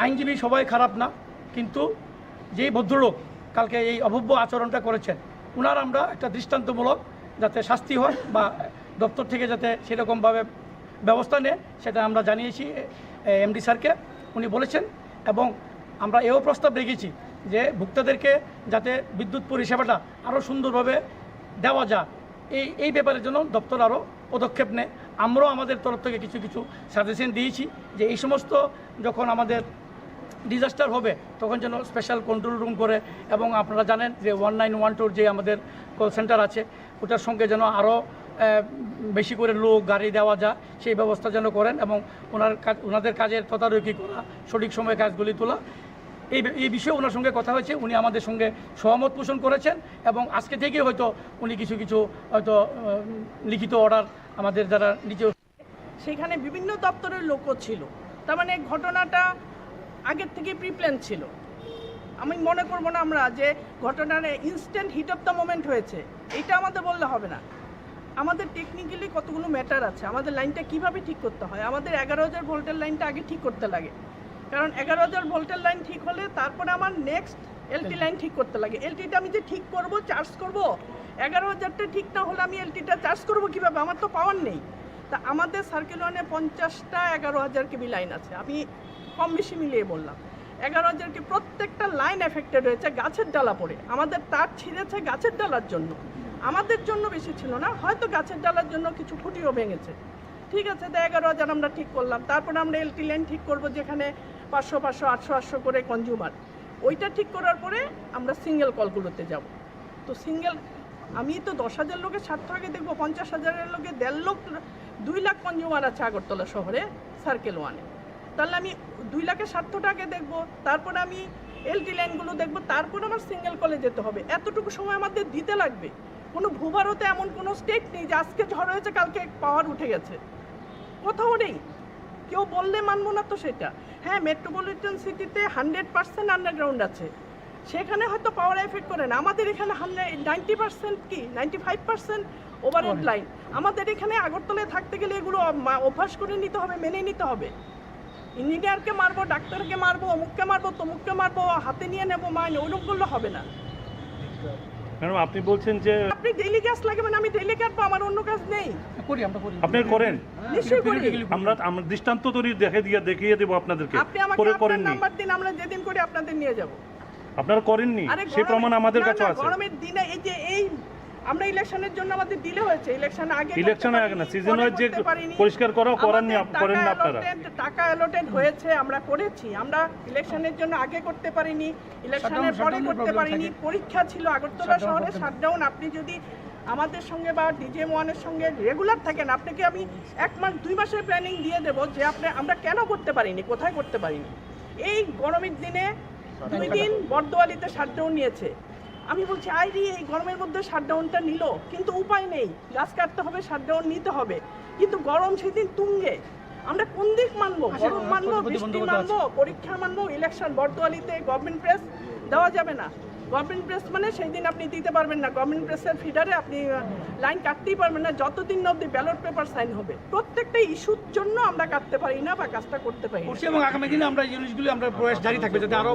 আইনজীবী সবাই খারাপ না, কিন্তু যেই ভদ্রলোক কালকে এই অভব্য আচরণটা করেছেন, ওনার আমরা একটা দৃষ্টান্তমূলক যাতে শাস্তি হয় বা দপ্তর থেকে যাতে সেরকমভাবে ব্যবস্থা নেয় সেটা আমরা জানিয়েছি এমডি স্যারকে, উনি বলেছেন। এবং আমরা এও প্রস্তাব রেখেছি যে ভোক্তাদেরকে যাতে বিদ্যুৎ পরিষেবাটা আরও সুন্দরভাবে দেওয়া যায়, এই ব্যাপারের জন্য দপ্তর আরও পদক্ষেপ নেয়। আমরাও আমাদের তরফ থেকে কিছু কিছু সাজেশন দিয়েছি যে এই সমস্ত যখন আমাদের ডিজাস্টার হবে তখন যেন স্পেশাল কন্ট্রোল রুম করে, এবং আপনারা জানেন যে 1912 যে আমাদের কল সেন্টার আছে ওটার সঙ্গে যেন আরও বেশি করে লোক গাড়ি দেওয়া যায় সেই ব্যবস্থা যেন করেন, এবং ওনাদের কাজের তদারকি করা, সঠিক সময়ে কাজগুলি তোলা, এই বিষয়ে ওনার সঙ্গে কথা হয়েছে। উনি আমাদের সঙ্গে সহমত পোষণ করেছেন এবং আজকে থেকেই হয়তো উনি কিছু কিছু হয়তো লিখিত অর্ডার আমাদের যারা নিজেও, সেখানে বিভিন্ন দপ্তরের লোকও ছিল। তার মানে ঘটনাটা আগের থেকে প্রিপ্ল্যান ছিল। আমি মনে করবো না আমরা যে ঘটনার instant heat of the moment হয়েছে, এইটা আমাদের বললে হবে না। আমাদের টেকনিক্যালি কতগুলো ম্যাটার আছে, আমাদের লাইনটা কিভাবে ঠিক করতে হয়। আমাদের 11,000 ভোল্টের লাইনটা আগে ঠিক করতে লাগে, কারণ 11,000 ভোল্টের লাইন ঠিক হলে তারপরে আমার নেক্সট এলটি লাইন ঠিক করতে লাগে। এলটিটা আমি যে ঠিক করব, চার্জ করব, 11,000টা ঠিক না হলে আমি এলটিটা চার্জ করব কীভাবে? আমার তো পাওয়ার নেই। তা আমাদের সার্কেল ওয়ানে 50টা 11,000 কেবি লাইন আছে, আমি কম বেশি মিলিয়ে বললাম। 11,000 কে প্রত্যেকটা লাইন এফেক্টেড হয়েছে গাছের ডালা পড়ে। আমাদের তার ছিঁড়েছে গাছের ডালার জন্য, আমাদের জন্য বেশি ছিল না, হয়তো গাছের ডালার জন্য কিছু খুঁটিও ভেঙেছে। ঠিক আছে, তো 11,000 আমরা ঠিক করলাম। তারপরে আমরা এলটি লাইন ঠিক করব যেখানে 500 500 800 800 করে কনজিউমার, ওইটা ঠিক করার পরে আমরা সিঙ্গেল কলগুলোতে যাব। তো সিঙ্গেল আমি তো 10,000 লোকের স্বার্থ আগে দেখবো, 50,000-এর লোকে 1.5 লাখ 2 লাখ কনজিউমার আছে আগরতলা শহরে সার্কেল ওয়ানে। তাহলে আমি 2 লাখের স্বার্থটা আগে দেখবো, তারপরে আমি এলটি লাইনগুলো দেখবো, তারপরে আমার সিঙ্গেল কলে যেতে হবে। এতটুকু সময় আমাদের দিতে লাগবে। কোনো ভূভারতে এমন কোনো স্টেট নেই যে আজকে ঝড় হয়েছে কালকে পাওয়ার উঠে গেছে, কোথাও নেই। কেউ বললে মানবো না তো সেটা। হ্যাঁ, মেট্রোপলিটন সিটিতে 100% আন্ডারগ্রাউন্ড আছে, সেখানে হয়তো পাওয়ার এফেক্ট করে না। আমাদের এখানে 90% কি 95% ওভারহেড লাইন। আমাদের এখানে আগরতলায় থাকতে গেলে এগুলো অভ্যাস করে নিতে হবে, মেনে নিতে হবে। ইঞ্জিনিয়ারকে মারবো, ডাক্তারকে মারবো, অমুককে মারবো, তমুককে মারবো, হাতে নিয়ে নেবো মাইনে, ওরকম করলে হবে না। ম্যাডাম আপনি বলছেন যে আপনি ডেইলি গ্যাস লাগে, মানে আমি ডেইলি কাটবো, আমার অন্য কাজ নেই। আপনি করেন? নিশ্চয়ই করি। আমরা দৃষ্টান্ত তৈরি দেখিয়ে দেবো আপনাদেরকে। আপনি আমাকে আপনার নাম্বার দিন, আমরা যেদিন করি আপনাদের নিয়ে যাব। আপনারা করেননি, সেই প্রমাণ আমাদের কাছে আছে। গরমের দিনে এই আমরা ইলেকশনের জন্য আমাদের দিলে হয়েছে, ইলেকশন আগে না, সিজন ওয়াইজ যে পরিষ্কার করেন না আপনারা। টাকা অ্যালোটেড হয়েছে, আমরা করেছি। আমরা ইলেকশনের জন্য আগে করতে পারিনি, ইলেকশনের পরে করতে পারিনি, পরীক্ষা ছিল আগরতলা শহরে শাটডাউন। আপনি যদি আমাদের সঙ্গে বা ডিজিএম ওয়ানের সঙ্গে রেগুলার থাকেন, আপনাকে আমি 1 মাস 2 মাসের প্ল্যানিং দিয়ে দেবো যে আমরা কেন করতে পারিনি, কোথায় করতে পারিনি। এই গরমের দিনে 2 দিন বর্দোয়ালিতে শাটডাউন নিয়েছে। আমি বলছি এই গরমের মধ্যে শাটডাউনটা নিল, কিন্তু উপায় নেই, গাছ কাটতে হবে, শাটডাউন নিতে হবে। কিন্তু গরম সেদিন তুঙ্গে, আমরা কোন দিক মানবো? গরম মানবো, বৃষ্টি মানবো, পরীক্ষা মানবো, ইলেকশন? বর্দোয়ালিতে গভর্নমেন্ট প্রেস দেওয়া যাবে না। গভর্নমেন্ট প্রেস মানে সেই দিন আপনি দিতে পারবেন না, গভর্নমেন্ট প্রেসের ফিডারে আপনি লাইন কাটতেই পারবেন না যতদিন না অব্দি ব্যালট পেপার সাইন হবে। প্রত্যেকটা ইস্যুর জন্য আমরা কাটতে পারি না বা কাজটা করতে পারি না। এবং আগামী দিনে আমরা এই জিনিসগুলো আমরা প্রয়াস জারি থাকবে যাতে আরো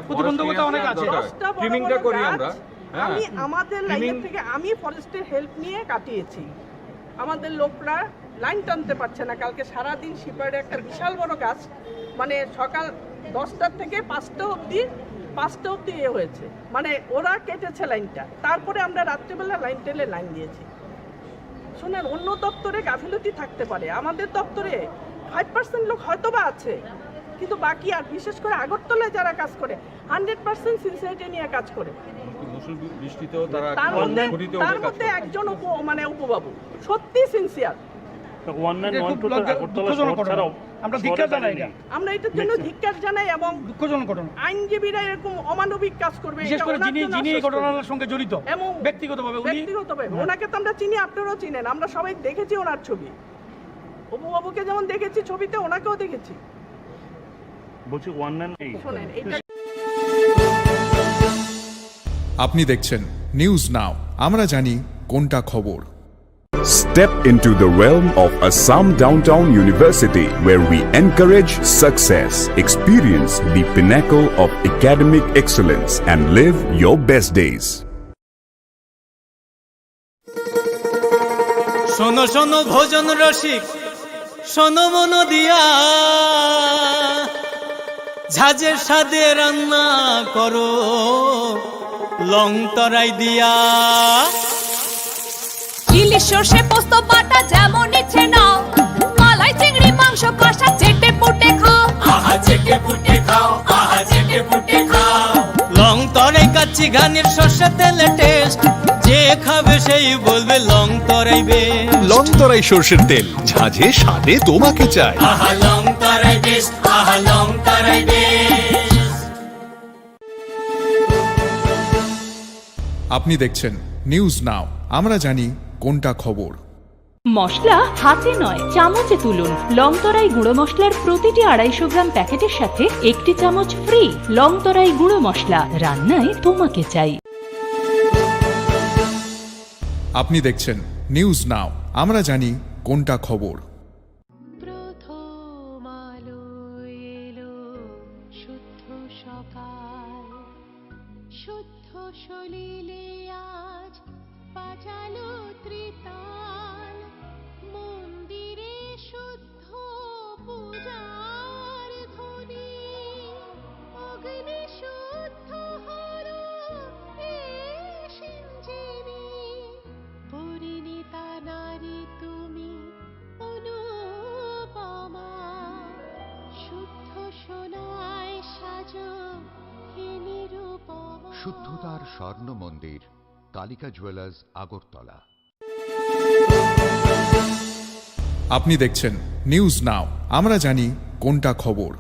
প্রতিবন্ধকতা অনেক আছে। ট্রিমিংটা করি আমরা, আমি আমাদের লাইন থেকে আমি ফরেস্টের হেল্প নিয়ে কাটিয়েছি। আমাদের লোকরা লাইন টানতে পারছে না। কালকে সারাদিন শিপারে একটা বিশাল বড় গাছ, মানে সকাল 10টা থেকে 5টা অবধি হয়েছে, মানে ওরা কেটেছে লাইনটা। তারপরে আমরা রাত্রিবেলা লাইন টেলে লাইন দিয়েছি। শোনেন, অন্য দপ্তরে গাফিলতি থাকতে পারে, আমাদের দপ্তরে 5% লোক হয়তো বা আছে, কিন্তু বাকি আর বিশেষ করে আগরতলায় যারা কাজ করে 100% সিনসিয়ারিটি নিয়ে কাজ করে। তার মধ্যে একজন উপবাবু সত্যি সিনসিয়ার। আমরা এটার জন্য ধিক্কার জানাই এবং দুঃখজনক ঘটনা। আইনজীবীরা এরকম অমানবিক কাজ করবে, বিশেষ করে যিনি এই ঘটনার সঙ্গে জড়িত এবং ব্যক্তিগতভাবে ওনাকে তো আমরা চিনি, আপনারাও চিনেন, আমরা সবাই দেখেছি ওনার ছবি। অপুবাবুকে যেমন দেখেছি ছবিতে, ওনাকেও দেখেছি। বলছি 198 শোনেন, এটা আপনি দেখছেন নিউজ নাও, আমরা জানি কোনটা খবর। Step into the realm of Assam Downtown University, where we encourage success, experience the pinnacle of academic excellence, and live your best days. শোনো শোনো ভোজন রসিক, শোনো মন দিয়া, ঝাঁঝের স্বাদে রান্না করো লং তরাই দিয়া। ইলিশ সর্ষে পোস্ত বাটা যেমন ইচ্ছে নাও, মালাই চিংড়ি মাংস কষা চেটে পুটে খাও, আহা চেটে পুটে খাও, আহা চেটে পুটে খাও। লং তরাই কাচ্চি ঘানির সর্ষে তেলে টেস্ট, যে খাবে সেই বলবে লং তরাই বেশ। লং তরাই সর্ষের তেল, ঝাঁঝে স্বাদে তোমাকে চাই। আহা লং তরাই বেশ, আহা লং তরাই বেশ। আপনি দেখছেন নিউজ নাও, আমরা জানি কোনটা খবর। মশলা হাতে নয় চামচে তুলুন। লংতরাই গুঁড়ো মশলার প্রতিটি 250 গ্রাম প্যাকেটের সাথে 1টি চামচ ফ্রি। লংতরাই গুঁড়ো মশলা, রান্নায় তোমাকে চাই। আপনি দেখছেন নিউজ নাও, আমরা জানি কোনটা খবর। প্রথম আলো এলো, শুদ্ধ সকাল, শুদ্ধ সলিলে আজ বাজালো ত্রিতাল, মন্দিরে শুদ্ধ পূজার ধ্বনি, অগ্নি শুদ্ধ হলো সিঞ্জিনী, পরিণীতা নারী তুমি অনুপমা, শুদ্ধ সোনায় সাজো হে নিরুপমা। শুদ্ধতার স্বর্ণ মন্দির, কালিকা জুয়েলার্স, আগরতলা। আপনি দেখছেন নিউজ নাও, আমরা জানি কোনটা খবর।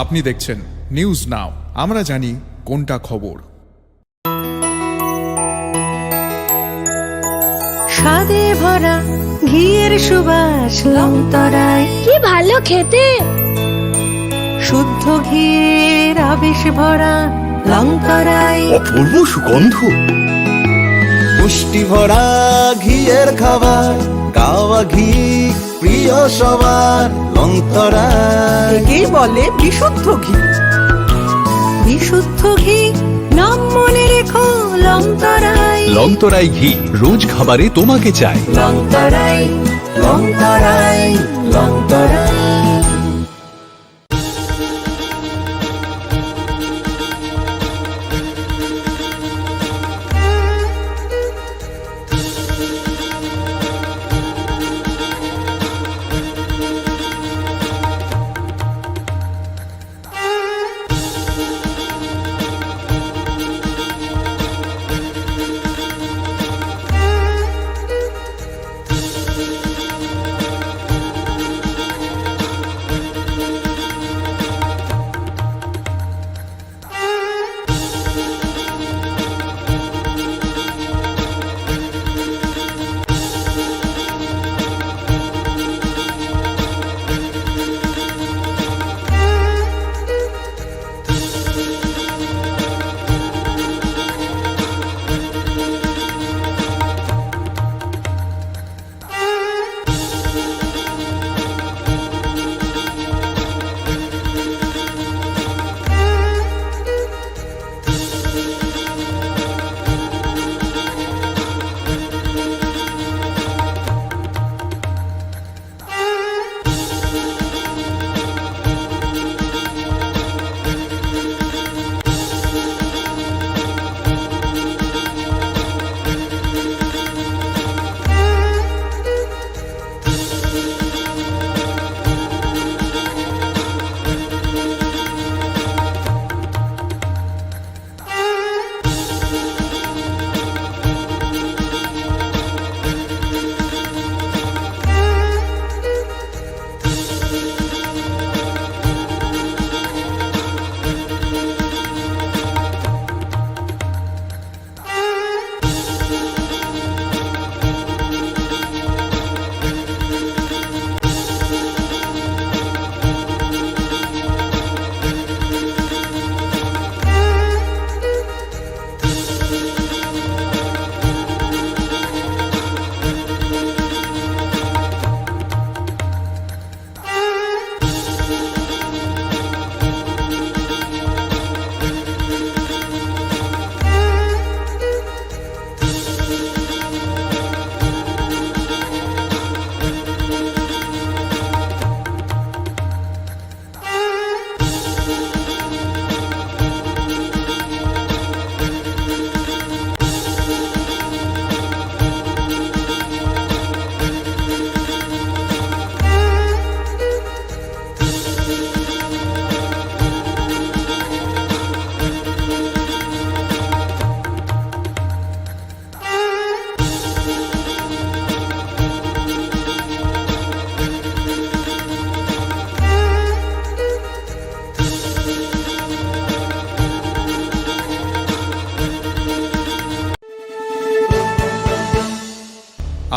আপনি দেখছেন নিউজ নাও, আমরা জানি কোনটা খবর। স্বাদে ভরা ঘিয়ের সুবাস লংতরায়, কি ভালো খেতে, শুদ্ধ ঘিয়ের আবেশ ভরা লংতরায়, অপূর্ব সুগন্ধ, পুষ্টি ভরা ঘিয়ের খাবার, গাওয়া ঘি প্রিয় সবার লংতরায়। একেই বলে বিশুদ্ধ ঘি। বিশুদ্ধ ঘি নাম মনে রেখো লংতরায়। লংতরাই ঘি রোজ খাবারে তোমাকে চাই। লংতরাই, লংতরাই, লংতরাই।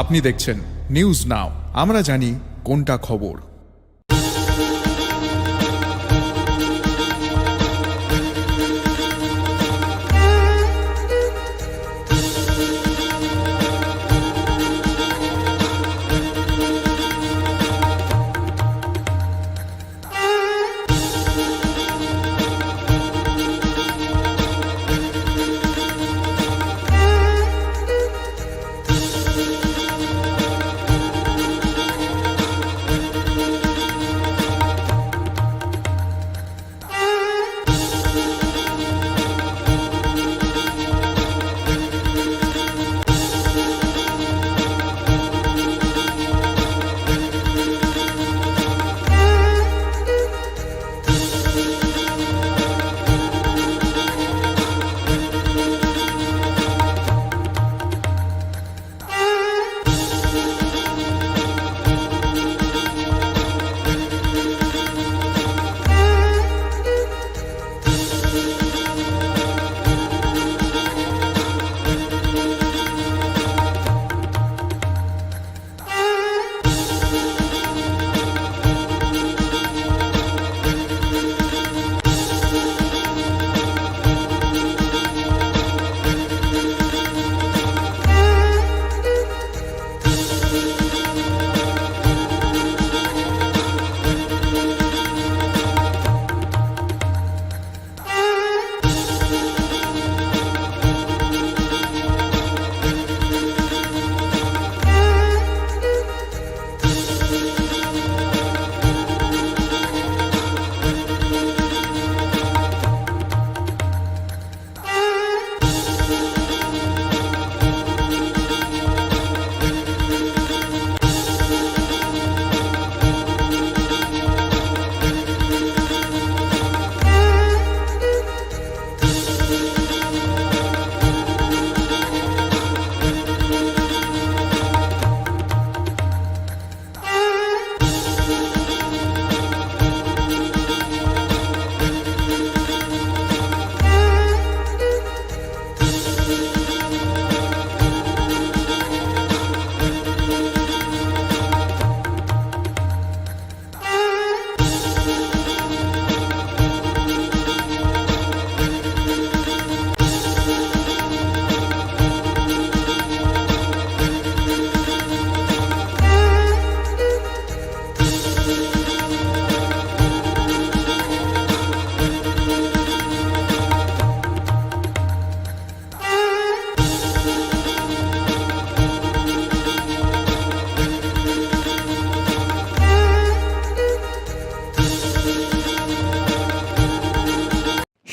আপনি দেখছেন নিউজ নাও, আমরা জানি কোনটা খবর।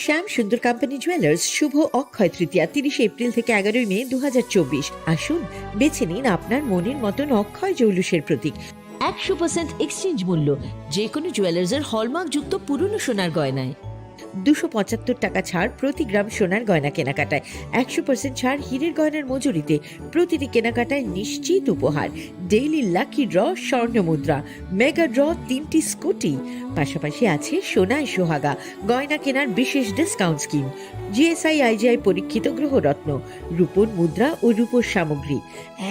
শ্যাম সুন্দর কোম্পানি জুয়েলার্স শুভ অক্ষয় তৃতীয়া 30 এপ্রিল থেকে 11 মে 2024। আসুন বেছে নিন আপনার মনের মতন অক্ষয় জৌলুসের প্রতীক। 100% এক্সচেঞ্জ মূল্য যে কোনো জুয়েলার্সের হলমার্ক যুক্ত পুরনো সোনার গয়নায়। 275 টাকা ছাড় প্রতি গ্রাম সোনার গয়না কেনাকাটায়। 100% ছাড় হীরের গয়নার মজুরিতে। প্রতিটি কেনাকাটায় নিশ্চিত উপহার। ডেইলি লাকি ড্র স্বর্ণ মুদ্রা, মেগা ড্র 3টি স্কুটি। পাশাপাশি আছে সোনায় সোহাগা গয়না কেনার বিশেষ ডিসকাউন্ট স্কিম। জিএসআই আইজিআই পরীক্ষিত গ্রহরত্ন, রূপোর মুদ্রা ও রূপোর সামগ্রী।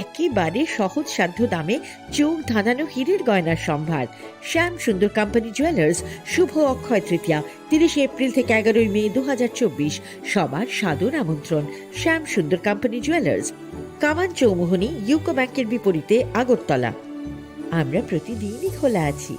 একেবারে সহজ সাধ্য দামে চোখ ধাঁধানো হীরের গয়নার সম্ভার। শ্যাম সুন্দর কোম্পানি জুয়েলার্স শুভ অক্ষয় তৃতীয়া 30 এপ্রিল থেকে 11 মে 2024। সবার সাদর আমন্ত্রণ। শ্যাম সুন্দর কোম্পানি জুয়েলার্স, কামান চৌমুহনী, ইউকো ব্যাংকের বিপরীতে, আগরতলা। আমরা প্রতিদিনই খোলা আছি।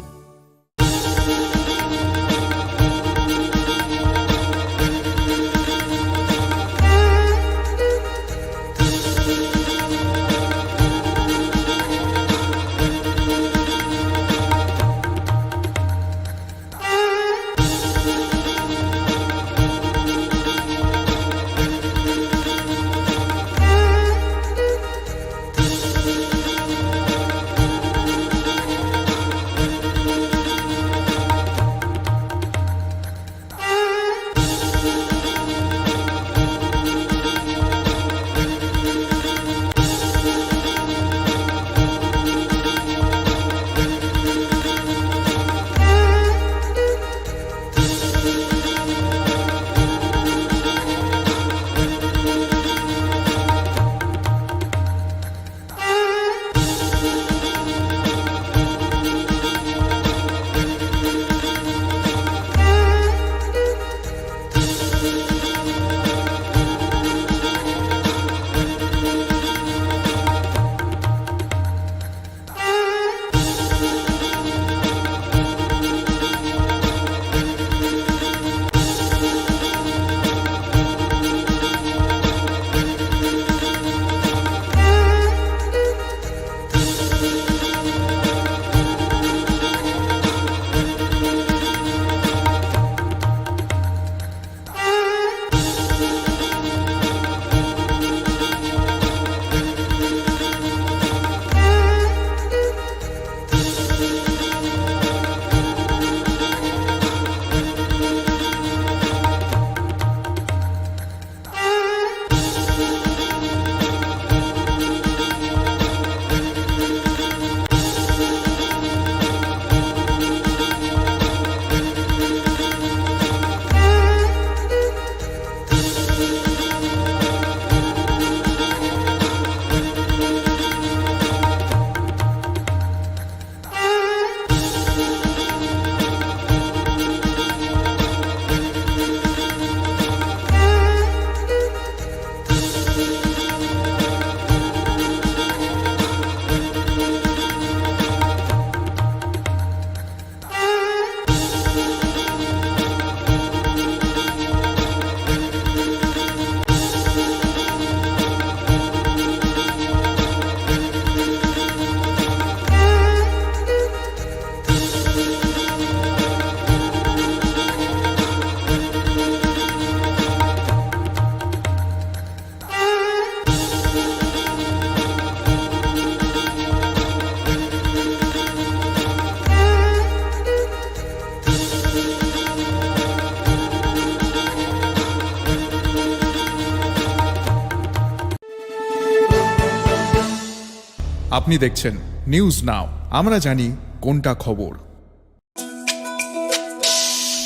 আপনি দেখছেন নিউজ নাও, আমরা জানি কোনটা খবর।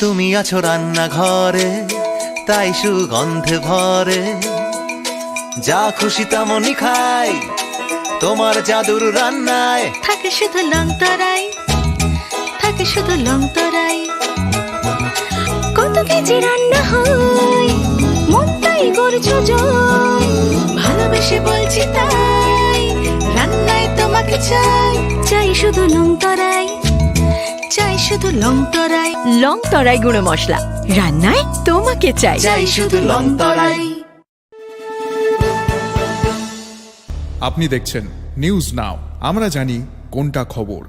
তুমি আছো রান্নাঘরে, তাই সুগন্ধে ভরে, যা খুশি তেমনই খাই তোমার জাদুর রান্নায়। থাকে শুধু লং তরাই, থাকে শুধু লং তরাই। কত কেজি রান্না হয়, মনটাই করছো জয়। ভালোবেসে বলছি তাই, রান্নায় তোমাকে চাই, চাই শুধু লং তরাই, চাই শুধু লং তরাই। লং তরাই গুঁড়ো মশলা, রান্নায় তোমাকে চাই, চাই শুধু লং তরাই। আপনি দেখছেন নিউজ নাও, আমরা জানি কোনটা খবর।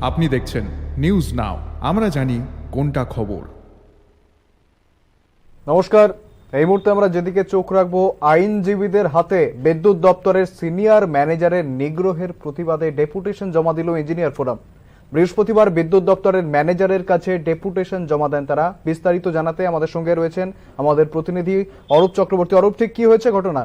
আপনি দেখছেন নিউজ নাও, আমরা জানি কোনটা খবর। নমস্কার, এই মুহূর্তে আমরা যেদিকে চোখ রাখবো, আইনজীবীদের হাতে বিদ্যুৎ দপ্তরের সিনিয়র ম্যানেজারের নিগ্রহের প্রতিবাদে ডেপুটেশন জমা দিল ইঞ্জিনিয়ার ফোরাম। বৃহস্পতিবার বিদ্যুৎ দপ্তরের ম্যানেজারের কাছে ডেপুটেশন জমা দেন তারা। বিস্তারিত জানাতে আমাদের সঙ্গে রয়েছেন আমাদের প্রতিনিধি অরূপ চক্রবর্তী। অরূপ, ঠিক কি হয়েছে ঘটনা?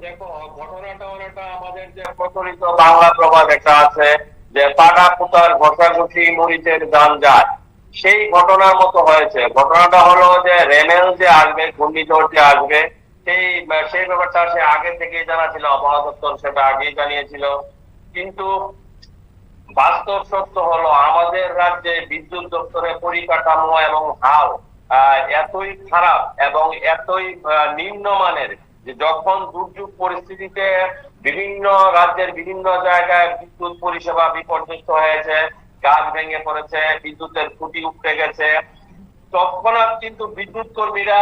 দেখো, ঘটনাটা অনেকটা আমাদের যে প্রচলিত বাংলা প্রবাদ একটা আছে যে পাটা পুতার ঘষাঘষি মরিচের দাম যায়, সেই ঘটনার মতো হয়েছে। ঘটনাটা হলো যে রেমেল যে আসবে, ঘূর্ণিঝড় যে আসবে, সেই ব্যাপারটা সে আগে থেকেই জানা ছিল, আবহাওয়া দপ্তর সেটা আগেই জানিয়েছিল। কিন্তু বাস্তব সত্য হলো আমাদের রাজ্যে বিদ্যুৎ দপ্তরের পরিকাঠামো এবং হাল এতই খারাপ এবং এতই নিম্নমানের যে যখন দুর্যোগ পরিস্থিতিতে বিভিন্ন রাজ্যের বিভিন্ন জায়গায় বিদ্যুৎ পরিষেবা বিপর্যস্ত হয়েছে, গাছ ভেঙে পড়েছে, বিদ্যুতের খুঁটি উঠে গেছে, তৎক্ষণাৎ কিন্তু বিদ্যুৎ কর্মীরা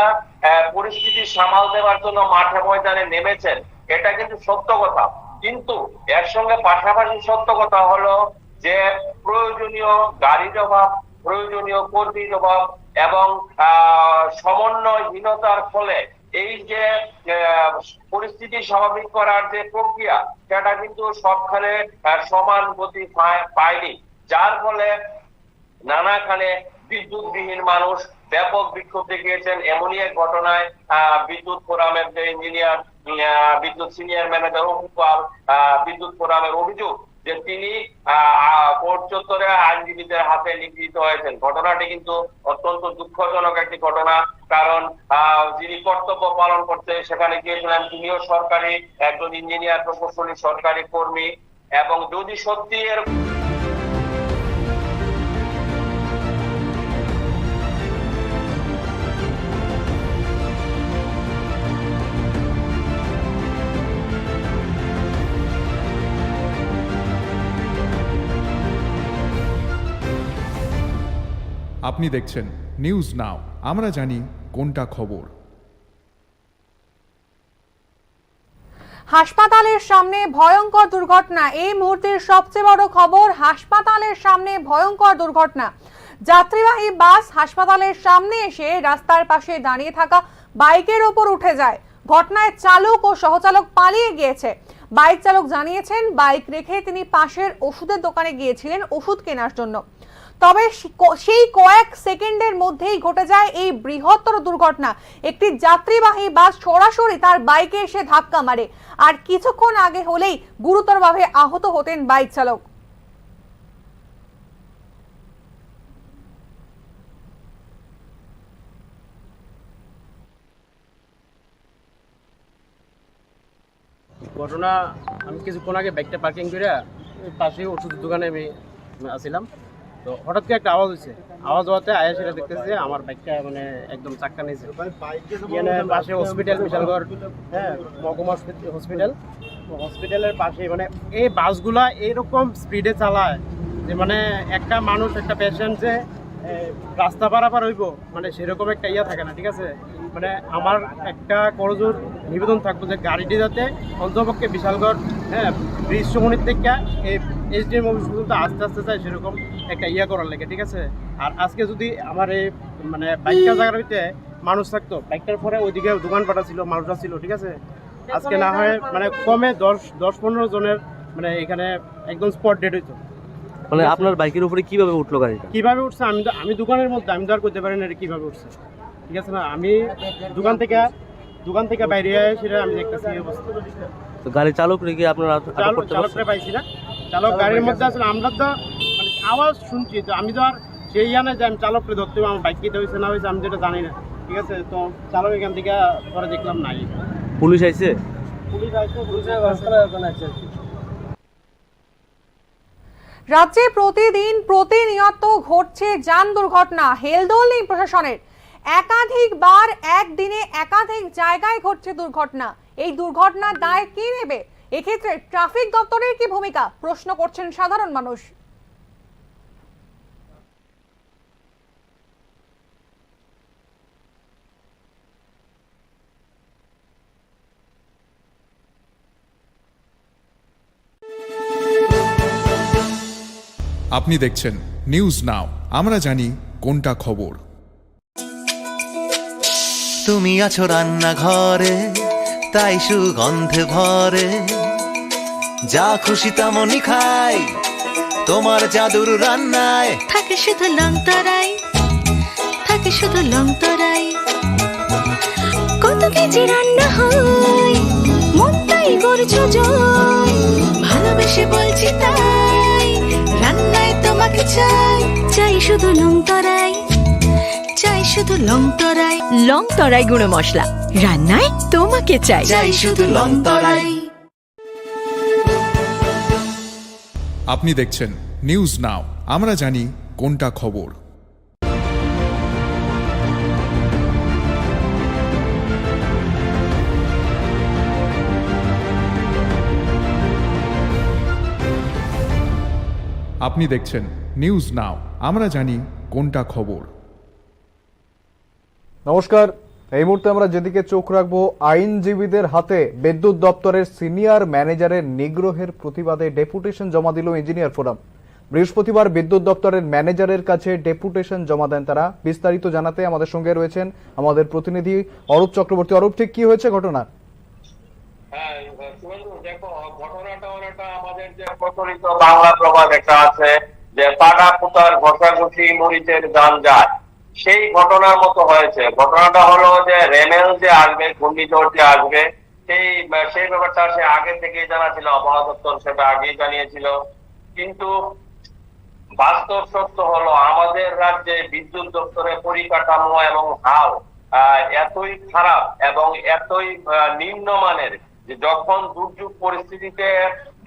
পরিস্থিতি সামাল দেওয়ার জন্য মাঠে ময়দানে নেমেছেন। এটা কিন্তু সত্য কথা। কিন্তু এর সঙ্গে পাশাপাশি সত্য কথা হলো যে প্রয়োজনীয় গাড়ির অভাব, প্রয়োজনীয় কর্মীর অভাব এবং সমন্বয়হীনতার ফলে এই যে পরিস্থিতি স্বাভাবিক করার যে প্রক্রিয়া, সেটা কিন্তু সবখানে সমান গতি পায়নি, যার ফলে নানাখানে বিদ্যুৎবিহীন মানুষ ব্যাপক বিক্ষোভ দেখিয়েছেন। এমনই এক ঘটনায় বিদ্যুৎ ফোরামের যে ইঞ্জিনিয়ার, বিদ্যুৎ সিনিয়র ম্যানেজার অপুপাল, বিদ্যুৎ ফোরামের অভিযোগ যে তিনি কোর্ট চত্বরে আইনজীবীদের হাতে নিগৃহীত হয়েছেন। ঘটনাটি কিন্তু অত্যন্ত দুঃখজনক একটি ঘটনা, কারণ যিনি কর্তব্য পালন করতে সেখানে গিয়েছিলেন তিনিও সরকারি একজন ইঞ্জিনিয়ার, প্রকৌশলী সরকারি কর্মী, এবং যদি সত্যি এর আপনি দেখছেন নিউজ নাও, আমরা জানি কোনটা খবর। হাসপাতালের সামনে ভয়ঙ্কর দুর্ঘটনা। এই মুহূর্তের সবচেয়ে বড় খবর, হাসপাতালের সামনে ভয়ঙ্কর দুর্ঘটনা। যাত্রীবাহী বাস হাসপাতালের সামনে এসে রাস্তার পাশে দাঁড়িয়ে থাকা বাইকের ওপর উঠে যায়। ঘটনায় চালক ও সহচালক পালিয়ে গিয়েছে। বাইক চালক জানিয়েছেন বাইক রেখে তিনি পাশের ওষুধের দোকানে গিয়েছিলেন ওষুধ কেনার জন্য। তবে সেই কয়েক সেকেন্ডের মধ্যেই ঘটে যায় এই বৃহত্তর দুর্ঘটনা। একটি যাত্রীবাহী বাস সরাসরি তার বাইকে এসে ধাক্কা মারে, আর কিছুক্ষণ আগে হলেই গুরুতরভাবে আহত হতেন বাইক চালক। ঘটনা, আমি কিছুক্ষণ আগে বাইকটা পার্কিং করে পাশে ওষুধের দোকানে আমি আসছিলাম, তো হঠাৎ করে একটা আওয়াজ হয়েছে। আওয়াজ হওয়াতে আয়া সেটা দেখতেছে আমার বাইকটা মানে একদম চাক্কা নিয়েছে। পাশে হসপিটাল, বিশালগড় মহকুমা হসপিটাল, হসপিটালের পাশে মানে এই বাসগুলা এইরকম স্পিডে চালায় যে মানে একটা মানুষ, একটা পেশেন্ট যে রাস্তা পারাপার হইব মানে সেরকম একটা ইয়া থাকে না, ঠিক আছে। মানে আমার একটা করজোর নিবেদন থাকবো যে গাড়িটি যাতে অন্তপক্ষে বিশালগড় ব্রিজ সমনির থেকে এই SDM অফিস পর্যন্ত আস্তে আস্তে চাই, সেরকম একটা ইয়া করার লাগে, ঠিক আছে। আর আজকে যদি আমার এই মানে বাইকটা জায়গার ভিতরে মানুষ থাকতো, বাইকটার পরে ওইদিকে দোকানপাটা ছিল, মানুষরা ছিল, ঠিক আছে, আজকে না হয় মানে কমে 10-15 জনের মানে এখানে একদম স্পট ডেট হইতো। মানে আপনার বাইকের উপরে কিভাবে উঠলো গাড়িটা? কিভাবে উঠছে আমি দোকানের মধ্যে, আমি তো আর করতে পারি না এটা কিভাবে উঠছে, ঠিক আছে না? আমি দোকান থেকে বাইরে সেটা আমি দেখতেছি এই অবস্থা। তো গাড়ির চালক রেখে আপনারা চালকরা পাইছি না, চালক গাড়ির মধ্যে আসলে আমরা তো মানে আওয়াজ শুনছি, তো আমি তো আর সেই জানে যে আমি চালককে ধরতে আমার বাইক কিতে হয়েছে না হয়েছে আমি যেটা জানি না, ঠিক আছে? তো চালক এখান থেকে পরে দেখলাম নাই। পুলিশ আইছে? রাজ্যে প্রতিনিয়ত ঘটছে যান দুর্ঘটনা, হেলদোল নেই প্রশাসনের। একাধিকবার একদিনে একাধিক জায়গায় ঘটছে দুর্ঘটনা। এই দুর্ঘটনার দায় কে নেবে? এক্ষেত্রে ট্রাফিক দপ্তরের কি ভূমিকা, প্রশ্ন করছেন সাধারণ মানুষ। আপনি দেখছেন নিউজ নাও, আমরা জানি কোনটা খবর। তুমি আছো রান্নাঘরে, তাই সুগন্ধে ভরে, যা খুশি তেমনই খাই, তোমার জাদুর রান্নায় থাকে শুধু লংতরাই, থাকে শুধু লংতরাই। কত কেজি রান্না হয়, মনটাই করছো জয়, ভালোবেসে বলছি তাই, রান্নায় তোমাকে চাই, চাই শুধু লংতরাই, চাই শুধু লংতরাই। লংতরাই গুঁড়ো মশলা, রান্নায় তোমাকে চাই, চাই শুধু লংতরাই। আপনি দেখছেন নিউজ নাও, আমরা জানি কোনটা খবর। আপনি দেখছেন নিউজ নাও, আমরা জানি কোনটা খবর। নমস্কার, এই মুহূর্তে আমরা যেদিকে চোখ রাখবো, আইনজীবীদের হাতে বিদ্যুৎ দপ্তরের সিনিয়র ম্যানেজারের নিগ্রহের প্রতিবাদে ডেপুটেশন জমা দিল ইঞ্জিনিয়ার ফোরাম। বৃহস্পতিবার বিদ্যুৎ দপ্তরের ম্যানেজারের কাছে ডেপুটেশন জমা দেন তারা। বিস্তারিত জানাতে আমাদের সঙ্গে রয়েছেন আমাদের প্রতিনিধি অরূপ চক্রবর্তী। অরূপ, ঠিক কি হয়েছে ঘটনা? দেখো, ঘটনাটা অনেকটা আমাদের যে প্রচলিত বাংলা প্রবাদ একটা আছে যে পাটা পুতার ঘষাঘষি মরিচের গান যায়, সেই ঘটনার মতো হয়েছে। ঘটনাটা হলো যে রেমেল যে আসবে, ঘূর্ণিঝড় যে আসবে, সেই ব্যাপারটা সে আগে থেকেই জানা ছিল, আবহাওয়া দপ্তর সেটা আগেই জানিয়েছিল। কিন্তু বাস্তব সত্য হলো আমাদের রাজ্যে বিদ্যুৎ দপ্তরের পরিকাঠামো এবং হাল এতই খারাপ এবং এতই নিম্নমানের যে যখন দুর্যোগ পরিস্থিতিতে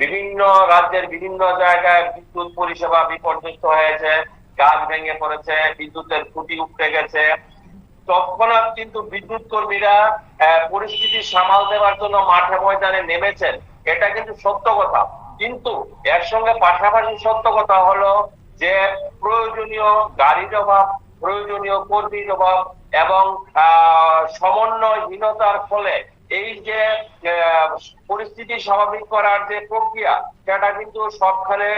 বিভিন্ন রাজ্যের বিভিন্ন জায়গায় বিদ্যুৎ পরিষেবা বিপর্যস্ত হয়েছে, গাছ ভেঙে পড়েছে, বিদ্যুতের খুঁটি উপড়ে গেছে, তৎক্ষণাৎ কিন্তু বিদ্যুৎ কর্মীরা পরিস্থিতি সামাল দেওয়ার জন্য মাঠে ময়দানে নেমেছেন। এটা কিন্তু সত্য কথা। কিন্তু এর সঙ্গে পাশাপাশি সত্য কথা হলো যে প্রয়োজনীয় গাড়ির অভাব, প্রয়োজনীয় কর্মীর অভাব এবং সমন্বয়হীনতার ফলে এই যে পরিস্থিতি স্বাভাবিক করার যে প্রক্রিয়া, সেটা কিন্তু সবখানে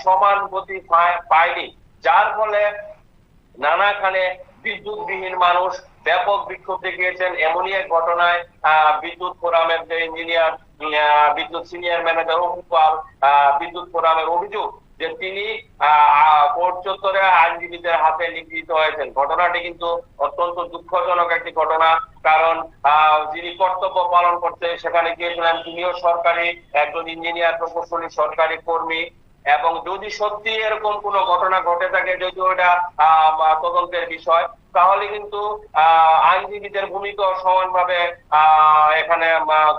সমান গতি পায়নি, যার ফলে নানাখানে বিদ্যুৎবিহীন মানুষ ব্যাপক বিক্ষোভ দেখিয়েছেন। এমনই এক ঘটনায় বিদ্যুৎ ফোরামের যে ইঞ্জিনিয়ার, বিদ্যুৎ সিনিয়র ম্যানেজার অপু পাল, বিদ্যুৎ ফোরামের অভিযোগ যে তিনি কোর্ট চত্বরে আইনজীবীদের হাতে নিগৃহীত হয়েছেন। ঘটনাটি কিন্তু অত্যন্ত দুঃখজনক একটি ঘটনা, কারণ যিনি কর্তব্য পালন করতে সেখানে গিয়েছিলেন তিনিও সরকারি একজন ইঞ্জিনিয়ার, প্রকৌশলী সরকারি কর্মী। এবং যদি সত্যি এরকম কোনো ঘটনা ঘটে থাকে, যদিও এটা তদন্তের বিষয়, তাহলে কিন্তু আইনজীবীদের ভূমিকা সমানভাবে এখানে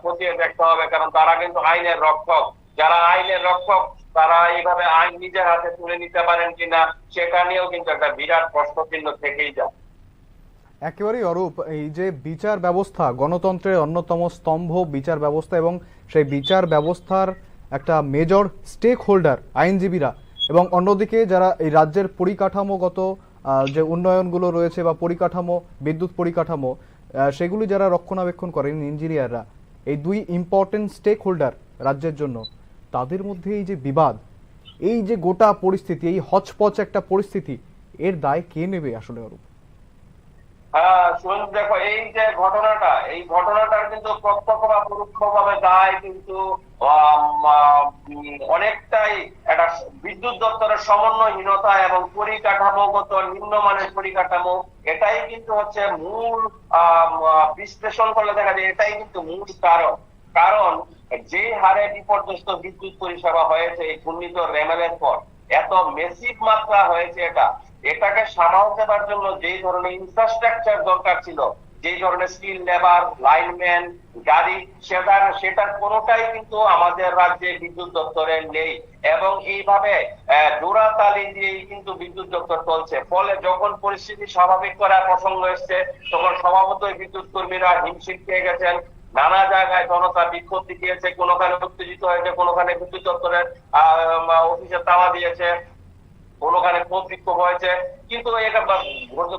খতিয়ে দেখতে হবে, কারণ তারা কিন্তু আইনের রক্ষক। যারা আইনের রক্ষক তারা এইভাবে আইন নিজের হাতে তুলে নিতে পারেন কিনা সেটা নিয়েও কিন্তু একটা বিরাট প্রশ্নচিহ্ন থেকেই যায়। একেবারেই অরূপ, এই যে বিচার ব্যবস্থা, গণতন্ত্রের অন্যতম স্তম্ভ বিচার ব্যবস্থা, এবং সেই বিচার ব্যবস্থার একটা মেজর স্টেক হোল্ডার আইনজীবীরা, এবং অন্যদিকে যারা এই রাজ্যের পরিকাঠামোগত যে উন্নয়নগুলো রয়েছে বা পরিকাঠামো, বিদ্যুৎ পরিকাঠামো, সেগুলি যারা রক্ষণাবেক্ষণ করেন ইঞ্জিনিয়াররা, এই দুই ইম্পর্টেন্ট স্টেক হোল্ডার রাজ্যের জন্য, তাদের মধ্যে এই যে বিবাদ, এই যে গোটা পরিস্থিতি, এই হচপচ একটা পরিস্থিতি, এর দায় কে নেবে আসলে অরূপ? হ্যাঁ শুন, দেখো এই যে এই ঘটনাটার কিন্তু প্রত্যক্ষ বা পরোক্ষভাবে দায় কিন্তু অনেকটাই একটা বিদ্যুৎ দপ্তরের সমন্বয়হীনতা এবং পরিকাঠামোগত নিম্নমানের পরিকাঠামো, এটাই কিন্তু হচ্ছে মূল বিশ্লেষণ করলে দেখা যায় এটাই কিন্তু মূল কারণ যে হারে বিপর্যস্ত বিদ্যুৎ পরিষেবা হয়েছে এই ঘূর্ণিঝড় রেমেলের পর, এত মেসিভ মাত্রা হয়েছে এটাকে সামাল দেবার জন্য যেই ধরনের ইনফ্রাস্ট্রাকচার দরকার ছিল, যেই ধরনের স্কিল লেবার, লাইনম্যান, গাড়ি, সেটার কোনোটাই কিন্তু আমাদের রাজ্যে বিদ্যুৎ দপ্তরে নেই। এবং এইভাবে জোড়াতালি দিয়েই কিন্তু বিদ্যুৎ দপ্তর চলছে। ফলে যখন পরিস্থিতি স্বাভাবিক করার প্রসঙ্গ এসছে তখন স্বভাবতই বিদ্যুৎ কর্মীরা হিমশিম খেয়ে গেছেন। নানা জায়গায় জনতা বিক্ষোভ দেখিয়েছে, কোনোখানে উত্তেজিত হয়েছে, কোনোখানে বিদ্যুৎ দপ্তরের অফিসে তালা দিয়েছে, কোনোখানে বিক্ষোভ হয়েছে। কিন্তু এটা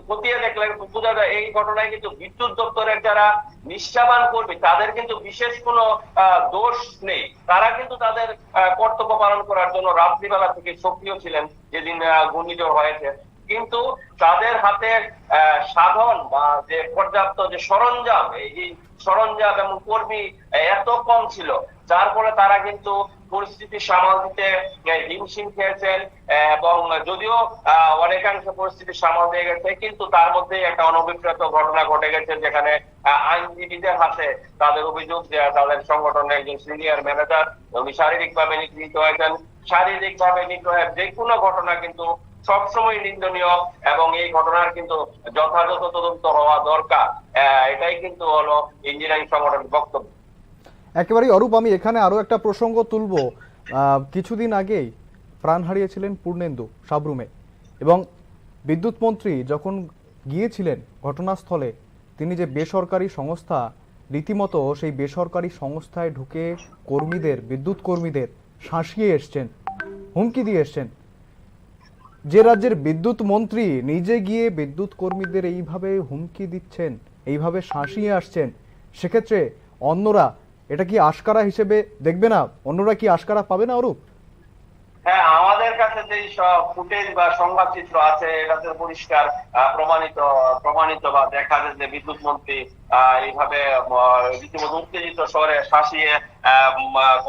খতিয়ে দেখলে বোঝা যায় এই ঘটনায় কিন্তু বিদ্যুৎ দপ্তরের যারা নিষ্ঠাবান কর্মী তাদের কিন্তু বিশেষ কোনো দোষ নেই। তারা কিন্তু তাদের কর্তব্য পালন করার জন্য রাত্রিবেলা থেকে সক্রিয় ছিলেন যেদিন ঘূর্ণিঝড় হয়েছে। কিন্তু তাদের হাতে সাধন বা যে পর্যাপ্ত যে সরঞ্জাম, এই সরঞ্জাম এবং কর্মী এত কম ছিল, যার ফলে তারা কিন্তু পরিস্থিতি সামাল দিতে হিমশিম খেয়েছেন। এবং যদিও অনেকাংশ পরিস্থিতি সামাল দিয়ে গেছে, কিন্তু তার মধ্যে একটা অনভিপ্রেত ঘটনা ঘটে গেছে যেখানে আইনজীবীদের হাতে তাদের অভিযোগ যে তাদের সংগঠনের একজন সিনিয়র ম্যানেজার উনি শারীরিকভাবে নিগৃহীত হয়েছেন। শারীরিকভাবে নিগ্রহের যে কোনো ঘটনা কিন্তু সবসময় নিন্দনীয় এবং এই ঘটনার কিন্তু যথাযথ তদন্ত হওয়া দরকার। এটাই কিন্তু হলো ইঞ্জিনিয়ারিং সংগঠনের বক্তব্য। একেবারেই অরূপ, আমি এখানে আরো একটা প্রসঙ্গ তুলব। কিছুদিন আগেই প্রাণ হারিয়েছিলেন পূর্ণেন্দু সাবরুমে, এবং বিদ্যুৎ মন্ত্রী যখন গিয়েছিলেন ঘটনাস্থলে, তিনি যে বেসরকারি সংস্থা, রীতিমতো সেই বেসরকারি সংস্থায় ঢুকে বিদ্যুৎ কর্মীদের শাসিয়ে এসছেন, হুমকি দিয়ে এসছেন। যে রাজ্যের বিদ্যুৎ মন্ত্রী নিজে গিয়ে বিদ্যুৎ কর্মীদের এইভাবে হুমকি দিচ্ছেন, এইভাবে শাসিয়ে আসছেন, সেক্ষেত্রে অন্যরা এটা কি আশকারা হিসেবে দেখবে না? অন্যরা কি আশকারা পাবে না অরূপ? হ্যাঁ, আমাদের কাছে যে ফুটেজ বা সংবাদ চিত্র আছে এটাতে পরিষ্কার প্রমাণিত বা দেখা যায় যে বিদ্যুৎ মন্ত্রী এইভাবে রীতিমতো উত্তেজিত স্বরে শাসিয়ে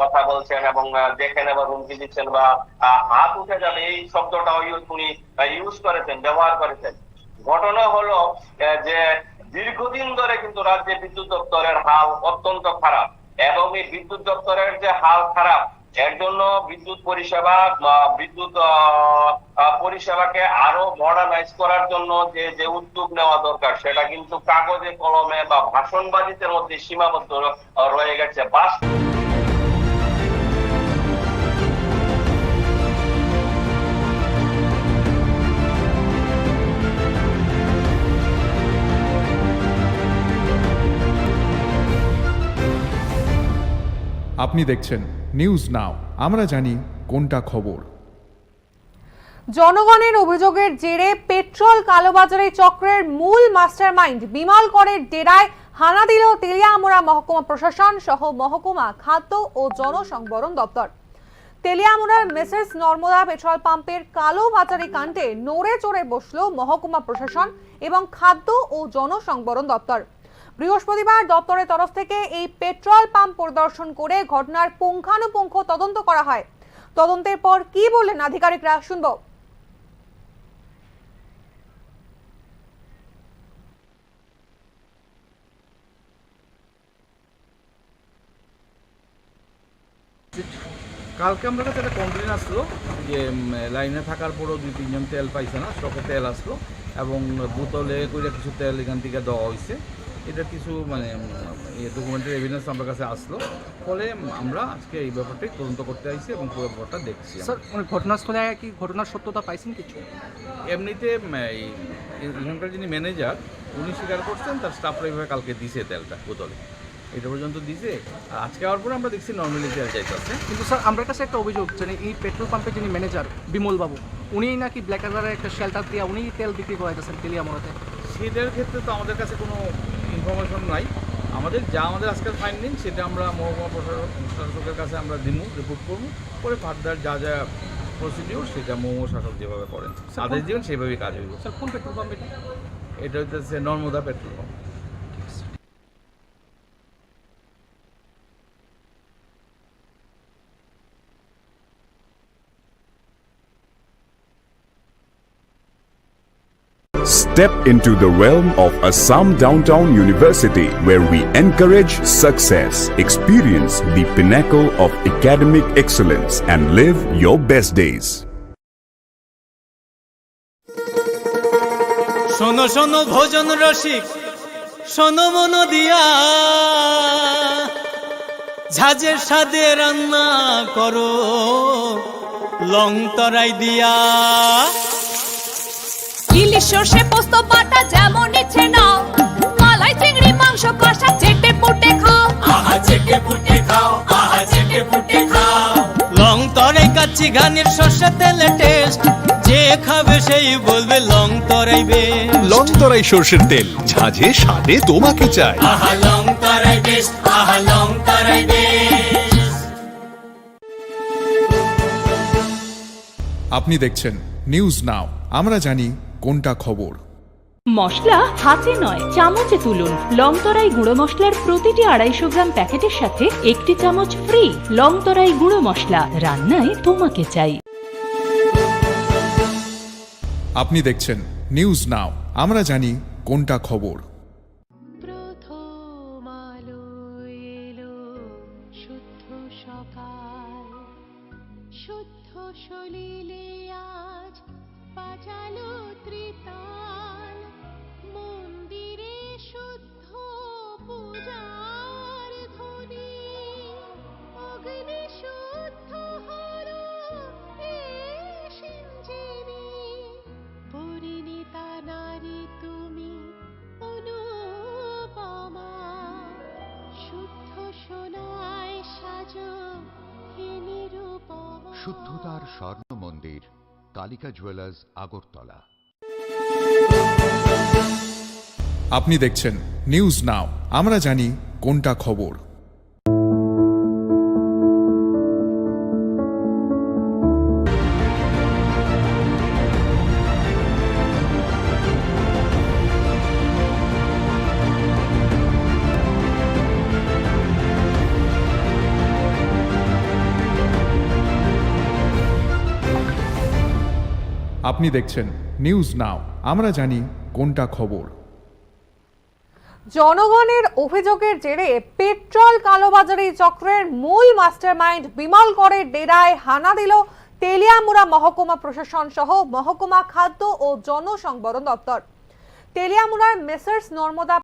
কথা বলছেন এবং দেখে নেবার হুমকি দিচ্ছেন বা হাত উঠে যাবে এই শব্দটাও উনি ইউজ করেছেন, ব্যবহার করেছেন। ঘটনা হলো যে দীর্ঘদিন ধরে কিন্তু রাজ্যে বিদ্যুৎ দপ্তরের হাল অত্যন্ত খারাপ, এবং এই বিদ্যুৎ দপ্তরের যে হাল খারাপ এর জন্য বিদ্যুৎ পরিষেবাকে আরো মডার্নাইজ করার জন্য যে উদ্যোগ নেওয়া দরকার সেটা কিন্তু কাগজে কলমে বা ভাষণবাজিতের মধ্যে সীমাবদ্ধ রয়ে গেছে। আপনি দেখছেন নিউজ নাও, আমরা জানি কোনটা খবর। জনগণের অভিযোগের জেরে পেট্রোল কালোবাজারে চক্রের মূল মাস্টারমাইন্ড বিমল করের ডেরায় হানা দিল তেলিয়ামুড়া মহকুমা প্রশাসন সহ মহকুমা খাদ্য ও জনসংবরণ দপ্তর। তেলিয়ামুড়ার মেসেস নর্মদা পেট্রোল পাম্পের কালোবাজারি কাণ্ডে নড়ে চড়ে বসল মহকুমা প্রশাসন এবং খাদ্য ও জনসংবরণ দপ্তর। বৃহস্পতিবার দপ্তরের তরফ থেকে এই পেট্রোল পাম্প পরিদর্শন করে ঘটনার পুঙ্খানুপুঙ্খ তদন্ত করা হয়। তদন্তের পর কি বললেন আধিকারিকরা শুনব। কালকে আমার কাছে একটা কমপ্লেন আসলো যে লাইনে থাকার পরও 2-3 জন তেল পাইছে না, স্টকে তেল আসলো এবং বোতলে করে কিছু তেল এখান থেকে দেওয়া হয়েছে। এটা কিছু ডকুমেন্টারি এভিডেন্স আমার কাছে আসলো, ফলে আমরা আজকে এই ব্যাপারটাই তদন্ত করতে আইছি এবং পুরো ব্যাপারটা দেখছি। স্যার, ঘটনাস্থলে কি ঘটনার সত্যতা পাইছেন কিছু? এমনিতে এখানকার যিনি ম্যানেজার উনি স্বীকার করছেন তার স্টাফরা এইভাবে কালকে দিছে তেলটা বোতলে, এটা পর্যন্ত দিছে। আর আজকে আওয়ার পরে আমরা দেখছি নর্মালি তেল যাইতেছে। কিন্তু স্যার, আমার কাছে একটা অভিযোগ, মানে এই পেট্রোল পাম্পের যিনি ম্যানেজার বিমল বাবু, উনি নাকি ব্ল্যাক কালারের একটা শেল্টার দিয়ে উনি তেল বিক্রি করাইতেছেন তেলিয়ামুড়াতে। সেটার ক্ষেত্রে তো আমাদের কাছে কোনো ইনফরমেশন নাই। আমাদের আজকের ফাইন্ডিং সেটা আমরা মহকুমা প্রশাসকের কাছে আমরা রিপোর্ট করবো, পরে ফার্দার যা প্রসিডিওর সেটা মহকুমা শাসক যেভাবে করেন আদেশ দিবেন সেভাবেই কাজ হইব। স্যার, কোন পেট্রোল পাম্প এটা? এটা হচ্ছে Narmada petrol pump. Step into the realm of Assam Downtown University, where we encourage success, experience the pinnacle of academic excellence, and live your best days. শোনো শোনো ভোজন রসিক, শোনো মন দিয়া, ঝাঁঝের স্বাদে রান্না করো লং তরাই দিয়া। ইলিশ সর্ষে পোস্ত বাটা যেমন ইচ্ছে নাও, মালাই চিংড়ি মাংস কষা চেটে পুটে খাও, আহা চেটে পুটে খাও, আহা চেটে পুটে খাও। লং তরাই কাচ্চি ঘানির সর্ষে তেলে টেস্ট, যে খাবে সেই বলবে লং তরাই বেস্ট। লং তরাই সর্ষের তেল, ঝাঁঝে স্বাদে তোমাকে চাই। আহা লং তরাই বেস্ট, আহা লং তরাই বেস্ট। আপনি দেখছেন নিউজ নাও, আমরা জানি কোনটা খবর। মশলা হাতে নয় চামচে তুলুন। লংতরাই গুঁড়ো মশলার প্রতিটি 250 গ্রাম প্যাকেটের সাথে 1টি চামচ ফ্রি। লংতরাই গুঁড়ো মশলা, রান্নায় তোমাকে চাই। আপনি দেখছেন নিউজ নাও, আমরা জানি কোনটা খবর। প্রথম আলো এলো শুদ্ধ সকাল, শুদ্ধ সলিলে আজ বাজালো ত্রিতাল, মন্দিরে শুদ্ধ পূজার ধ্বনি, অগ্নি শুদ্ধ হলো সিঞ্জিনি, পরিণীতা নারী তুমি অনুপমা, শুদ্ধ সোনায় সাজো হে নিরুপমা। শুদ্ধতার স্বর্ণ মন্দির, কালিকা জুয়েলার্স, আগরতলা। আপনি দেখছেন নিউজ নাও, আমরা জানি কোনটা খবর। আপনি দেখছেন নিউজ নাও, আমরা জানি কোনটা খবর। জনগণের অভিযোগের জেরে পেট্রোল কালোবাজারি চক্রের মূল মাস্টারমাইন্ড বিমলগড়ের ডেরায় হানা দিল তেলিয়ামুড়া মহকুমা প্রশাসন সহ মহকুমা খাদ্য ও জনসংবরণ দপ্তর। তেলিয়ামুড়ার মেসার্স নর্মদা